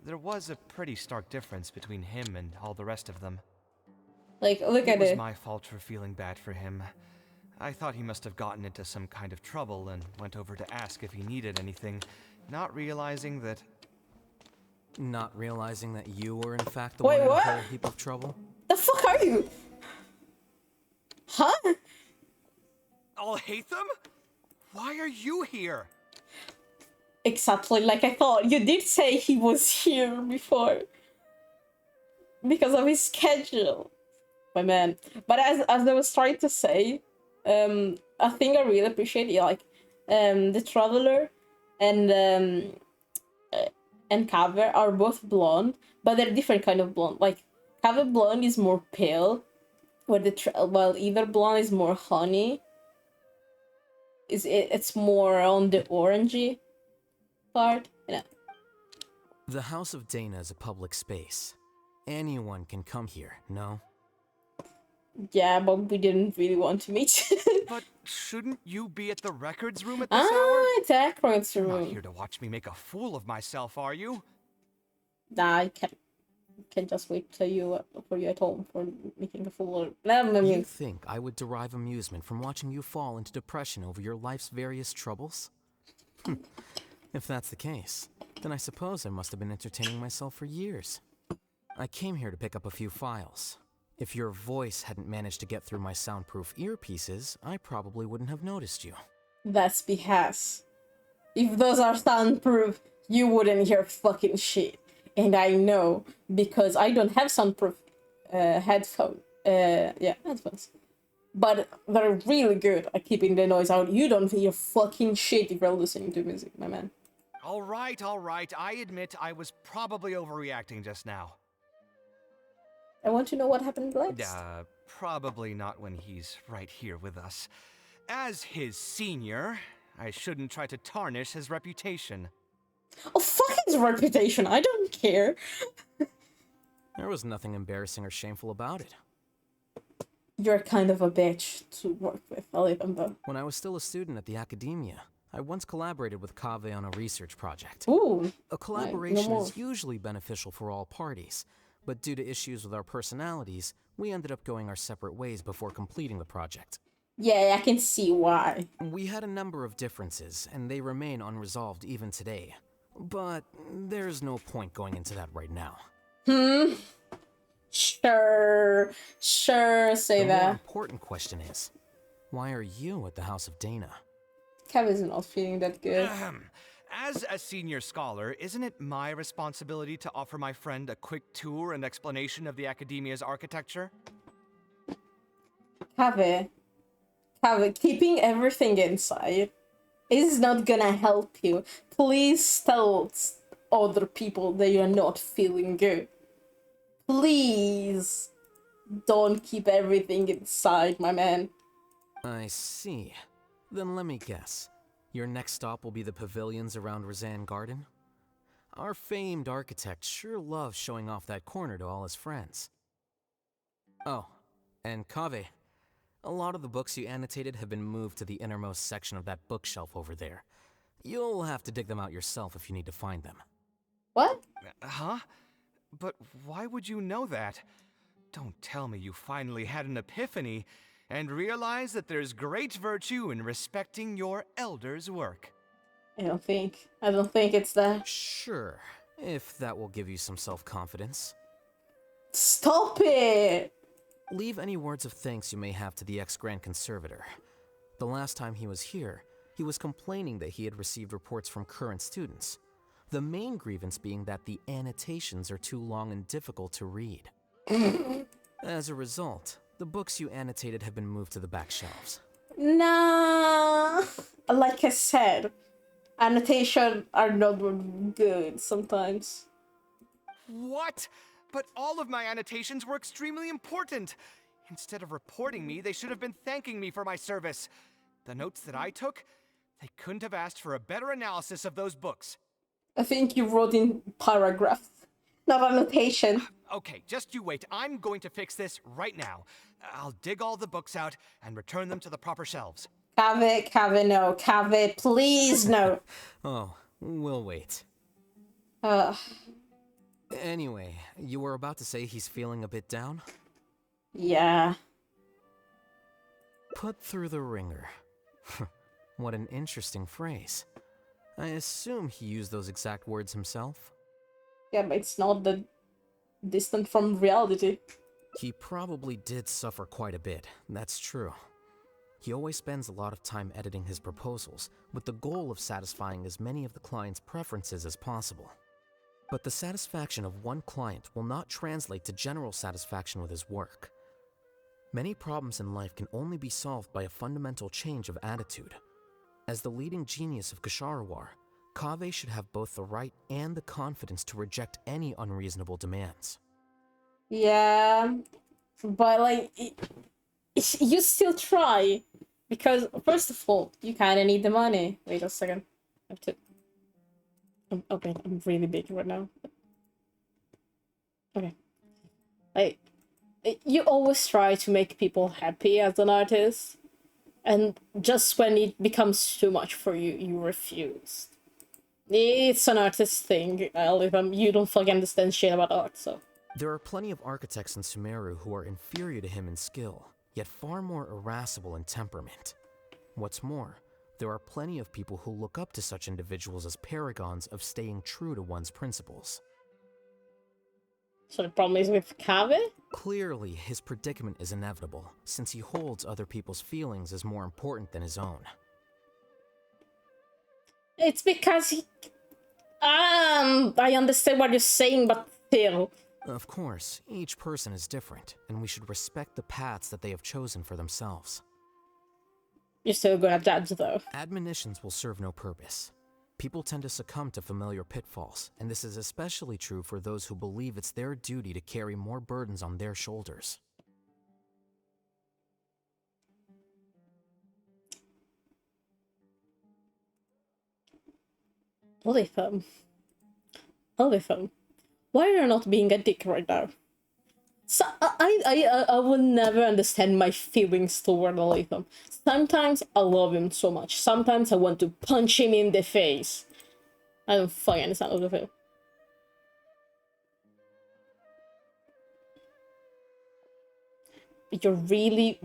There was a pretty stark difference between him and all the rest of them. Like, look at It was it. my fault for feeling bad for him. I thought he must have gotten into some kind of trouble and went over to ask if he needed anything, not realizing that... Not realizing that you were in fact the Wait, one in what? a whole heap of trouble? The fuck are you? Huh? Al-Haytham? Why are you here? Exactly like I thought. You did say he was here before. Because of his schedule. My man. But as I was trying to say, a thing I really appreciate, like, the Traveler and Kaveh are both blonde, but they're different kind of blonde. Like, Kaveh blonde is more pale, while either blonde is more honey. It's more on the orangey part, you know. The House of Dana is a public space. Anyone can come here, no? Yeah, but we didn't really want to meet. But shouldn't you be at the records room at this hour? It's Akron's You're room. not here to watch me make a fool of myself, are you? Nah, I can't just wait till for you at home for making a fool. You think I would derive amusement from watching you fall into depression over your life's various troubles? If that's the case, then I suppose I must have been entertaining myself for years. I came here to pick up a few files. If your voice hadn't managed to get through my soundproof earpieces, I probably wouldn't have noticed you. That's BS. If those are soundproof, you wouldn't hear fucking shit. And I know, because I don't have soundproof headphones. But they're really good at keeping the noise out. You don't hear fucking shit if you're listening to music, my man. All right. I admit I was probably overreacting just now. I want to know what happened next. Probably not when he's right here with us. As his senior, I shouldn't try to tarnish his reputation. Oh, fuck his reputation. I don't care. There was nothing embarrassing or shameful about it. You're kind of a bitch to work with, I'll even though. When I was still a student at the academia, I once collaborated with Kaveh on a research project. Ooh. A collaboration is usually beneficial for all parties, but due to issues with our personalities, we ended up going our separate ways before completing the project. Yeah, I can see why. We had a number of differences, and they remain unresolved even today. But there's no point going into that right now. Sure, say the that. The more important question is, why are you at the House of Dana? Kaveh's not feeling that good. As a senior scholar, isn't it my responsibility to offer my friend a quick tour and explanation of the academia's architecture? Kaveh, keeping everything inside is not gonna help you. Please tell other people that you're not feeling good. Please don't keep everything inside, my man. I see. Then let me guess. Your next stop will be the pavilions around Razan Garden? Our famed architect sure loves showing off that corner to all his friends. Oh, and Kaveh, a lot of the books you annotated have been moved to the innermost section of that bookshelf over there. You'll have to dig them out yourself if you need to find them. What? Huh? But why would you know that? Don't tell me you finally had an epiphany and realized that there's great virtue in respecting your elders' work. I don't think it's that. Sure, if that will give you some self-confidence. Stop it! Leave any words of thanks you may have to the ex-Grand Conservator. The last time he was here, he was complaining that he had received reports from current students. The main grievance being that the annotations are too long and difficult to read. As a result, the books you annotated have been moved to the back shelves. Nah, like I said, annotation are not good sometimes. What? But all of my annotations were extremely important. Instead of reporting me, they should have been thanking me for my service. The notes that I took, they couldn't have asked for a better analysis of those books. I think you wrote in paragraphs, not annotation. Okay, just you wait. I'm going to fix this right now. I'll dig all the books out and return them to the proper shelves. Kaveh, no. Kaveh, please, no. Oh, we'll wait. Anyway, you were about to say he's feeling a bit down? Yeah. Put through the ringer. What an interesting phrase. I assume he used those exact words himself? Yeah, but it's not that distant from reality. He probably did suffer quite a bit, that's true. He always spends a lot of time editing his proposals, with the goal of satisfying as many of the client's preferences as possible. But the satisfaction of one client will not translate to general satisfaction with his work. Many problems in life can only be solved by a fundamental change of attitude. As the leading genius of Kshahrewar, Kaveh should have both the right and the confidence to reject any unreasonable demands. Yeah, but like, you still try. Because, first of all, you kinda need the money. Wait a second. I have to... Okay, I'm really big right now. Okay. Like, you always try to make people happy as an artist. And just when it becomes too much for you, you refuse. It's an artist thing. You don't fucking understand shit about art, so... There are plenty of architects in Sumeru who are inferior to him in skill, yet far more irascible in temperament. What's more, there are plenty of people who look up to such individuals as paragons of staying true to one's principles. So the problem is with Kaveh? Clearly, his predicament is inevitable, since he holds other people's feelings as more important than his own. It's because he... I understand what you're saying, but still... Of course, each person is different, and we should respect the paths that they have chosen for themselves. You're still gonna judge, though. Admonitions will serve no purpose. People tend to succumb to familiar pitfalls, and this is especially true for those who believe it's their duty to carry more burdens on their shoulders. Olifant. Olifant. Why are you not being a dick right now? So I will never understand my feelings toward Olifant. Sometimes I love him so much. Sometimes I want to punch him in the face. I don't fucking understand Olifant. You're really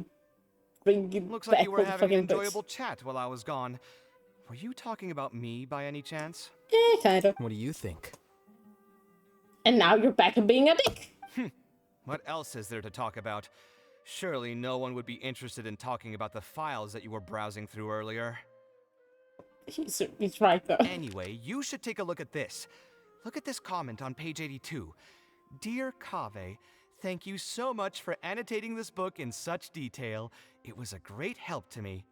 bringing Looks back like you were all the having an fucking bits. enjoyable chat while I was gone. Were you talking about me by any chance? Kinda. What do you think? And now you're back to being a dick. What else is there to talk about? Surely no one would be interested in talking about the files that you were browsing through earlier. He's right though. Anyway, you should take a look at this. Look at this comment on page 82. Dear Kaveh, thank you so much for annotating this book in such detail. It was a great help to me.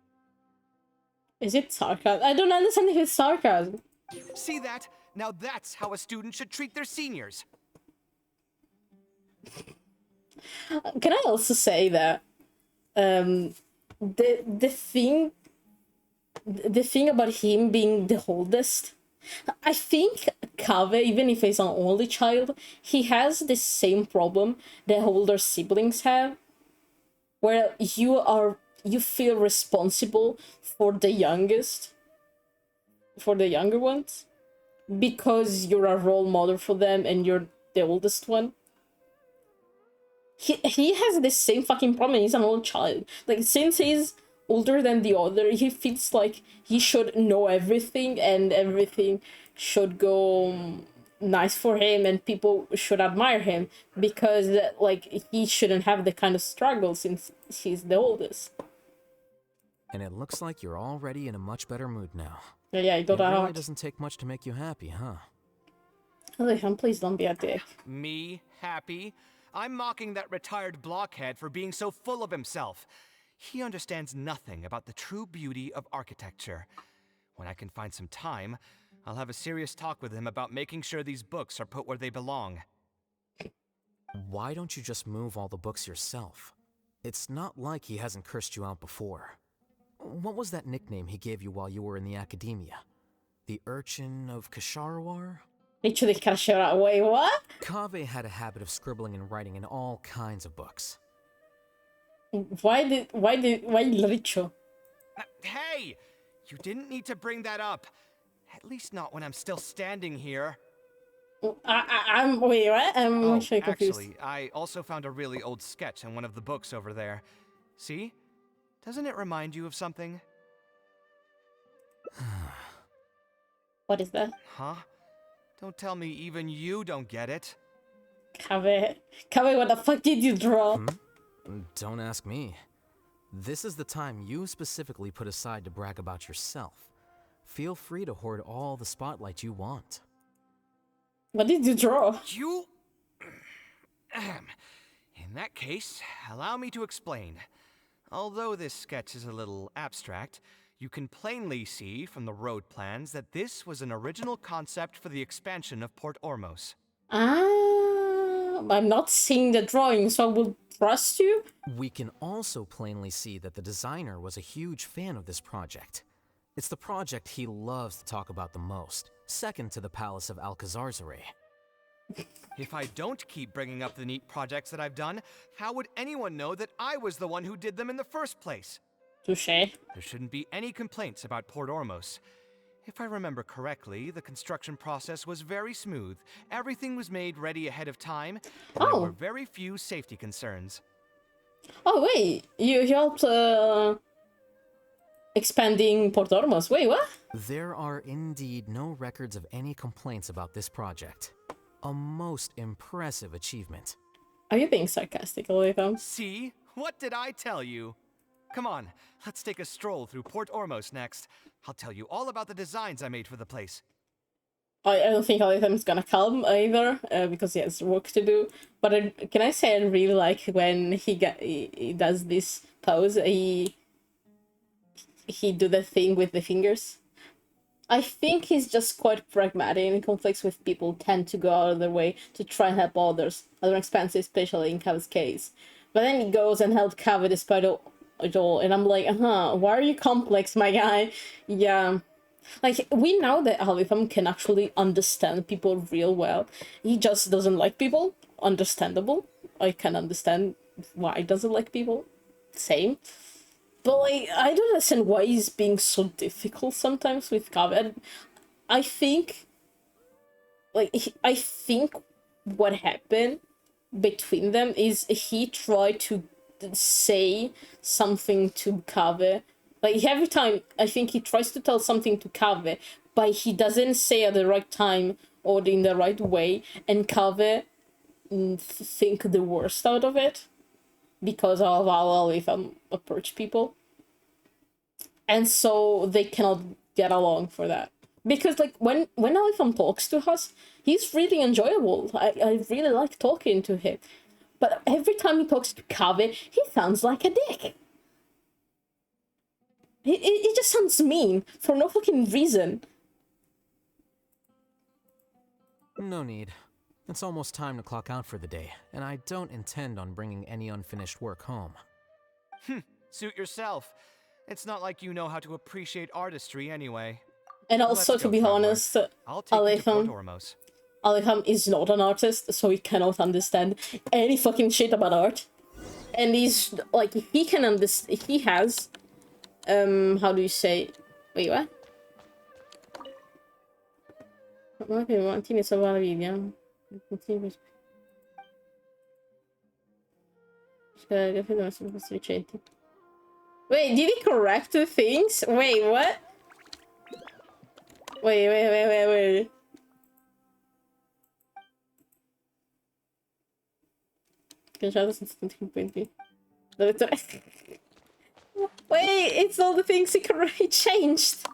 Is it sarcasm? I don't understand if it's sarcasm. See that? Now that's how a student should treat their seniors. Can I also say that the thing about him being the oldest, I think Kaveh, even if he's an only child, he has the same problem that older siblings have, where you feel responsible for the younger ones, because you're a role model for them and you're the oldest one. He has the same fucking problem. He's an old child. Like, since he's older than the other, he feels like he should know everything and everything should go nice for him and people should admire him, because like he shouldn't have the kind of struggle since he's the oldest. And it looks like you're already in a much better mood now. Yeah, you got It a really heart. doesn't take much to make you happy, huh? Olifant, please don't be a dick. Me happy? I'm mocking that retired blockhead for being so full of himself. He understands nothing about the true beauty of architecture. When I can find some time, I'll have a serious talk with him about making sure these books are put where they belong. Why don't you just move all the books yourself? It's not like he hasn't cursed you out before. What was that nickname he gave you while you were in the academia? The Urchin of Kasharawar? Literally Kashara. Wait, what? Kaveh had a habit of scribbling and writing in all kinds of books. Why Richo? Hey! You didn't need to bring that up. At least not when I'm still standing here. I'm wait, what? I'm actually confused. Actually, I also found a really old sketch in one of the books over there. See? Doesn't it remind you of something? What is that? Huh? Don't tell me even you don't get it. Kaveh, what the fuck did you draw? Don't ask me. This is the time you specifically put aside to brag about yourself. Feel free to hoard all the spotlight you want. What did you draw? You... In that case, allow me to explain. Although this sketch is a little abstract, you can plainly see from the road plans that this was an original concept for the expansion of Port Ormos. I'm not seeing the drawing, so I will trust you. We can also plainly see that the designer was a huge fan of this project. It's the project he loves to talk about the most, second to the Palace of Alcazarzare. If I don't keep bringing up the neat projects that I've done, how would anyone know that I was the one who did them in the first place? Touché. There shouldn't be any complaints about Port Ormos. If I remember correctly, the construction process was very smooth. Everything was made ready ahead of time, and there were very few safety concerns. Oh wait, you helped expanding Port Ormos. Wait, what? There are indeed no records of any complaints about this project. A most impressive achievement. Are you being sarcastic, Olifant? See? What did I tell you? Come on, let's take a stroll through Port Ormos next. I'll tell you all about the designs I made for the place. I don't think Olifant's gonna come either, because he has work to do. But can I say I really like when he does this pose, he do the thing with the fingers. I think he's just quite pragmatic, and conflicts with people tend to go out of their way to try and help others, other expenses, especially in Kaveh's case. But then he goes and helps Kaveh despite it all, and I'm like, why are you complex, my guy? Yeah, Like, we know that Alitham can actually understand people real well. He just doesn't like people. Understandable. I can understand why he doesn't like people. Same. But, like, I don't understand why he's being so difficult sometimes with Kaveh. I think... Like, I think what happened between them is he tried to say something to Kaveh. Like, every time, I think he tries to tell something to Kaveh, but he doesn't say at the right time or in the right way, and Kaveh think the worst out of it because of how Alitham approach people. And so they cannot get along for that. Because, like, when Alitham talks to us, he's really enjoyable. I really like talking to him. But every time he talks to Kaveh, he sounds like a dick. He just sounds mean for no fucking reason. No need. It's almost time to clock out for the day, and I don't intend on bringing any unfinished work home. Suit yourself. It's not like you know how to appreciate artistry anyway. And also, Let's to go, be traveler. honest, I'll take you to Port Alitham Ormos. Is not an artist, so he cannot understand any fucking shit about art. And he's, like, he can understand, he has, how do you say, wait, what? Ma che avanti mi salva la vita. Wait, did he correct the things? Wait, what? Wait. Wait, it's all the things he correctly changed.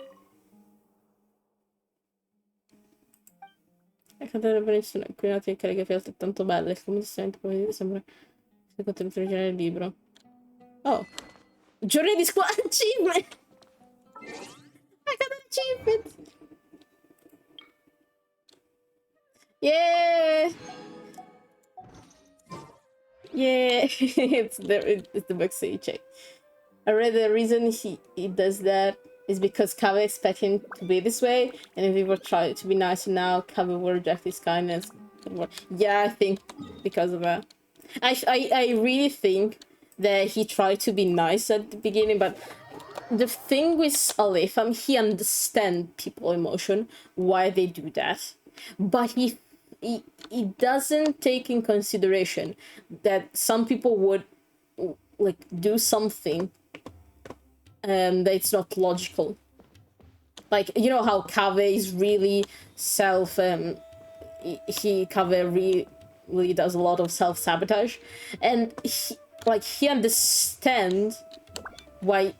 Qui altri cariche altrettanto belle, come si sente, poi sembra il contenuto originale del libro. Oh, giorni di scuola achievement! I got an achievement! Yeah! Yeah! it's the book so you check. I read the reason he does that is because Kaveh expects him to be this way, and if he were trying to be nicer now, Kaveh will reject his kindness. Yeah, I think because of that. I really think that he tried to be nice at the beginning, but the thing with Alitham, he understands people's emotion, why they do that, but he doesn't take in consideration that some people would, like, do something that it's not logical. Like, you know how Kaveh is really Kaveh really does a lot of self-sabotage, and he understands why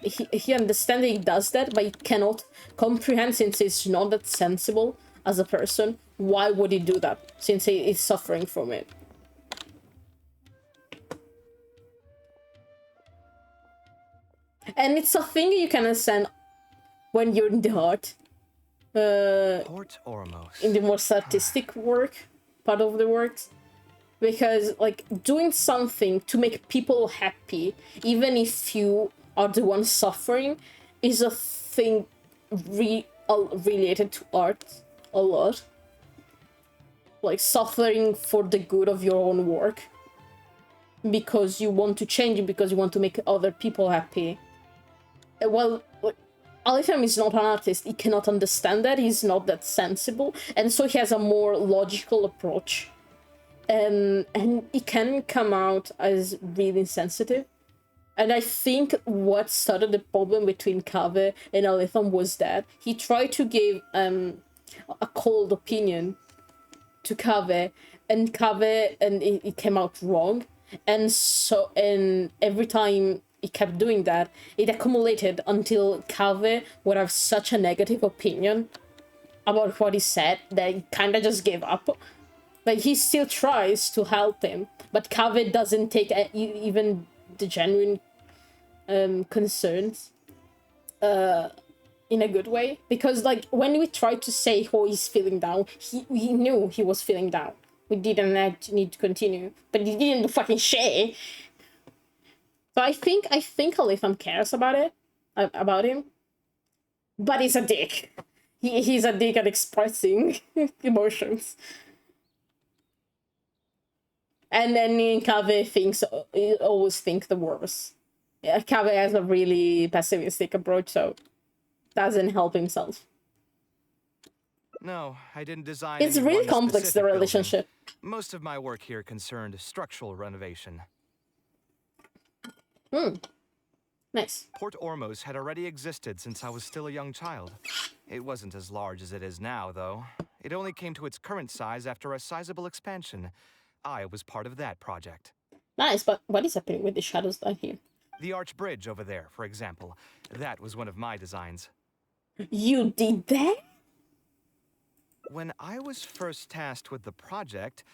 he understands that he does that, but he cannot comprehend, since he's not that sensible as a person. Why would he do that, since he is suffering from it? And it's a thing you can understand when you're in the art. Port Ormos. In the more artistic work, part of the works. Because, like, doing something to make people happy, even if you are the one suffering, is a thing related to art a lot. Like, suffering for the good of your own work. Because you want to change it, because you want to make other people happy. Well, Alitham is not an artist. He cannot understand that. He's not that sensible. And so he has a more logical approach. And it can come out as really insensitive. And I think what started the problem between Kaveh and Alitham was that he tried to give a cold opinion to Kaveh, and it came out wrong. And so, and every time he kept doing that, it accumulated until Kaveh would have such a negative opinion about what he said that he kind of just gave up. Like, he still tries to help him, but Kaveh doesn't take even the genuine concerns in a good way. Because, like, when we tried to say, oh, he's feeling down, he knew he was feeling down. We didn't need to continue, but he didn't fucking share. So I think Alitham cares about him. But he's a dick. He's a dick at expressing emotions. And then Kaveh always think the worst. Yeah, Kaveh has a really pessimistic approach, so doesn't help himself. No, I didn't design. It's any really one complex, the specific building. relationship. Most of my work here concerned structural renovation. Nice. Port Ormos had already existed since I was still a young child. It wasn't as large as it is now, though. It only came to its current size after a sizable expansion. I was part of that project. Nice, but what is happening with the shadows down here? The arch bridge over there, for example. That was one of my designs. You did that? When I was first tasked with the project,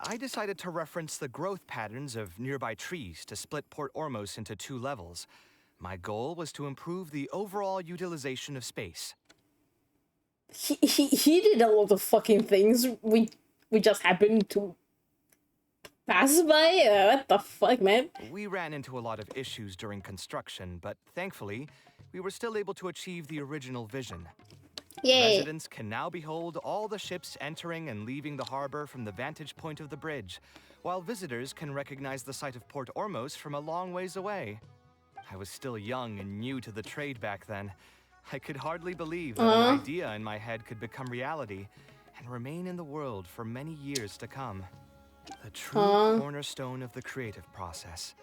I decided to reference the growth patterns of nearby trees to split Port Ormos into 2 levels. My goal was to improve the overall utilization of space. He did a lot of fucking things. We just happened to pass by. What the fuck, man? We ran into a lot of issues during construction, but thankfully, we were still able to achieve the original vision. Yay. Residents can now behold all the ships entering and leaving the harbor from the vantage point of the bridge, while visitors can recognize the site of Port Ormos from a long ways away. I was still young and new to the trade back then. I could hardly believe that an idea in my head could become reality and remain in the world for many years to come. The true cornerstone of the creative process.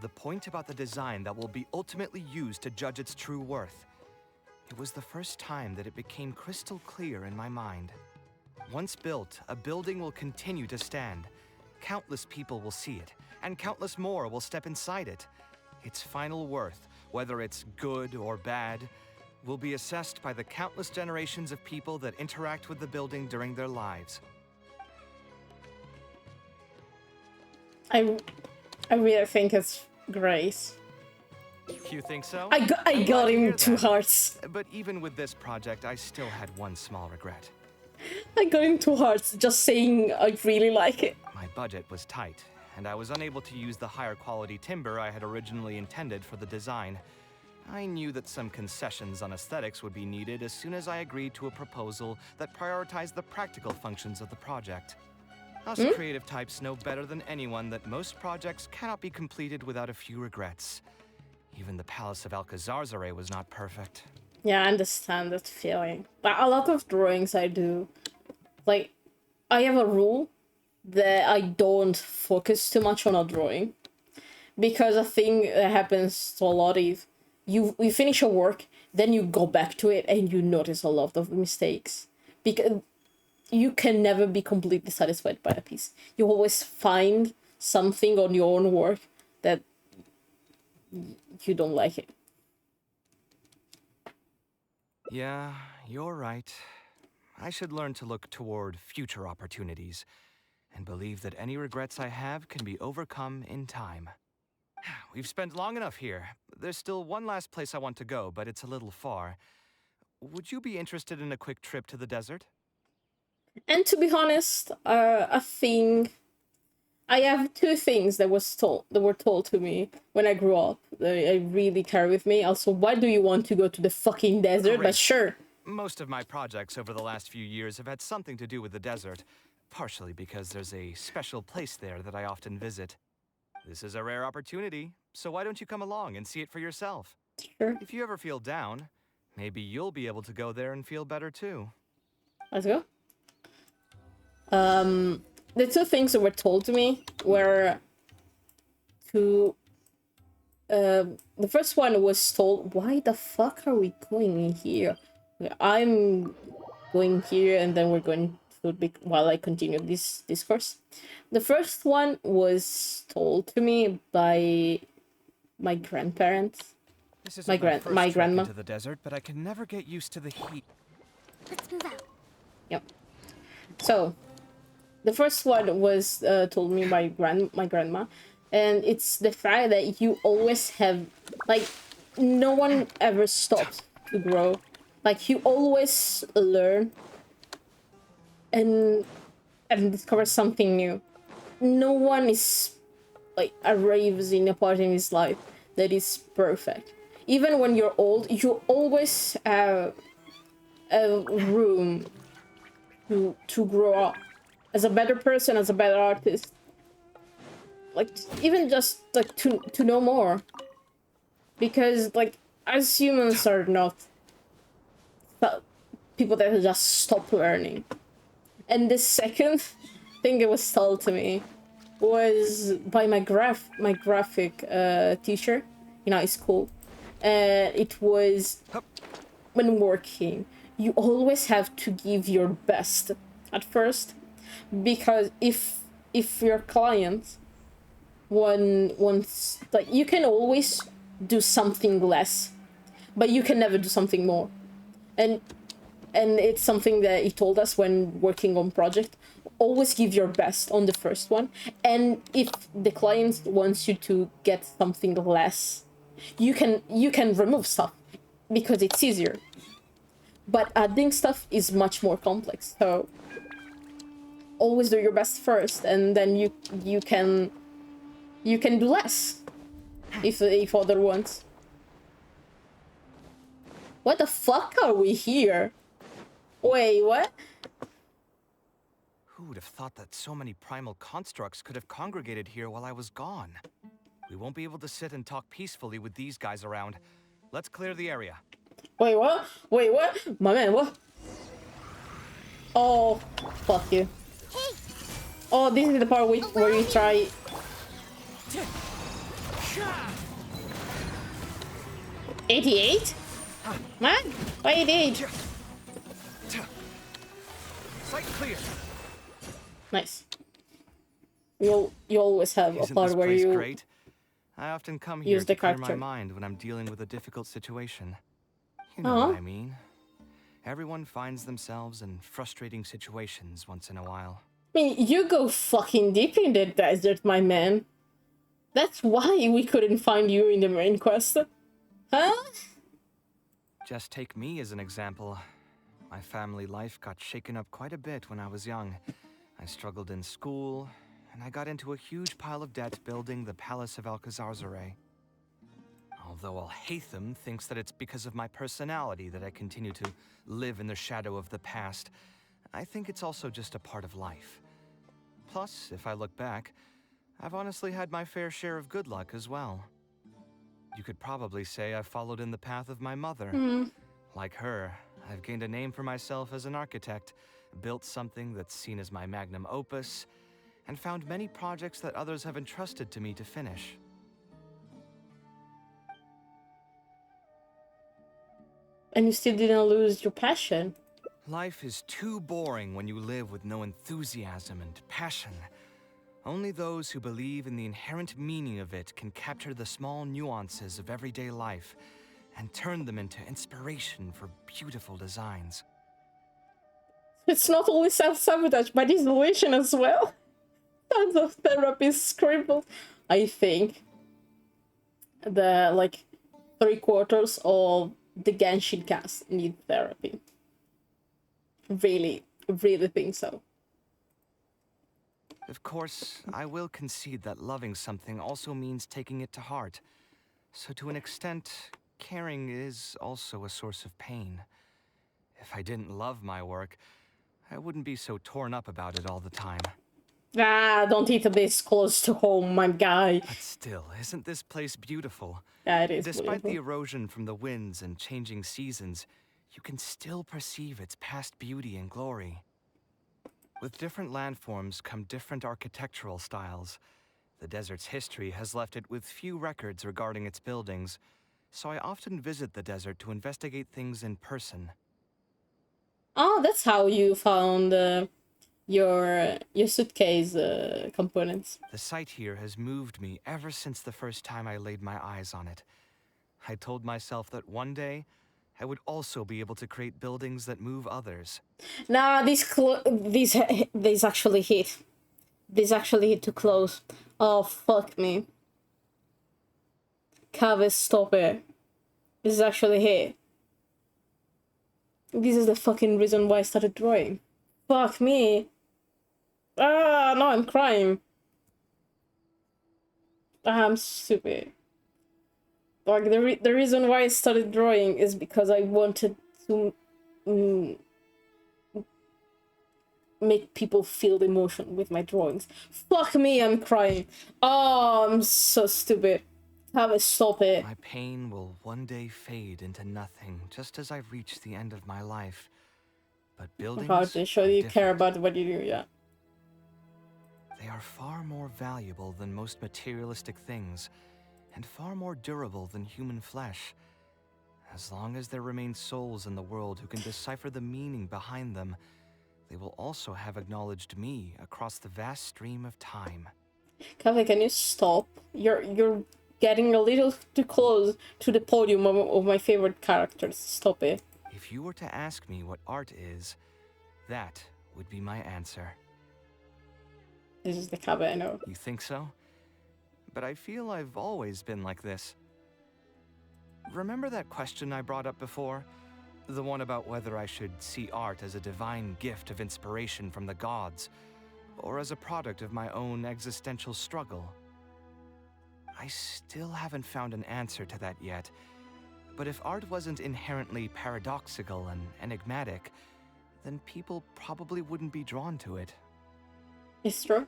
The point about the design that will be ultimately used to judge its true worth. It was the first time that it became crystal clear in my mind. Once built, a building will continue to stand. Countless people will see it, and countless more will step inside it. Its final worth, whether it's good or bad, will be assessed by the countless generations of people that interact with the building during their lives. I really think it's great. You think so? I got him 2 hearts. But even with this project, I still had one small regret. I got him 2 hearts just saying I really like it. My budget was tight, and I was unable to use the higher quality timber I had originally intended for the design. I knew that some concessions on aesthetics would be needed as soon as I agreed to a proposal that prioritized the practical functions of the project. Us creative types know better than anyone that most projects cannot be completed without a few regrets. Even the Palace of Alcazarzaray was not perfect. Yeah, I understand that feeling. But a lot of drawings I do, like, I have a rule that I don't focus too much on a drawing. Because a thing that happens to a lot is you finish a work, then you go back to it and you notice a lot of mistakes. Because you can never be completely satisfied by a piece. You always find something on your own work that you don't like it. Yeah, you're right. I should learn to look toward future opportunities and believe that any regrets I have can be overcome in time. We've spent long enough here. There's still one last place I want to go, but it's a little far. Would you be interested in a quick trip to the desert? And to be honest, I think I have 2 things that were told to me when I grew up. They really carry with me. Also, why do you want to go to the fucking desert? Great. But sure. Most of my projects over the last few years have had something to do with the desert, partially because there's a special place there that I often visit. This is a rare opportunity, so why don't you come along and see it for yourself? Sure. If you ever feel down, maybe you'll be able to go there and feel better too. Let's go. The 2 things that were told to me were to... the first one was told, why the fuck are we going in here? I'm going here and then we're going to while I continue this discourse. The first one was told to me by my grandparents. This is my grandma. into the desert, but I can never get used to the heat. Let's move out. Yep. So, the first one was told me by my grandma, and it's the fact that you always have, like, no one ever stops to grow. Like, you always learn and discover something new. No one is, like, arrives in a part in his life that is perfect. even when you're old, you always have a room to grow up as a better person, as a better artist. Like, even just like to know more, because like as humans are not people that just stop learning. And the second thing that was told to me was by my graphic teacher in high school. It was, when working, you always have to give your best at first, because if your client wants, like, you can always do something less, but you can never do something more. And it's something that he told us when working on project. Always give your best on the first one, and if the client wants you to get something less, you can remove stuff because it's easier. But adding stuff is much more complex, so always do your best first, and then you can do less if other ones. What the fuck are we here? Wait, what? Who would have thought that so many primal constructs could have congregated here while I was gone? We won't be able to sit and talk peacefully with these guys around. Let's clear the area. Wait, what? Wait, what? My man, what? Oh, fuck you. Oh, this is the part where you try... $88? Man, why 88? Site clear. Nice. You always have a part where you great? I often come here use the to clear character. my mind when I'm dealing with a difficult situation. You know what I mean. Everyone finds themselves in frustrating situations once in a while. I mean, you go fucking deep in the desert, my man. That's why we couldn't find you in the main quest. Huh? Just take me as an example. My family life got shaken up quite a bit when I was young. I struggled in school, and I got into a huge pile of debt building the Palace of Alcazarzaray. Although Alhaitham thinks that it's because of my personality that I continue to live in the shadow of the past, I think it's also just a part of life. Plus, if I look back, I've honestly had my fair share of good luck as well. You could probably say I followed in the path of my mother. Like her, I've gained a name for myself as an architect, built something that's seen as my magnum opus, and found many projects that others have entrusted to me to finish. And you still didn't lose your passion. Life is too boring when you live with no enthusiasm and passion. Only those who believe in the inherent meaning of it can capture the small nuances of everyday life and turn them into inspiration for beautiful designs. It's not only self-sabotage, but isolation as well. Tons of therapists scribbled. I think the, like, 3/4 of the Genshin cast need therapy. Really, really think so. Of course, I will concede that loving something also means taking it to heart. So to an extent, caring is also a source of pain. If I didn't love my work, I wouldn't be so torn up about it all the time. Ah, don't eat this close to home, my guy. But still, isn't this place beautiful? Yeah, it is Despite beautiful. the erosion from the winds and changing seasons, you can still perceive its past beauty and glory. With different landforms come different architectural styles. The desert's history has left it with few records regarding its buildings, so I often visit the desert to investigate things in person. Oh, that's how you found your suitcase components. The site here has moved me ever since the first time I laid my eyes on it. I told myself that one day, I would also be able to create buildings that move others. Nah, these actually hit. These actually hit too close. Oh, fuck me. Kaveh, stop it. This is actually hit. This is the fucking reason why I started drawing. Fuck me. Ah, no, I'm crying. I'm stupid. Like, the reason why I started drawing is because I wanted to make people feel the emotion with my drawings. Fuck me, I'm crying. Oh, I'm so stupid. Kaveh, stop it. My pain will one day fade into nothing, just as I reach the end of my life. But buildings How to show are you care different. about what you do, yeah. They are far more valuable than most materialistic things, and far more durable than human flesh. As long as there remain souls in the world who can decipher the meaning behind them, they will also have acknowledged me across the vast stream of time. Kaveh, can you stop? You're getting a little too close to the podium of my favorite characters. Stop it. If you were to ask me what art is, that would be my answer. This is the Kaveh I know. You think so? But I feel I've always been like this. Remember that question I brought up before? The one about whether I should see art as a divine gift of inspiration from the gods, or as a product of my own existential struggle. I still haven't found an answer to that yet, but if art wasn't inherently paradoxical and enigmatic, then people probably wouldn't be drawn to it. It's true.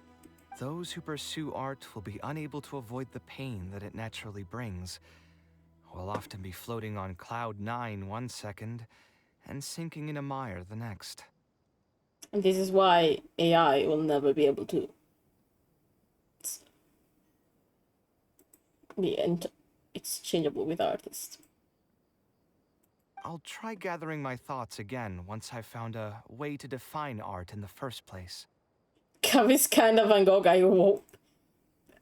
Those who pursue art will be unable to avoid the pain that it naturally brings. Will often be floating on cloud 9 one second and sinking in a mire the next. And this is why AI will never be able to be exchangeable with artists. I'll try gathering my thoughts again once I've found a way to define art in the first place. Kaveh's kind of Van Gogh.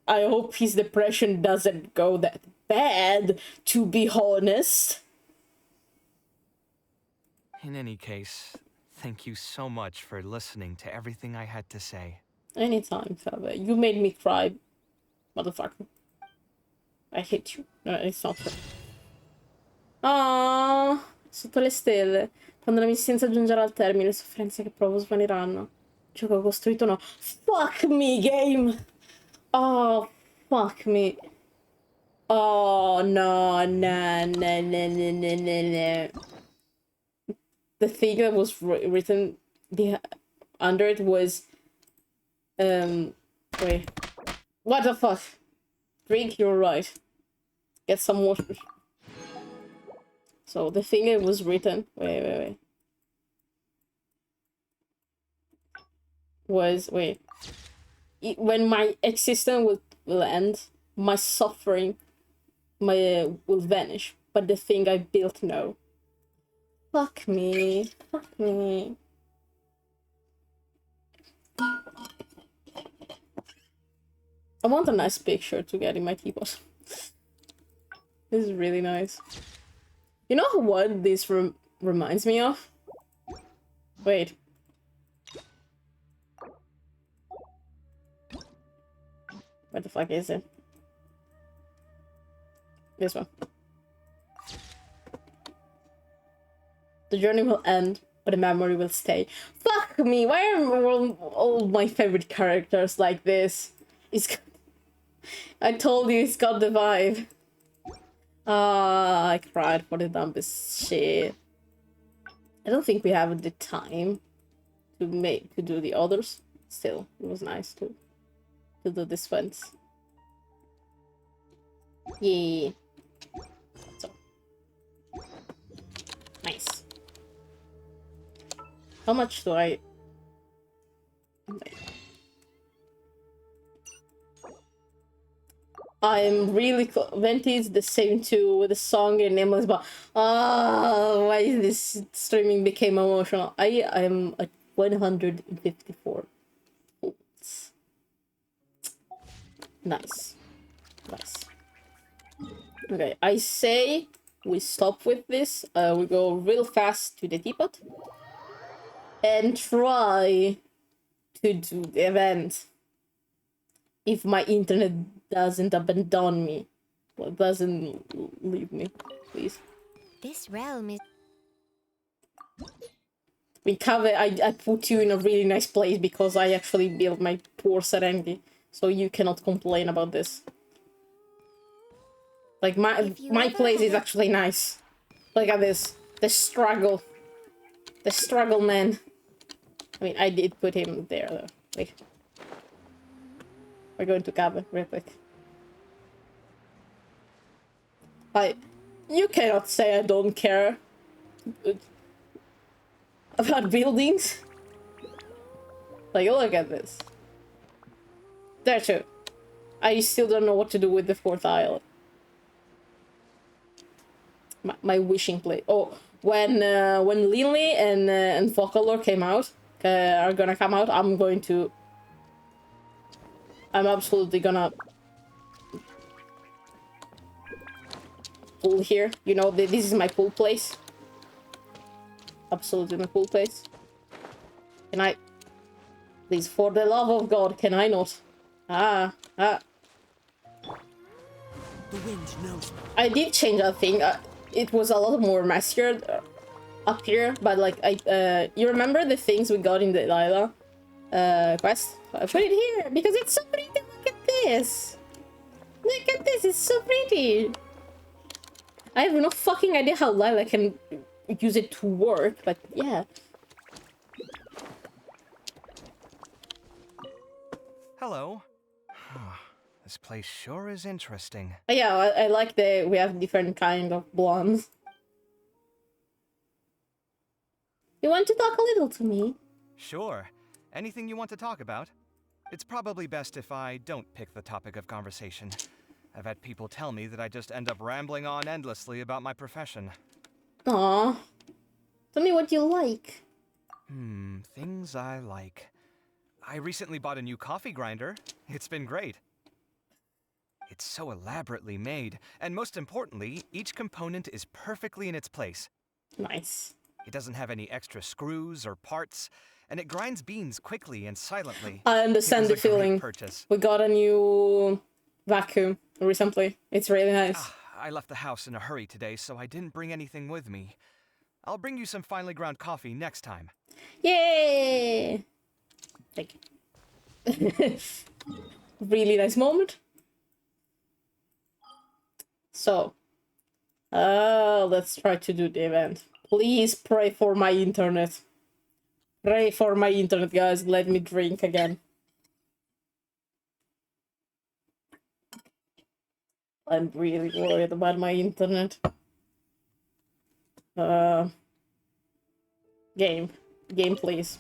I hope his depression doesn't go that bad, to be honest. In any case, thank you so much for listening to everything I had to say. Anytime, Kaveh. You made me cry, motherfucker. I hate you. No, it's not true. Ah, sotto le stelle. Quando la mia esistenza giungerà al termine, le sofferenze che provo svaniranno. Ciò che ho costruito no. Fuck me, game! Oh, fuck me. Oh, no, no, no, no, no, no, no, no. The thing that was written under it was, wait. What the fuck? Drink, you're right. Get some water. So the thing that was written, wait. Was, wait. When my existence will end, my suffering will vanish, but the thing I built, no. Fuck me. Fuck me. I want a nice picture to get in my teapot. This is really nice. You know what this reminds me of? Wait. What the fuck is it? This one. The journey will end, but the memory will stay. Fuck me! Why are all my favorite characters like this? I told you, it's got the vibe. Ah, I cried for the dumbest shit. I don't think we have the time to do the others. Still, it was nice to do this once. Yeah. So nice. How much do I? I'm really Venti is the same too with the song and nameless, but why is this streaming became emotional? I am at 154 volts. Nice. Okay, I say we stop with this. We go real fast to the teapot and try to do the event. If my internet doesn't abandon me, well, doesn't leave me, please. This realm is... Kaveh, I put you in a really nice place because I actually built my poor Serengi, so you cannot complain about this. Like, my place is actually nice. Look at this. The struggle. The struggle, man. I mean, I did put him there, though. Wait. We're going to Kaveh real quick. You cannot say I don't care about buildings. Like, look at this. There too. I still don't know what to do with the 4th island. My wishing place. Oh, when Linley and Folklore came out, are gonna come out, I'm absolutely gonna pool here. You know, this is my pool place. Absolutely my pool place. Can I... Please, for the love of God, can I not? The wind knows. I did change that thing. It was a lot more messier up here, but like, you remember the things we got in the Lila quest? I put it here because it's so pretty. Look at this. Look at this. It's so pretty. I have no fucking idea how Lila can use it to work, but yeah. Hello. This place sure is interesting. Yeah, I like we have different kind of blondes. You want to talk a little to me? Sure. Anything you want to talk about? It's probably best if I don't pick the topic of conversation. I've had people tell me that I just end up rambling on endlessly about my profession. Aww. Tell me what you like. Things I like. I recently bought a new coffee grinder. It's been great. It's so elaborately made, and most importantly, each component is perfectly in its place. Nice. It doesn't have any extra screws or parts, and it grinds beans quickly and silently. I understand the feeling. Purchase. We got a new vacuum recently. It's really nice. I left the house in a hurry today, so I didn't bring anything with me. I'll bring you some finely ground coffee next time. Yay! Thank you. Really nice moment. So, let's try to do the event. Please pray for my internet. Pray for my internet, guys. Let me drink again. I'm really worried about my internet. Game, please.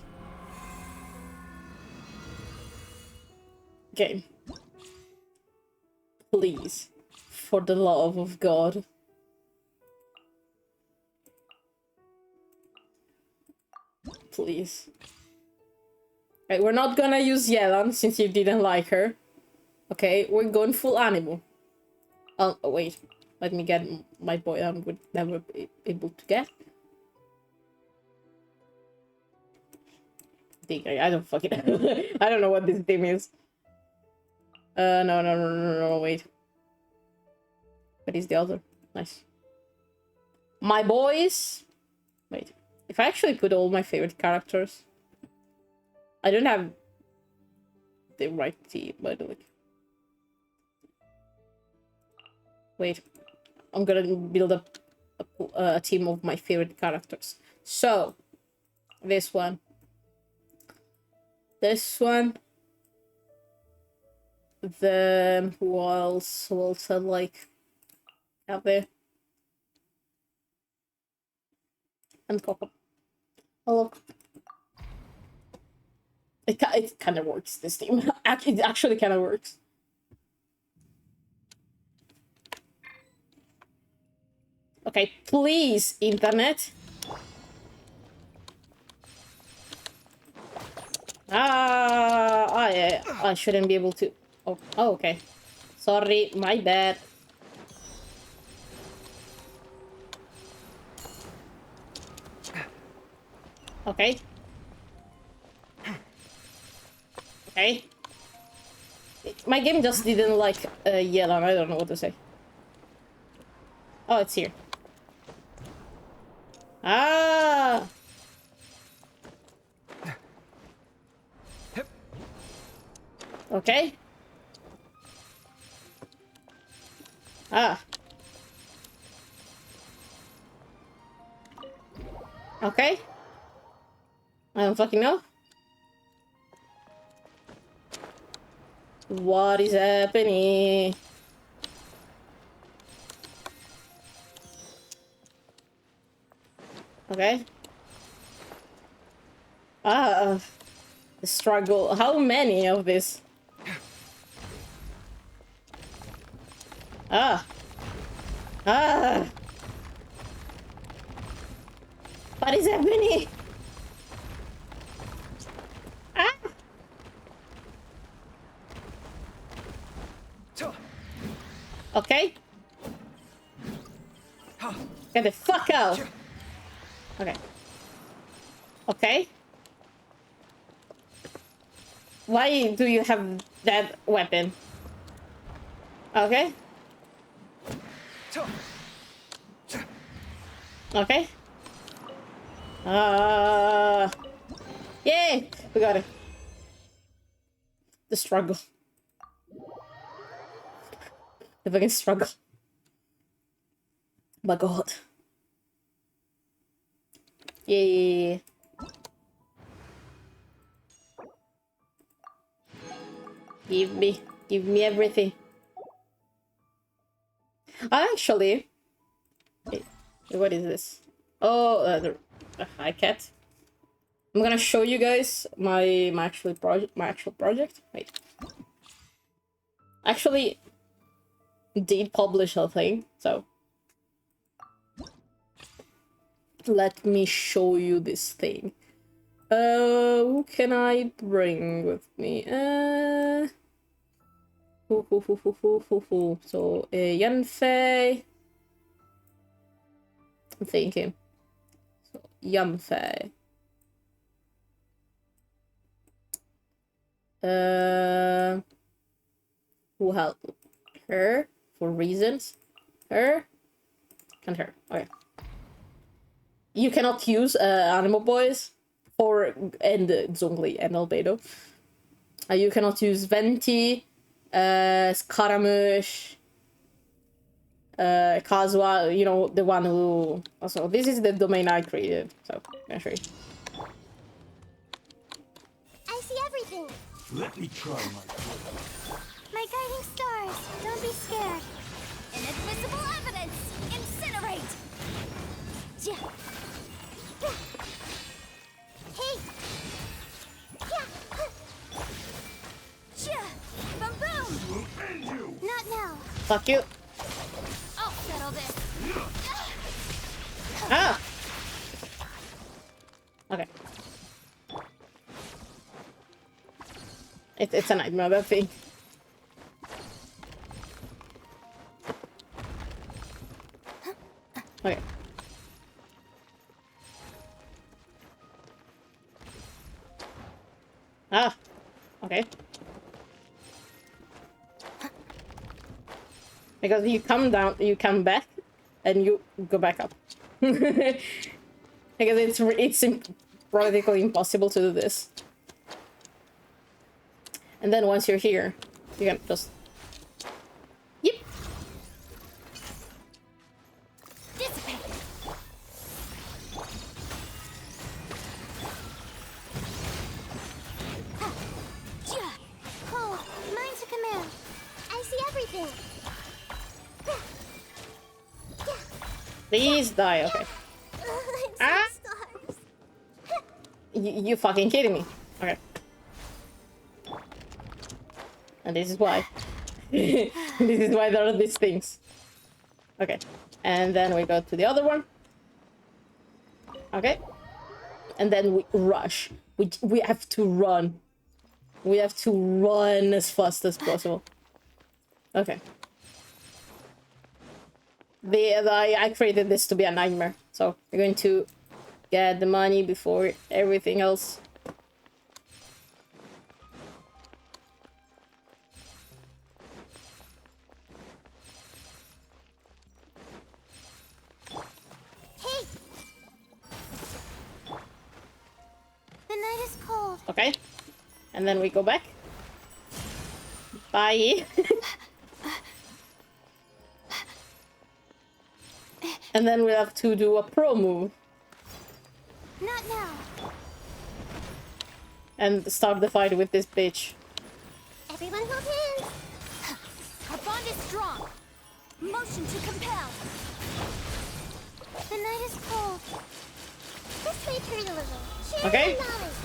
Game. Please. For the love of God. Please. Right, we're not gonna use Yelan since you didn't like her. Okay, we're going full animal. Oh, wait. Let me get my boy I would never be able to get. I don't fucking I don't know what this theme is. No, wait. What is the other? Nice. My boys. Wait. If I actually put all my favorite characters. I don't have the right team, by the way. Wait. I'm gonna build up a team of my favorite characters. So. This one. This one. Then who else? Who else I like? Kaveh. And Coco. Oh look. It kind of works, this team. It actually kind of works. Okay, please, internet. I shouldn't be able to. Oh, okay. Sorry, my bad. Okay. Okay. My game just didn't like Yelan. I don't know what to say. Oh, it's here. Ah! Okay. Ah. Okay. I don't fucking know. What is happening? Okay. Ah, the struggle. How many of this? Ah. Ah. What is happening? Ah. Okay. Get the fuck out. Okay. Okay. Why do you have that weapon? Okay. Okay. Yay! We got it. The struggle. The fucking struggle. My god. Yay. Give me everything. Actually, wait, what is this? Oh, the hi cat. I'm gonna show you guys my actual project. Wait, actually, did publish a thing, so let me show you this thing. Who can I bring with me? So, Yanfei. I'm thinking. So, Yanfei. Who helped her for reasons? Her and her. Okay. You cannot use animal boys for and Zhongli and Albedo. You cannot use Venti, Scaramouche, Kazwa, you know, the one who... Also, this is the domain I created, so I'm gonna show you. I see everything. Let me try my My guiding stars, don't be scared. Inadmissible evidence! Incinerate! Hey! Boom boom! Not now. Fuck you. I'll settle this. Ah! Okay. It's a nightmare, that thing. Okay. Ah! Okay. Because you come down, you come back, and you go back up. Because it's practically impossible to do this. And then once you're here, you can just... Yep. Dissipate. Oh, mine's a command. I see everything. Please die, okay. Ah! You fucking kidding me. Okay. And this is why. This is why there are these things. Okay. And then we go to the other one. Okay. And then we rush. We have to run. We have to run as fast as possible. Okay. I created this to be a nightmare. So we're going to get the money before everything else. Hey! The night is cold. Okay. And then we go back. Bye. And then we have to do a pro move. Not now. And start the fight with this bitch. Everyone hold hands. Our bond is strong. Motion to compel. The night is cold. This may hurt a little. Share Okay. your knowledge.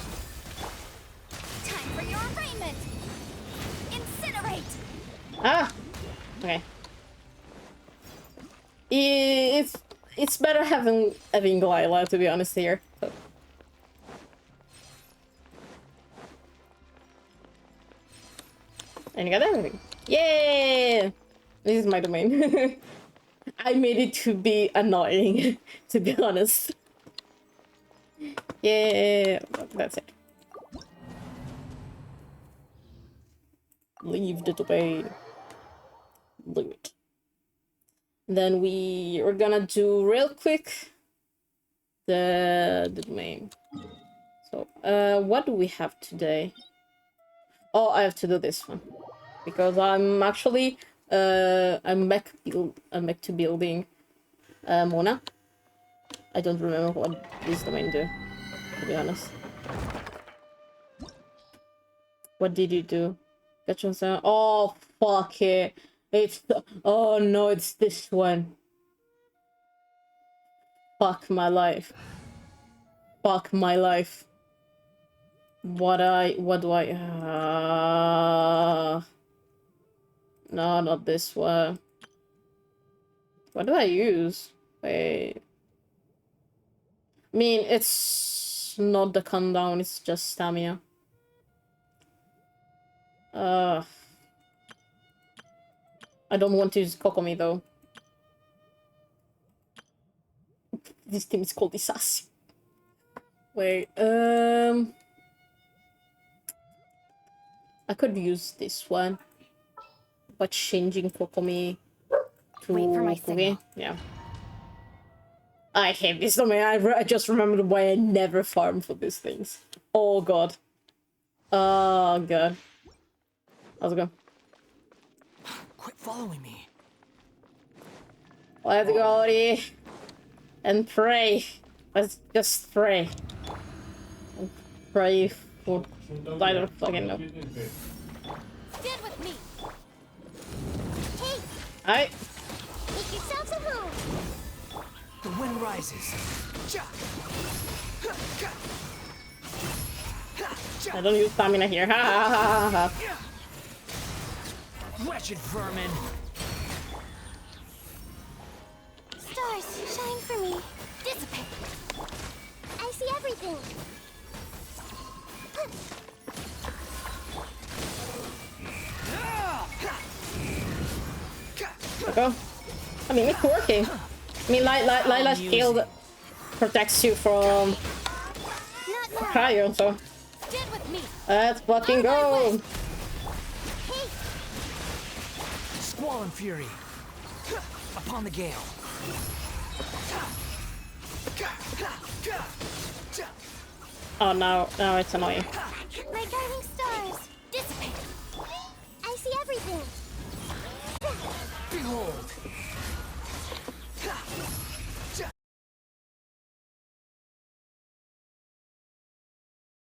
Time for your arraignment. Incinerate. Ah! Okay. It's better having Glyla, to be honest here. So. And you got everything. Yay! This is my domain. I made it to be annoying, to be honest. Yeah, that's it. Leave the domain. Leave it. Then we are gonna do real quick the domain. So, what do we have today? Oh, I have to do this one because I'm actually I'm back to building Mona. I don't remember what this domain do, to be honest. What did you do? Oh, fuck it. Oh no, it's this one. Fuck my life. Fuck my life. What do I... No, not this one. What do I use? Wait. I mean, it's not the countdown, it's just stamina. I don't want to use Kokomi though. This team is called Isasi. Wait, I could use this one, but changing Kokomi to Wait for my Kuge. signal. Yeah. I hate this domain. I just remembered why I never farm for these things. Oh god. Oh god. How's it go? Quit following me. Let's go, Ori. And pray. Let's just pray. And pray for... I don't fucking know. Stand with me. Hey, Alright. make yourselves at home. The wind rises. I don't use stamina here. Ha ha ha ha ha. Wretched vermin. Stars, shine for me. Dissipate. I see everything. Okay. I mean, it's working. I mean, Lila's shield protects you from cryo, so Stand with me. let's fucking go. Hey, Squall and fury. Upon the gale. Oh, now it's annoying. my guiding